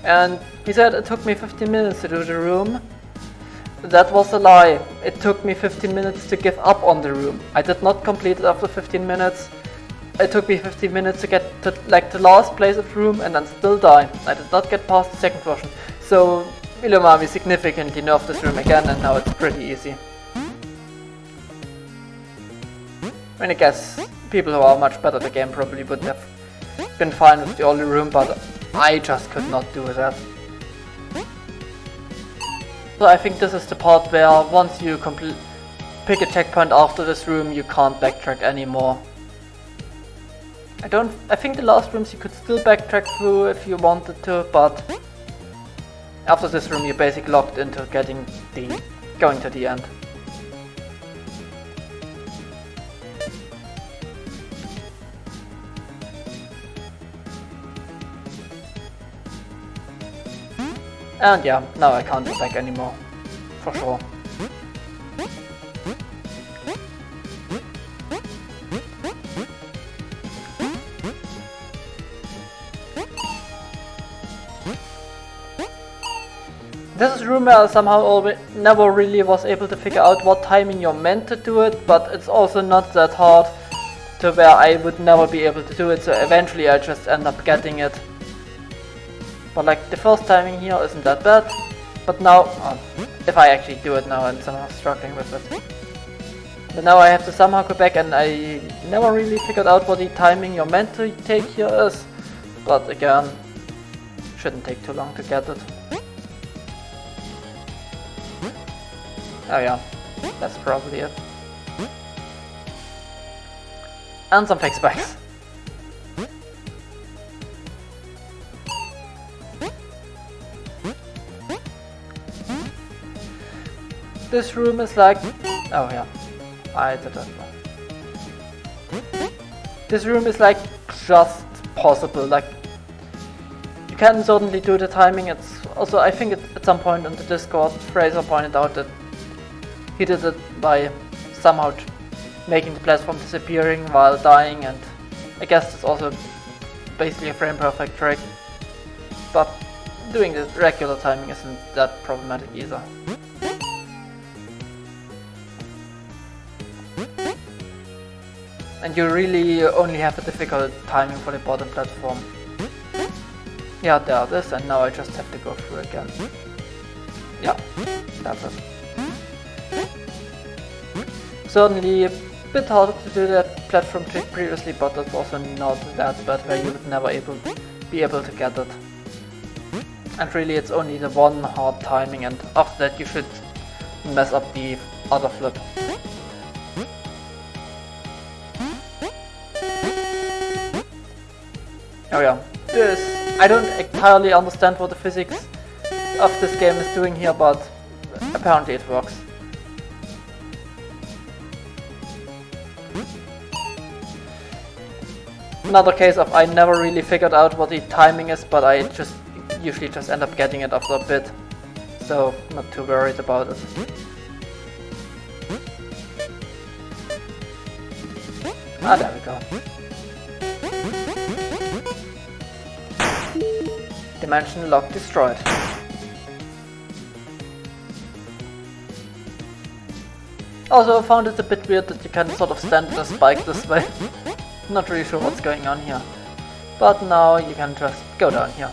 and he said it took me 15 minutes to do the room. That was a lie. It took me 15 minutes to give up on the room. I did not complete it after 15 minutes. It took me 15 minutes to get to the last place of the room and then still die. I did not get past the second version. So Elomavis significantly nerfed this room again, and now it's pretty easy. I guess people who are much better at the game probably would have been fine with the only room, but I just could not do that. So I think this is the part where once you pick a checkpoint after this room, you can't backtrack anymore. I think the last rooms you could still backtrack through if you wanted to, but after this room you're basically locked into going to the end. And yeah, now I can't go back anymore, for sure. This is a room where I somehow never really was able to figure out what timing you're meant to do it, but it's also not that hard to where I would never be able to do it, so eventually I just end up getting it. But the first timing here isn't that bad, but now, if I actually do it now, I'm somehow struggling with it. But now I have to somehow go back, and I never really figured out what the timing you're meant to take here is, but again, shouldn't take too long to get it. Oh yeah, that's probably it. And some fake spikes. This room is oh yeah, I did that wrong. This room is just possible, you can certainly do the timing. It's also, I think at some point in the Discord, Fraser pointed out that he did it by somehow making the platform disappearing while dying, and I guess it's also basically a frame perfect trick, but doing the regular timing isn't that problematic either. And you really only have a difficult timing for the bottom platform. Yeah, there it is, and now I just have to go through again. Yeah, that's it. Certainly a bit harder to do that platform trick previously, but that's also not that bad where you would never be able to get it. And really it's only the one hard timing, and after that you should mess up the other flip. Oh yeah, I don't entirely understand what the physics of this game is doing here, but apparently it works. Another case of I never really figured out what the timing is, but I usually just end up getting it after a bit, so not too worried about it. Ah, there we go. Dimension lock destroyed. Also, I found it a bit weird that you can sort of stand the spike this way. Not really sure what's going on here. But now you can just go down here.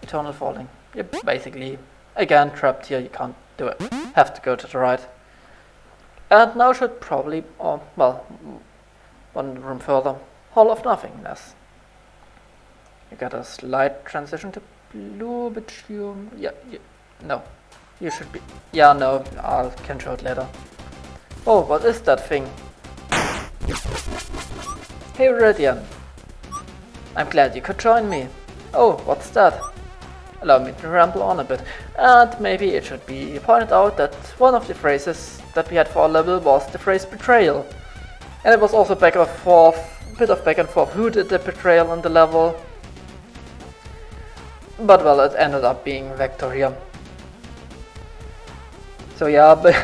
Eternal falling. You're basically, again, trapped here, you can't do it. Have to go to the right. And now should probably, oh, well, one room further. Hall of Nothingness. You got a slight transition to blue, but no. You should be, yeah, no, I can show it later. Oh, what is that thing? Hey Radian. I'm glad you could join me. Oh, what's that? Allow me to ramble on a bit. And maybe it should be pointed out that one of the phrases that we had for our level was the phrase betrayal. And it was also back and forth, a bit of back and forth who did the betrayal on the level. But well, it ended up being Vector here. So yeah, but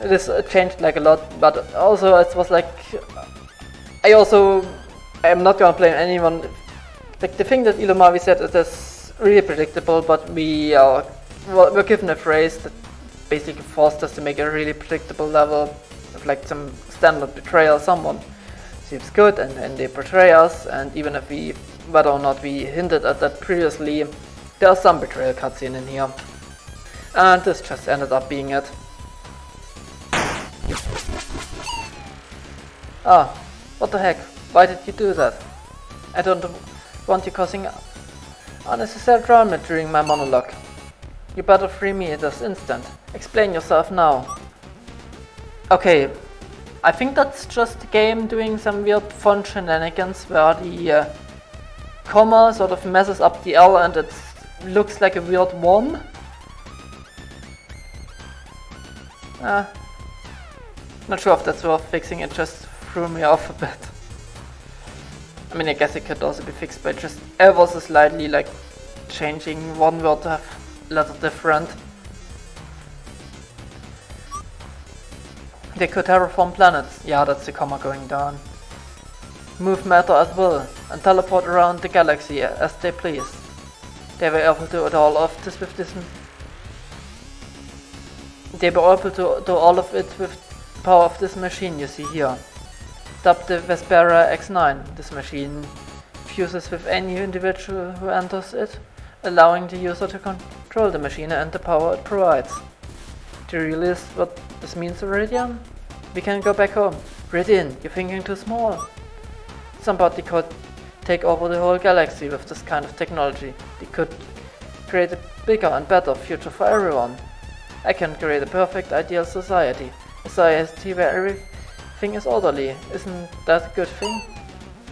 this changed like a lot, but also it was like, I am not gonna blame anyone. Like the thing that Elomavis said is really predictable, but we're given a phrase that basically forced us to make a really predictable level of like some standard betrayal. Someone seems good and they betray us, and even if whether or not we hinted at that previously, there's some betrayal cutscene in here. And this just ended up being it. Ah, what the heck? Why did you do that? I don't want you causing unnecessary drama during my monologue. You better free me this instant. Explain yourself now. Okay, I think that's just the game doing some weird font shenanigans where the comma sort of messes up the L and it looks like a weird 1. Not sure if that's worth fixing, it just threw me off a bit. I mean, I guess it could also be fixed by just ever so slightly, like changing one word to have a letter different. They could terraform planets, yeah, that's the comma going down. Move matter at will and teleport around the galaxy as they please. They were able to do all of this with this. They were able to do all of it with the power of this machine you see here. Dubbed the Vespera X9, this machine fuses with any individual who enters it, allowing the user to control the machine and the power it provides. Do you realize what this means, Iridian? We can go back home. Iridian, you're thinking too small. Somebody could take over the whole galaxy with this kind of technology. They could create a bigger and better future for everyone. I can create a perfect ideal society. A society where everything is orderly. Isn't that a good thing?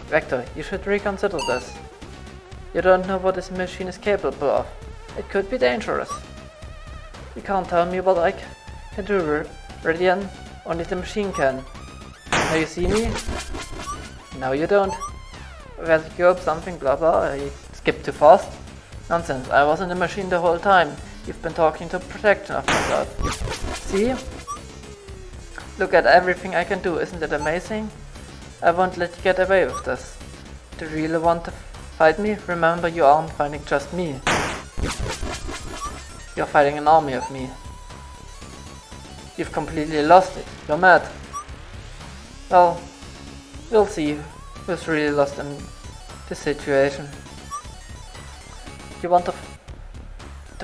Vector, you should reconsider this. You don't know what this machine is capable of. It could be dangerous. You can't tell me what I can do, Radian. Only the machine can. Now you see me? No you don't. Vacuum something blah blah, I skipped too fast. Nonsense, I was in the machine the whole time. You've been talking to protection of myself. See? Look at everything I can do, isn't it amazing? I won't let you get away with this. Do you really want to fight me? Remember, you aren't fighting just me. You're fighting an army of me. You've completely lost it. You're mad. Well, we'll see who's really lost in this situation. You want to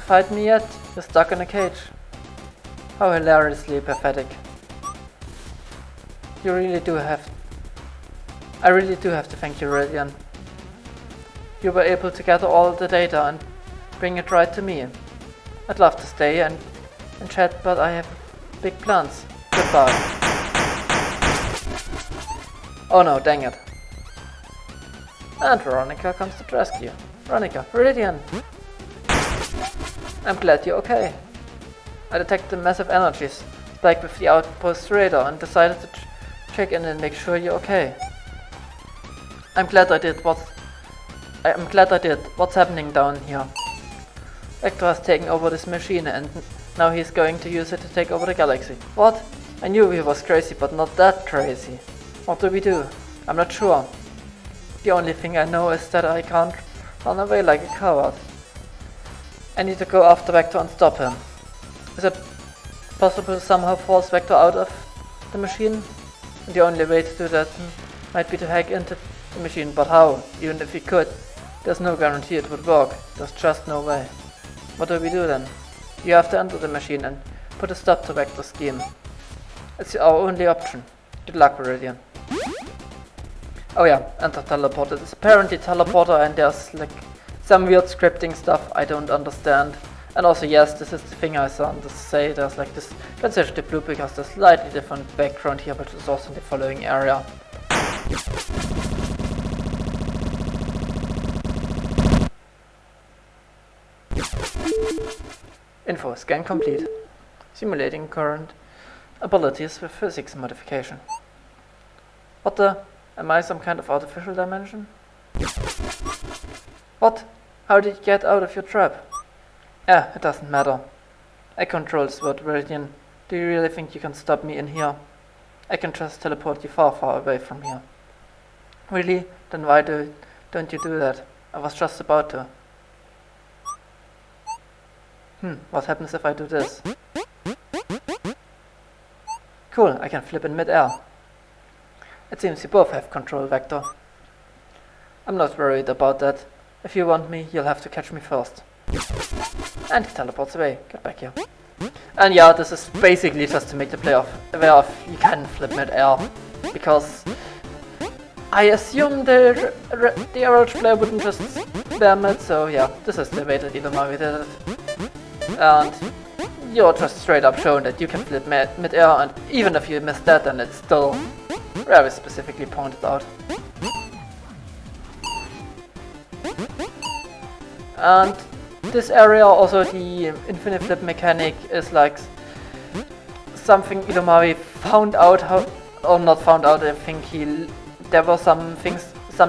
fight me yet? You're stuck in a cage. How hilariously pathetic. I really do have to thank you, Radian. You were able to gather all the data and bring it right to me. I'd love to stay and chat, but I have big plans. Goodbye. Oh no, dang it. And Veronica comes to the rescue. Veronica, Radian! I'm glad you're okay. I detected massive energies spike with the outpost radar and decided to check in and make sure you're okay. I'm glad I did. What's happening down here? Vector has taken over this machine and now he's going to use it to take over the galaxy. What? I knew he was crazy, but not that crazy. What do we do? I'm not sure. The only thing I know is that I can't run away like a coward. I need to go after Vector and stop him. Is it possible to somehow force Vector out of the machine? The only way to do that might be to hack into the machine, but how? Even if we could, there's no guarantee it would work. There's just no way. What do we do then? You have to enter the machine and put a stop to Vector's scheme. It's our only option. Good luck, Viridian. Oh yeah, enter teleporter. It's apparently teleporter and there's like some weird scripting stuff I don't understand. And also yes, this is the thing I saw to say, there's like this transition to blue because there's slightly different background here, but it's also in the following area. Info, scan complete. Simulating current abilities with physics modification. What the? Am I some kind of artificial dimension? What? How did you get out of your trap? It doesn't matter. I control this word, Viridian. Do you really think you can stop me in here? I can just teleport you far, far away from here. Really? Then why don't you do that? I was just about to. What happens if I do this? Cool, I can flip in mid-air. It seems you both have control, Vector. I'm not worried about that. If you want me, you'll have to catch me first. And he teleports away. Get back here. And yeah, this is basically just to make the player aware of you can flip mid-air. Because I assume the average player wouldn't just spam it, so yeah, this is the way that Elomavis did it. And you're just straight up shown that you can flip mid-air, and even if you miss that, then it's still very specifically pointed out. And this area, also the infinite flip mechanic, is like something Elomavis found out how, or not found out, I think there were some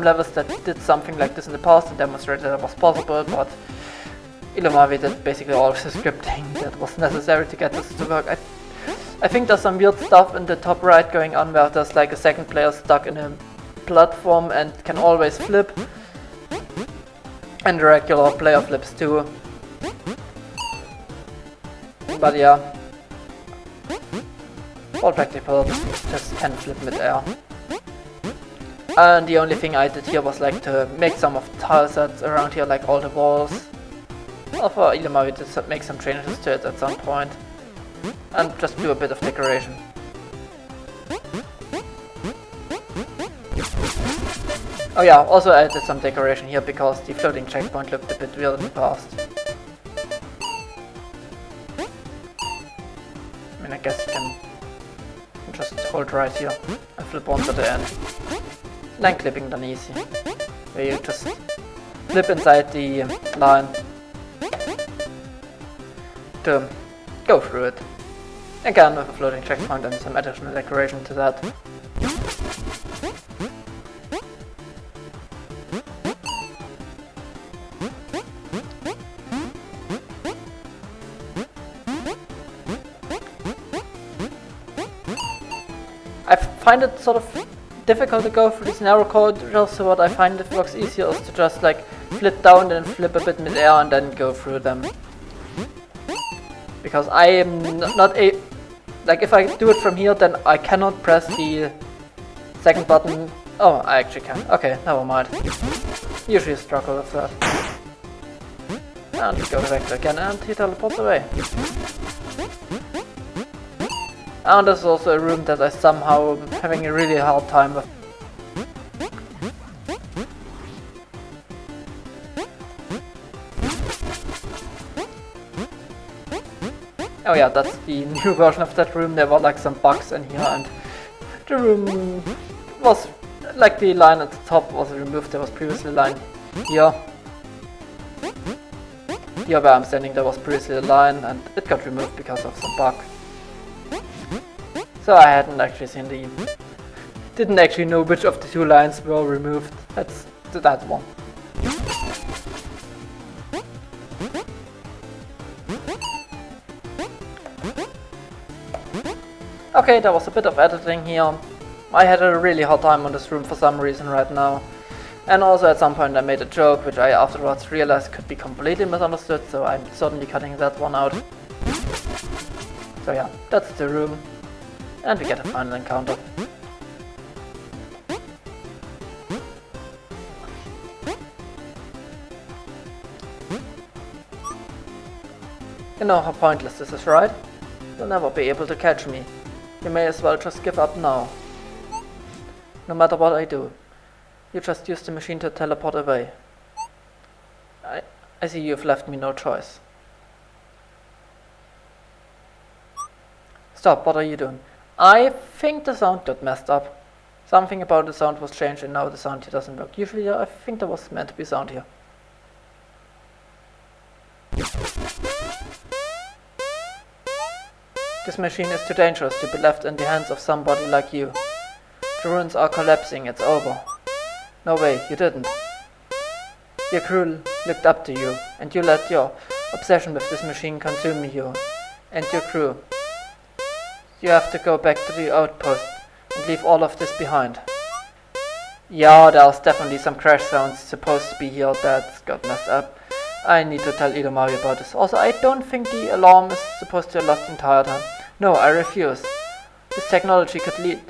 levels that did something like this in the past and demonstrated that it was possible, but Elomavis did basically all of the scripting that was necessary to get this to work. I think there's some weird stuff in the top right going on where there's like a second player stuck in a platform and can always flip. And the regular player flips too. But yeah, all practical purposes just can flip mid-air. And the only thing I did here was like to make some of the tile sets around here, like all the walls. Or for Elomavis to make some changes to it at some point. And just do a bit of decoration. Oh yeah, also I did some decoration here because the floating checkpoint looked a bit weird in the past. I mean, I guess you can just hold right here and flip on to the end. Line clipping done easy. Where you just flip inside the line to go through it. Again with a floating checkpoint and some additional decoration to that. I find it sort of difficult to go through these narrow corridors, so what I find it works easier is to just like flip down and flip a bit mid-air and then go through them. Because I am not like if I do it from here, then I cannot press the second button. Oh, I actually can. Okay, never mind. Usually struggle with that. And we go to Vector again and he teleports away. And this is also a room that I somehow am having a really hard time with. Oh yeah, that's the new version of that room. There were like some bugs in here and the room was like the line at the top was removed. There was previously a line here. Here where I'm standing there was previously a line and it got removed because of some bug. So I hadn't actually seen didn't actually know which of the two lines were removed. That's that one. Okay, there was a bit of editing here. I had a really hard time on this room for some reason right now. And also at some point I made a joke which I afterwards realized could be completely misunderstood, so I'm certainly cutting that one out. So yeah, that's the room. And we get a final encounter. You know how pointless this is, right? You'll never be able to catch me. You may as well just give up now. No matter what I do, you just use the machine to teleport away. I see you've left me no choice. Stop, what are you doing? I think the sound got messed up. Something about the sound was changed and now the sound here doesn't work. Usually I think there was meant to be sound here. This machine is too dangerous to be left in the hands of somebody like you. The ruins are collapsing, it's over. No way, you didn't. Your crew looked up to you, and you let your obsession with this machine consume you and your crew. You have to go back to the outpost and leave all of this behind. Yeah, there's definitely some crash sounds supposed to be here that got messed up. I need to tell Elomavis about this. Also, I don't think the alarm is supposed to last the entire time. No, I refuse. This technology could lead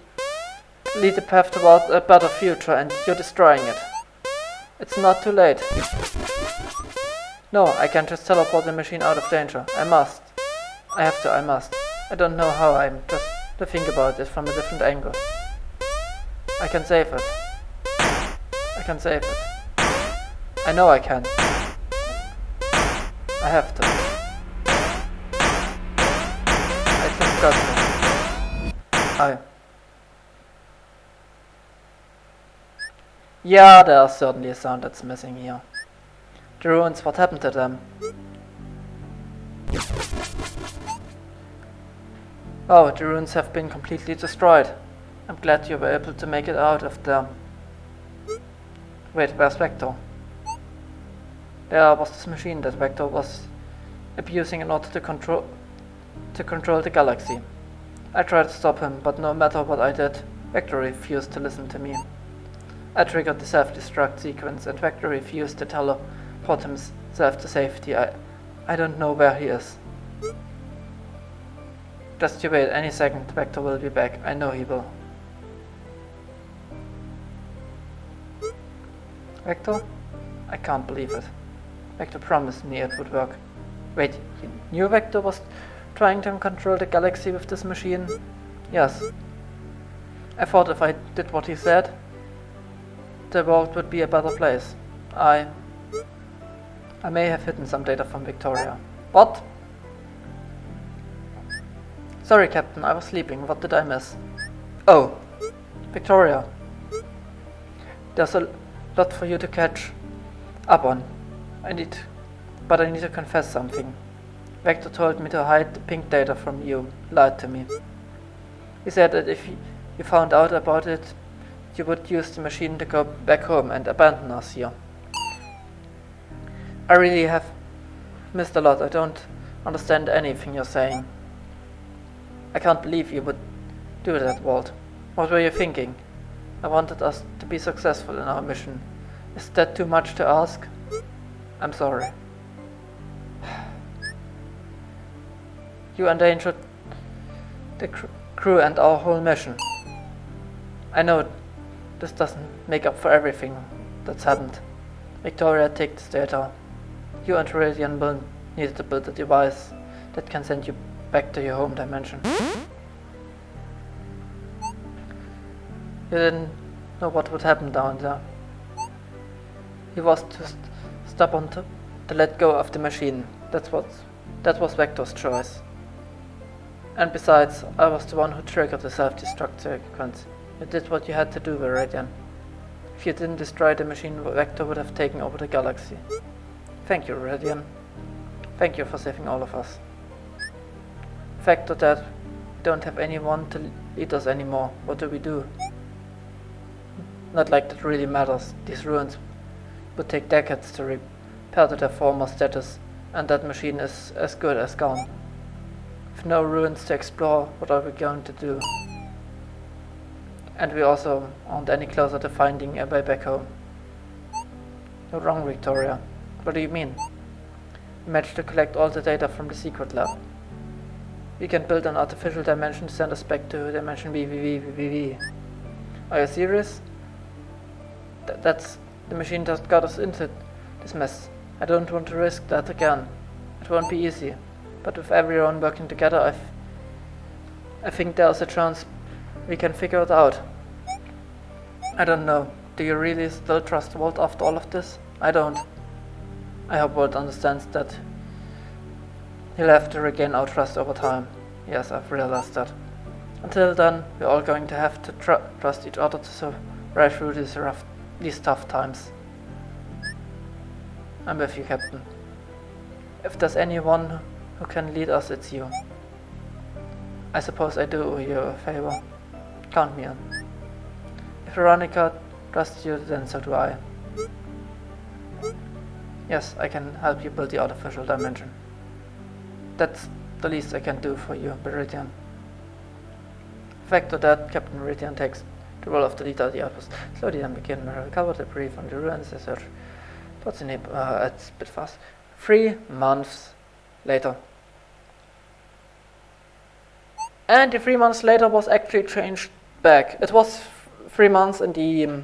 the path towards a better future and you're destroying it. It's not too late. No, I can't just teleport the machine out of danger. I must. I must. I don't know how, I'm just to think about it from a different angle. I can save it. I can save it. I know I can. I have to. I just got to. Yeah, there's certainly a sound that's missing here. The ruins, what happened to them? Oh, the ruins have been completely destroyed. I'm glad you were able to make it out of there. Wait, where's Vector? There was this machine that Vector was abusing in order to control the galaxy. I tried to stop him, but no matter what I did, Vector refused to listen to me. I triggered the self-destruct sequence and Vector refused to teleport himself to safety. I don't know where he is. Just you wait, any second Vector will be back. I know he will. Vector? I can't believe it. Vector promised me it would work. Wait, you knew Vector was trying to control the galaxy with this machine? Yes. I thought if I did what he said, the world would be a better place. I may have hidden some data from Victoria. What? Sorry, Captain, I was sleeping. What did I miss? Oh, Victoria. There's a lot for you to catch up on. I need to confess something. Vector told me to hide the pink data from you. Lied to me. He said that if you found out about it, you would use the machine to go back home and abandon us here. I really have missed a lot. I don't understand anything you're saying. I can't believe you would do that, Walt. What were you thinking? I wanted us to be successful in our mission. Is that too much to ask? I'm sorry. You endangered the crew and our whole mission. I know this doesn't make up for everything that's happened. Victoria, take this data. You and Radian will need to build a device that can send you back to your home dimension. You didn't know what would happen down there. He was too stubborn to let go of the machine. That was Vector's choice. And besides, I was the one who triggered the self-destruct sequence. You did what you had to do, Viridian. If you didn't destroy the machine, Vector would have taken over the galaxy. Thank you, Viridian. Thank you for saving all of us. Factor that we don't have anyone to lead us anymore. What do we do? Not like that really matters. These ruins would take decades to repair to their former status, and that machine is as good as gone. With no ruins to explore, what are we going to do? And we also aren't any closer to finding a way back home. You're wrong, Victoria. What do you mean? We managed to collect all the data from the secret lab. We can build an artificial dimension to send us back to dimension VVVVV. Are you serious? That's the machine that got us into this mess. I don't want to risk that again. It won't be easy. But with everyone working together, I think there's a chance we can figure it out. I don't know. Do you really still trust Walt after all of this? I don't. I hope Walt understands that he'll have to regain our trust over time. Yes, I've realized that. Until then, we're all going to have to trust each other to survive through these tough times. I'm with you, Captain. If there's anyone who can lead us, it's you. I suppose I do owe you a favor. Count me in. If Veronica trusts you, then so do I. Yes, I can help you build the artificial dimension. That's the least I can do for you, Meridian. Factor that, Captain Meridian takes the role of the leader of the outpost. Slowly then begin to recover the debris from the ruins. They search. What's the name? It's a bit fast. 3 months later. And the 3 months later was actually changed back. It was 3 months in the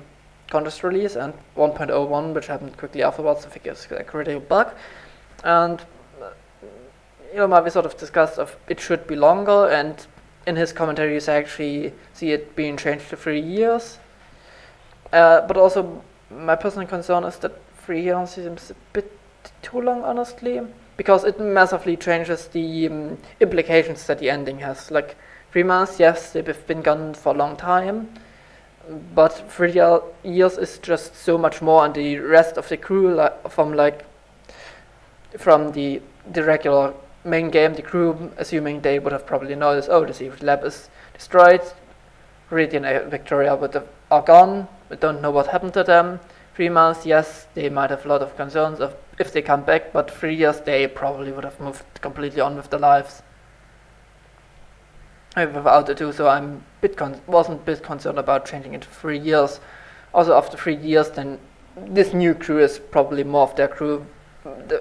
contest release and 1.01, which happened quickly afterwards. I think it's a critical bug. And we sort of discussed if it should be longer, and in his commentary you actually see it being changed to 3 years. But also my personal concern is that 3 years seems a bit too long, honestly, because it massively changes the implications that the ending has. Like 3 months, yes, they've been gone for a long time, but 3 years is just so much more, and the rest of the crew, from the regular main game, the crew, assuming they would have probably noticed, oh, the secret lab is destroyed, Meridian and Victoria are gone, we don't know what happened to them. 3 months, yes, they might have a lot of concerns if they come back, but 3 years, they probably would have moved completely on with their lives. Without ado, so I'm wasn't a bit concerned about changing it to 3 years. Also, after 3 years, then this new crew is probably more of their crew,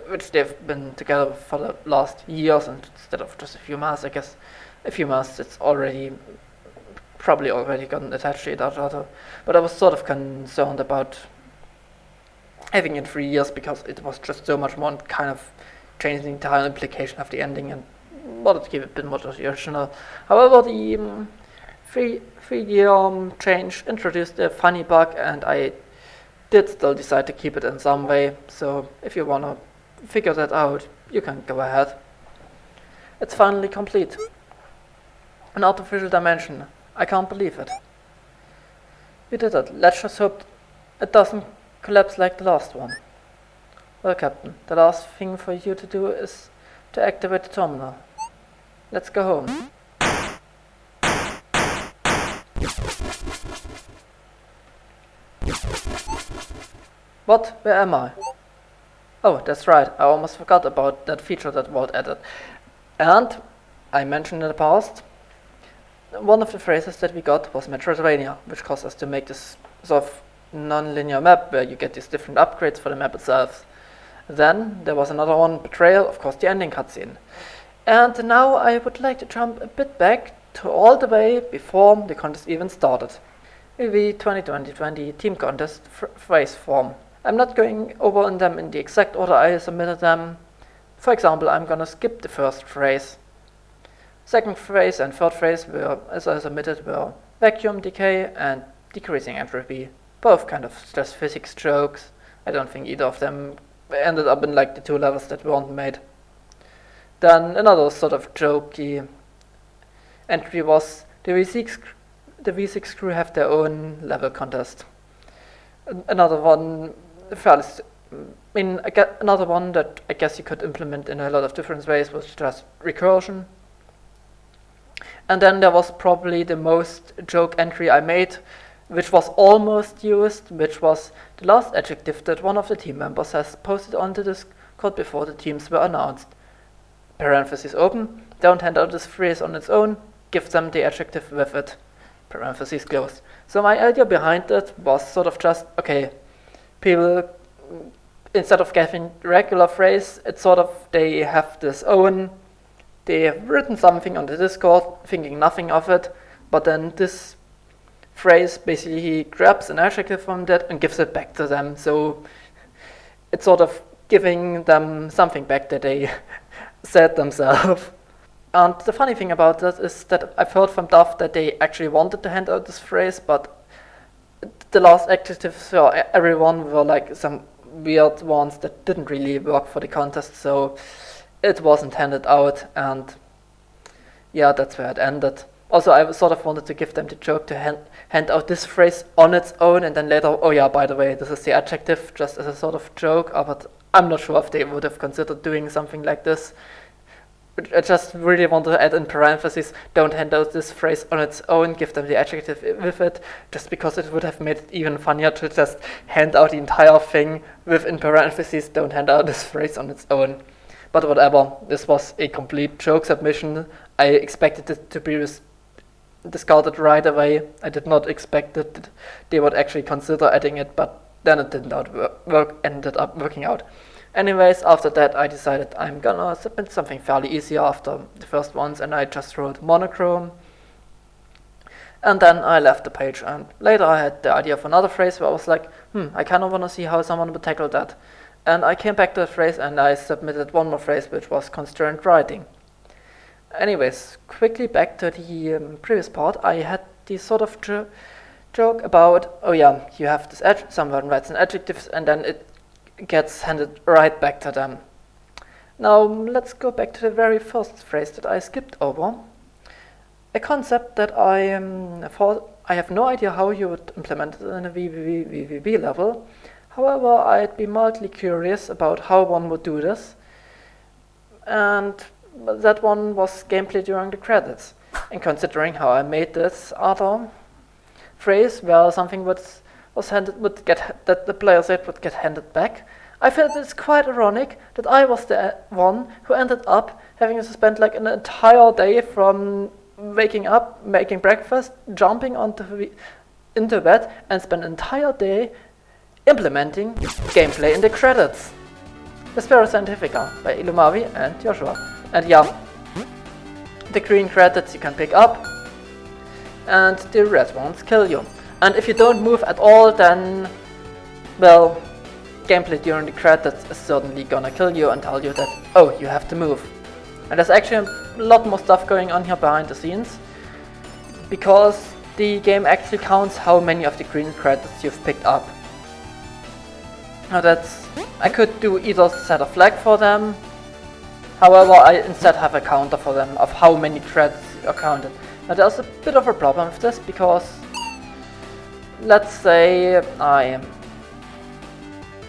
which they've been together for the last years, and instead of just a few months, I guess a few months, it's probably already gotten attached to each other. But I was sort of concerned about having it 3 years, because it was just so much more, and kind of changing the entire implication of the ending, and wanted to keep it a bit more original. However, the 3 year change introduced a funny bug, and I did still decide to keep it in some way. So if you wanna figure that out, you can go ahead. It's finally complete. An artificial dimension. I can't believe it. We did it. Let's just hope it doesn't collapse like the last one. Well, Captain, the last thing for you to do is to activate the terminal. Let's go home. What? Where am I? Oh, that's right. I almost forgot about that feature that Walt added. And I mentioned in the past, one of the phrases that we got was Metroidvania, which caused us to make this sort of non-linear map where you get these different upgrades for the map itself. Then there was another one, Betrayal, of course the ending cutscene. And now I would like to jump a bit back to all the way before the contest even started. VV 2020 Team Contest phrase form. I'm not going over in them in the exact order I submitted them. For example, I'm gonna skip the first phrase. Second phrase and third phrase were, as I submitted, were vacuum decay and decreasing entropy. Both kind of just physics jokes. I don't think either of them ended up in like the 2 levels that weren't made. Then another sort of jokey entry was the V6 crew have their own level contest. Another one, another one that I guess you could implement in a lot of different ways was just recursion. And then there was probably the most joke entry I made, which was almost used, which was the last adjective that one of the team members has posted onto Discord before the teams were announced. Parentheses open, don't hand out this phrase on its own, give them the adjective with it. Parentheses closed. So my idea behind it was sort of just, okay, people instead of getting regular phrase, it's sort of, they have this own, they have written something on the Discord, thinking nothing of it, but then this phrase basically he grabs an adjective from that and gives it back to them. So it's sort of giving them something back that they said themselves. And the funny thing about this is that I've heard from Duff that they actually wanted to hand out this phrase, but the last adjectives for everyone were like some weird ones that didn't really work for the contest, so it wasn't handed out, and yeah, that's where it ended. Also, I sort of wanted to give them the joke to hand out this phrase on its own, and then later, oh yeah, by the way, this is the adjective, just as a sort of joke, but I'm not sure if they would have considered doing something like this. I just really want to add in parentheses, don't hand out this phrase on its own, give them the adjective with it, just because it would have made it even funnier to just hand out the entire thing with in parentheses, don't hand out this phrase on its own. But whatever, this was a complete joke submission. I expected it to be discarded right away. I did not expect that they would actually consider adding it, but then it didn't ended up working out. Anyways, after that I decided I'm gonna submit something fairly easy after the first ones, and I just wrote monochrome. And then I left the page, and later I had the idea of another phrase where I was like, I kind of want to see how someone would tackle that. And I came back to the phrase and I submitted one more phrase, which was constrained writing. Anyways, quickly back to the previous part, I had this sort of joke about, oh yeah, you have this someone writes an adjective and then it gets handed right back to them. Now let's go back to the very first phrase that I skipped over. A concept that I have no idea how you would implement it in a VVV level. However, I'd be mildly curious about how one would do this. And that one was gameplay during the credits. And considering how I made this other phrase where something that the player said would get handed back, I felt it's quite ironic that I was the one who ended up having to spend like an entire day from waking up, making breakfast, jumping into bed, and spend an entire day implementing gameplay in the credits. Vespera Scientifica by Elomavis and Joshua. And yeah, the green credits you can pick up, and the red ones kill you. And if you don't move at all, then, well, gameplay during the credits is certainly gonna kill you and tell you that, oh, you have to move. And there's actually a lot more stuff going on here behind the scenes, because the game actually counts how many of the green credits you've picked up. Now I could do either set a flag for them, however I instead have a counter for them of how many credits are counted. Now there's a bit of a problem with this, because let's say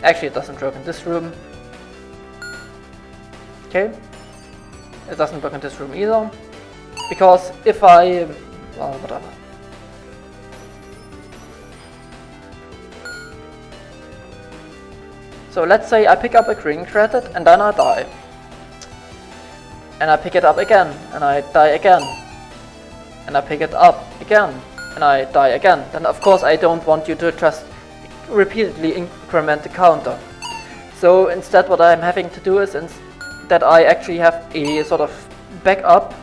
actually it doesn't work in this room. Okay, it doesn't work in this room either, because if well, whatever. So let's say I pick up a green credit and then I die. And I pick it up again and I die again. And I pick it up again and I die again. Then of course I don't want you to just repeatedly increment the counter. So instead what I'm having to do is that I actually have a sort of backup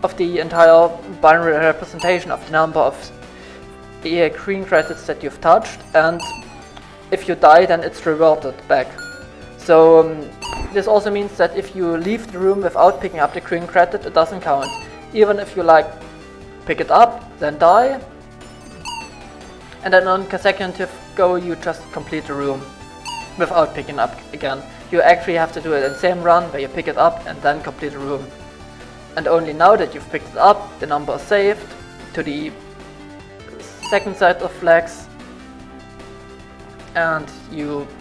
of the entire binary representation of the number of green credits that you've touched, and if you die, then it's reverted back. So this also means that if you leave the room without picking up the green credit, it doesn't count. Even if you pick it up, then die, and then on consecutive go you just complete the room without picking up again. You actually have to do it in the same run where you pick it up and then complete the room. And only now that you've picked it up, the number is saved to the second set of flags, and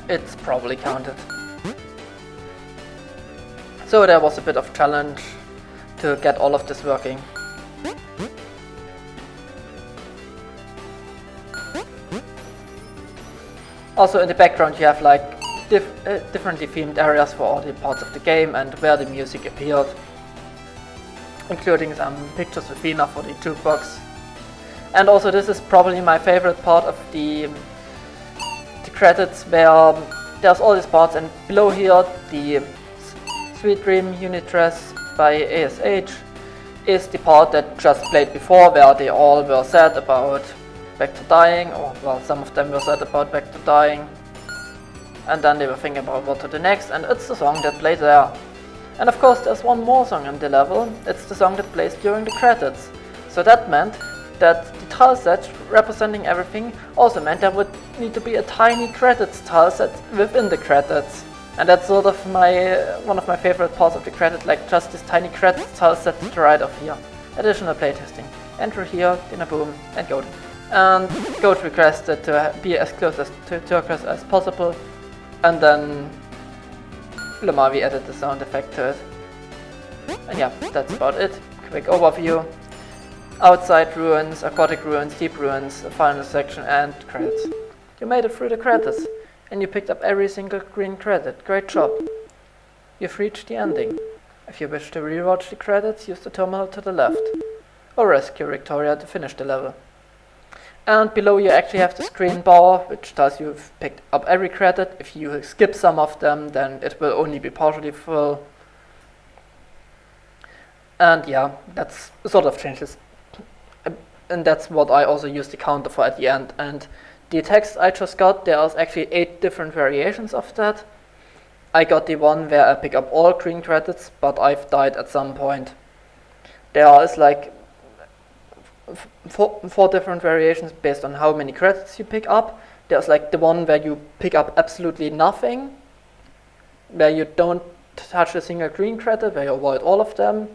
it's probably counted. So there was a bit of challenge to get all of this working. Also in the background you have differently themed areas for all the parts of the game and where the music appeared, including some pictures with Vina for the jukebox. And also this is probably my favorite part of the credits, where there's all these parts, and below here the Sweet Dream unit dress by ASH is the part that just played before, where they all were sad about Back to Dying, or well, some of them were sad about Back to Dying, and then they were thinking about what to do next, and it's the song that played there. And of course there's one more song in the level, it's the song that plays during the credits. So that meant that the tile set representing everything also meant there would need to be a tiny credits tile set within the credits. And that's sort of one of my favorite parts of the credit, like just this tiny credits tile set to the right of here. Additional playtesting. Enter here, dinner boom, and goat. And goat requested to be as close to turquoise as possible, and then Elomavis added the sound effect to it. And yeah, that's about it. Quick overview. Outside ruins, aquatic ruins, deep ruins, a final section, and credits. You made it through the credits, and you picked up every single green credit. Great job. You've reached the ending. If you wish to rewatch the credits, use the terminal to the left, or rescue Victoria to finish the level. And below you actually have the screen bar, which tells you've picked up every credit. If you skip some of them, then it will only be partially full. And yeah, that's sort of changes. And that's what I also use the counter for at the end. And the text I just got, there's actually 8 different variations of that. I got the one where I pick up all green credits, but I've died at some point. There is like four different variations based on how many credits you pick up. There's like the one where you pick up absolutely nothing, where you don't touch a single green credit, where you avoid all of them.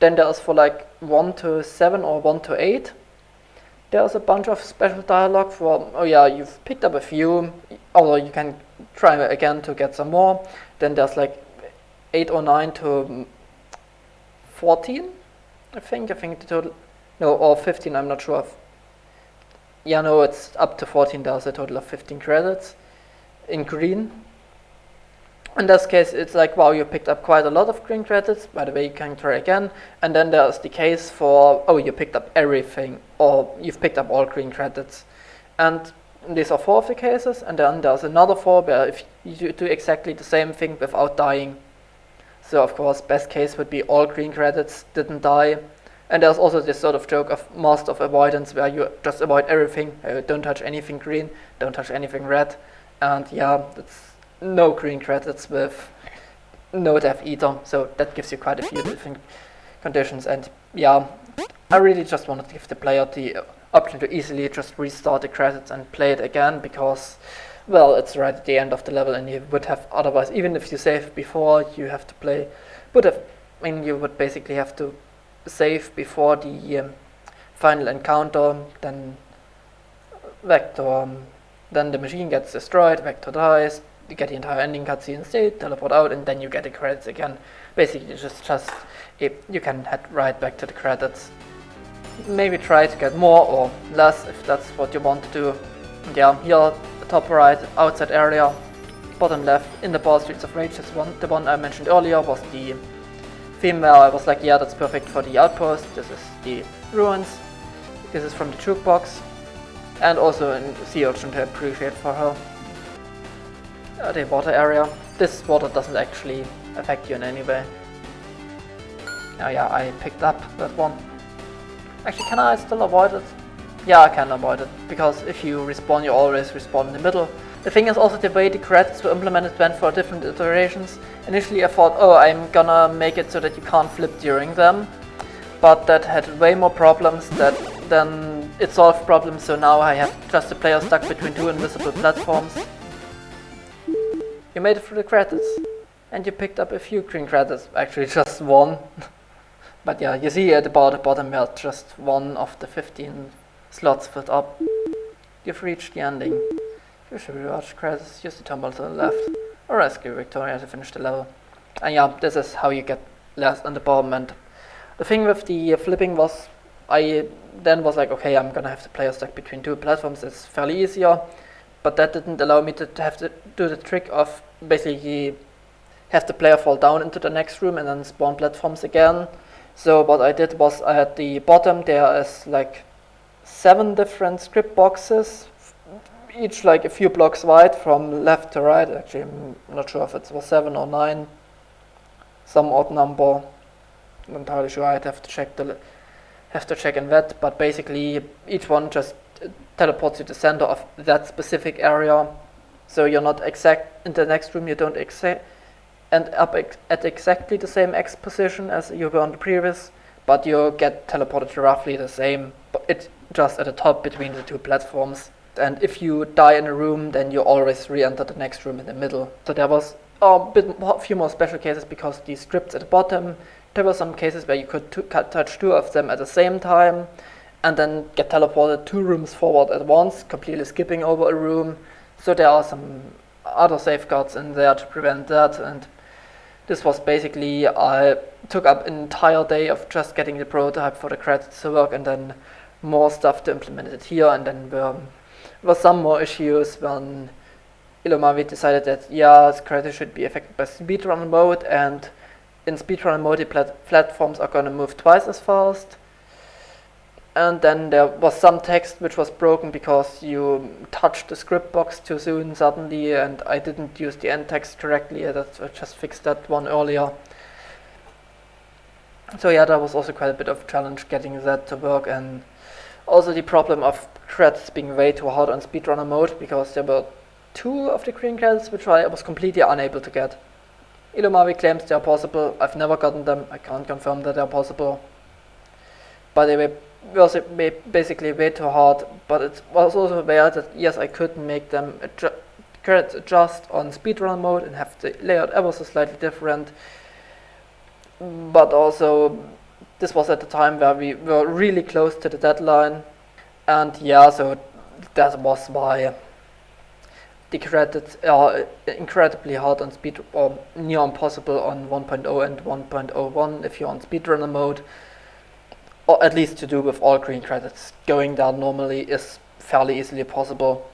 Then there's for like 1 to 7 or 1 to 8. There's a bunch of special dialogue for, oh yeah, you've picked up a few, although you can try again to get some more. Then there's like 8 or 9 to 14, I think the total. No, or 15, I'm not sure of. Yeah, no, it's up to 14, there's a total of 15 credits in green. In this case, it's like, wow, you picked up quite a lot of green credits. By the way, you can try again. And then there's the case for, oh, you picked up everything, or you've picked up all green credits. And these are 4 of the cases, and then there's another 4 where if you do exactly the same thing without dying. So, of course, best case would be all green credits didn't die. And there's also this sort of joke of master of avoidance, where you just avoid everything. Don't touch anything green, don't touch anything red. And yeah, that's no green credits with no death either. So that gives you quite a few different conditions. And yeah, I really just wanted to give the player the option to easily just restart the credits and play it again, because, well, it's right at the end of the level, and you would have otherwise, even if you saved before, you have to play, you would basically have to save before the final encounter, then Vector, then the machine gets destroyed, Vector dies, you get the entire ending cutscene, stay, teleport out, and then you get the credits again. Basically, you can head right back to the credits. Maybe try to get more or less if that's what you want to do. And yeah, here, the top right, outside area, bottom left, in the bar Streets of Rage, the one I mentioned earlier was the theme where I was like, yeah, that's perfect for the outpost. This is the ruins. This is from the jukebox. And also in Sea Urchin to appreciate for her. The water area. This water doesn't actually affect you in any way. Oh yeah, I picked up that one. Actually, can I still avoid it? Yeah, I can avoid it, because if you respawn, you always respawn in the middle. The thing is also the way the credits were implemented went for different iterations. Initially I thought, oh, I'm gonna make it so that you can't flip during them, but that had way more problems than it solved problems, so now I have just a player stuck between 2 invisible platforms. You made it through the credits, and you picked up a few green credits, actually just 1. But yeah, you see at the bottom where just 1 of the 15 slots filled up. You've reached the ending. You should rewatch credits, use the tumble to the left, or rescue Victoria to finish the level. And yeah, this is how you get last on the bottom. And the thing with the flipping was, I then was like, okay, I'm gonna have the player stuck between 2 platforms, it's fairly easier. But that didn't allow me to have to do the trick of basically have the player fall down into the next room and then spawn platforms again. So what I did was, at the bottom there is like 7 different script boxes, each like a few blocks wide from left to right. Actually, I'm not sure if it was 7 or 9, some odd number. I'm not entirely sure. I'd have to check in that. But basically, each one just teleports you to the center of that specific area. So you're not exact in the next room. You don't end up at exactly the same X position as you were on the previous, but you get teleported to roughly the same. But it's just at the top between the two platforms. And if you die in a room, then you always re-enter the next room in the middle. So there was a few more special cases because the scripts at the bottom. There were some cases where you could touch two of them at the same time, and then get teleported 2 rooms forward at once, completely skipping over a room. So there are some other safeguards in there to prevent that, and this was basically, I took up an entire day of just getting the prototype for the credits to work, and then more stuff to implement it here, and then there were some more issues when Elomavis decided that, the credits should be affected by speedrun mode, and in speedrun mode the platforms are going to move twice as fast. And then there was some text which was broken because you touched the script box too soon suddenly, and I didn't use the end text correctly. I just fixed that one earlier. So there was also quite a bit of challenge getting that to work, and also the problem of credits being way too hard on speedrunner mode, because there were 2 of the green credits which I was completely unable to get. Elomavis claims they are possible. I've never gotten them. I can't confirm that they are possible. But they were basically way too hard, but it was also aware that yes, I could make them credits adjust on speedrun mode and have the layout ever so slightly different. But also, this was at the time where we were really close to the deadline, and so that was why the credits are incredibly hard on speed, or near impossible on 1.0 and 1.01 if you're on speedrunner mode. Or at least to do with all green credits. Going down normally is fairly easily possible.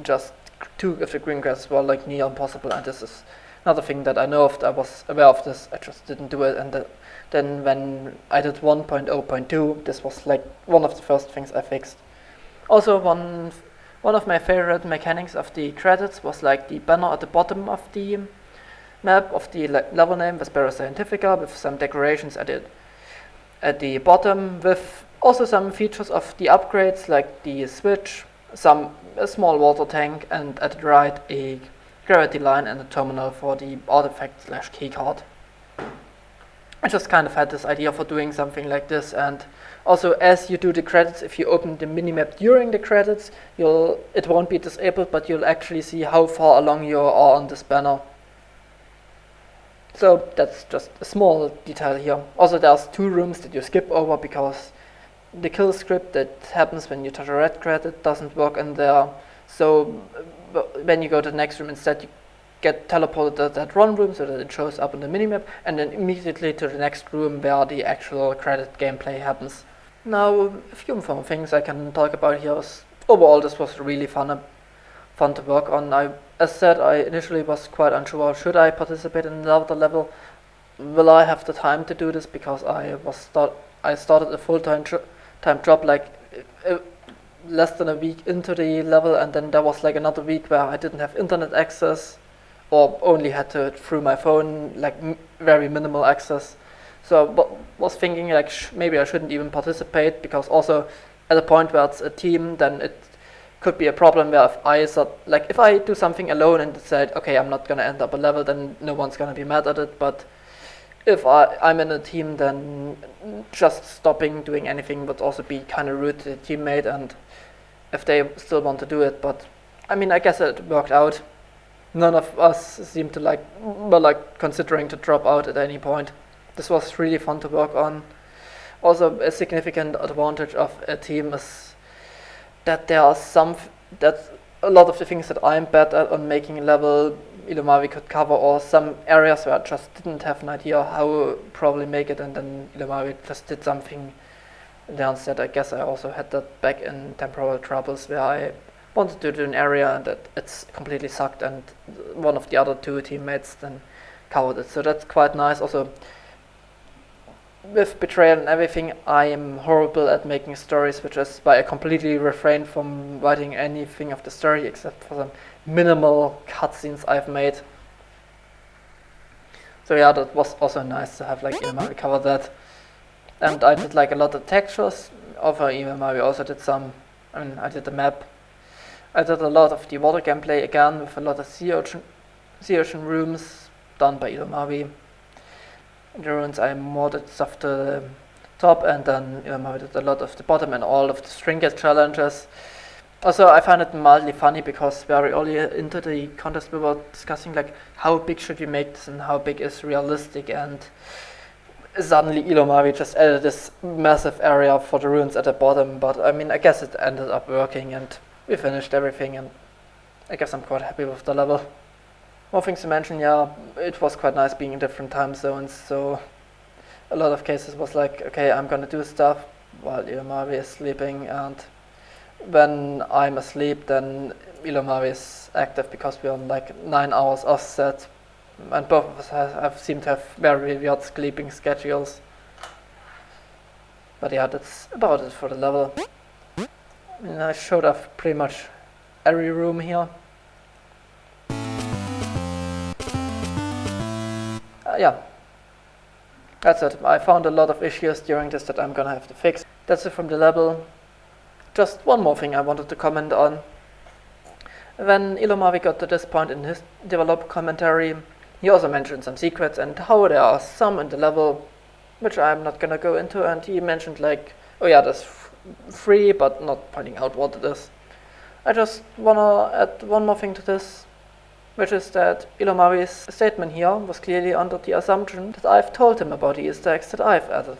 Just 2 of the green credits were like near impossible, and this is another thing that I know of. I was aware of this, I just didn't do it, and then when I did 1.0.2, this was like one of the first things I fixed. Also, one of my favorite mechanics of the credits was like the banner at the bottom of the map of the level name, Vespera Scientifica, with some decorations at the bottom, with also some features of the upgrades like the switch, a small water tank, and at the right a gravity line and a terminal for the artifact / keycard. I just kind of had this idea for doing something like this, and also as you do the credits, if you open the minimap during the credits, it won't be disabled, but you'll actually see how far along you are on this banner. So that's just a small detail here. Also, there's 2 rooms that you skip over because the kill script that happens when you touch a red credit doesn't work in there. So when you go to the next room, instead you get teleported to that 1 room so that it shows up on the minimap, and then immediately to the next room where the actual credit gameplay happens. Now, a few more things I can talk about here is, overall this was really fun to work on. As said, I initially was quite unsure, should I participate in another level? Will I have the time to do this? Because I started a full-time job like less than a week into the level, and then there was like another week where I didn't have internet access, or only had to through my phone, like very minimal access. So was thinking like maybe I shouldn't even participate, because also at a point where it's a team, then it could be a problem where if I do something alone and decide, okay, I'm not gonna end up a level, then no one's gonna be mad at it. But if I'm in a team, then just stopping doing anything would also be kind of rude to the teammate, and if they still want to do it. But I mean, I guess it worked out. None of us seemed to were considering to drop out at any point. This was really fun to work on. Also, a significant advantage of a team is that there are that a lot of the things that I'm bad at on making a level, Elomavis could cover, or some areas where I just didn't have an idea how to probably make it, and then Elomavis just did something there instead. I guess I also had that back in Temporal Troubles, where I wanted to do an area and that it's completely sucked, and one of the other 2 teammates then covered it. So that's quite nice. Also, with Betrayal and everything, I am horrible at making stories, which is why I completely refrained from writing anything of the story except for some minimal cutscenes I've made. So yeah, that was also nice to have like Elomavis cover that. And I did like a lot of textures. Over Elomavis also did some, I did the map. I did a lot of the water gameplay again with a lot of sea ocean rooms done by Elomavis. In the ruins I modded stuff to the top, and then Elomavis did a lot of the bottom and all of the string challenges. Also, I found it mildly funny because very early into the contest we were discussing like how big should we make this and how big is realistic, and suddenly Elomavis just added this massive area for the ruins at the bottom, but I guess it ended up working and we finished everything, and I guess I'm quite happy with the level. More things to mention, yeah, it was quite nice being in different time zones, so a lot of cases was like, okay, I'm gonna do stuff while Elomavis is sleeping, and when I'm asleep then Elomavis is active because we're on like 9 hours offset, and both of us have seemed to have very weird sleeping schedules. But yeah, that's about it for the level. I showed off pretty much every room here. Yeah, that's it. I found a lot of issues during this that I'm gonna have to fix. That's it from the level. Just one more thing I wanted to comment on. When Elomavis got to this point in his developer commentary, he also mentioned some secrets and how there are some in the level, which I'm not gonna go into, and he mentioned like, oh yeah, there's free, but not pointing out what it is. I just wanna add one more thing to this, which is that Elomavis' statement here was clearly under the assumption that I've told him about the Easter eggs that I've added.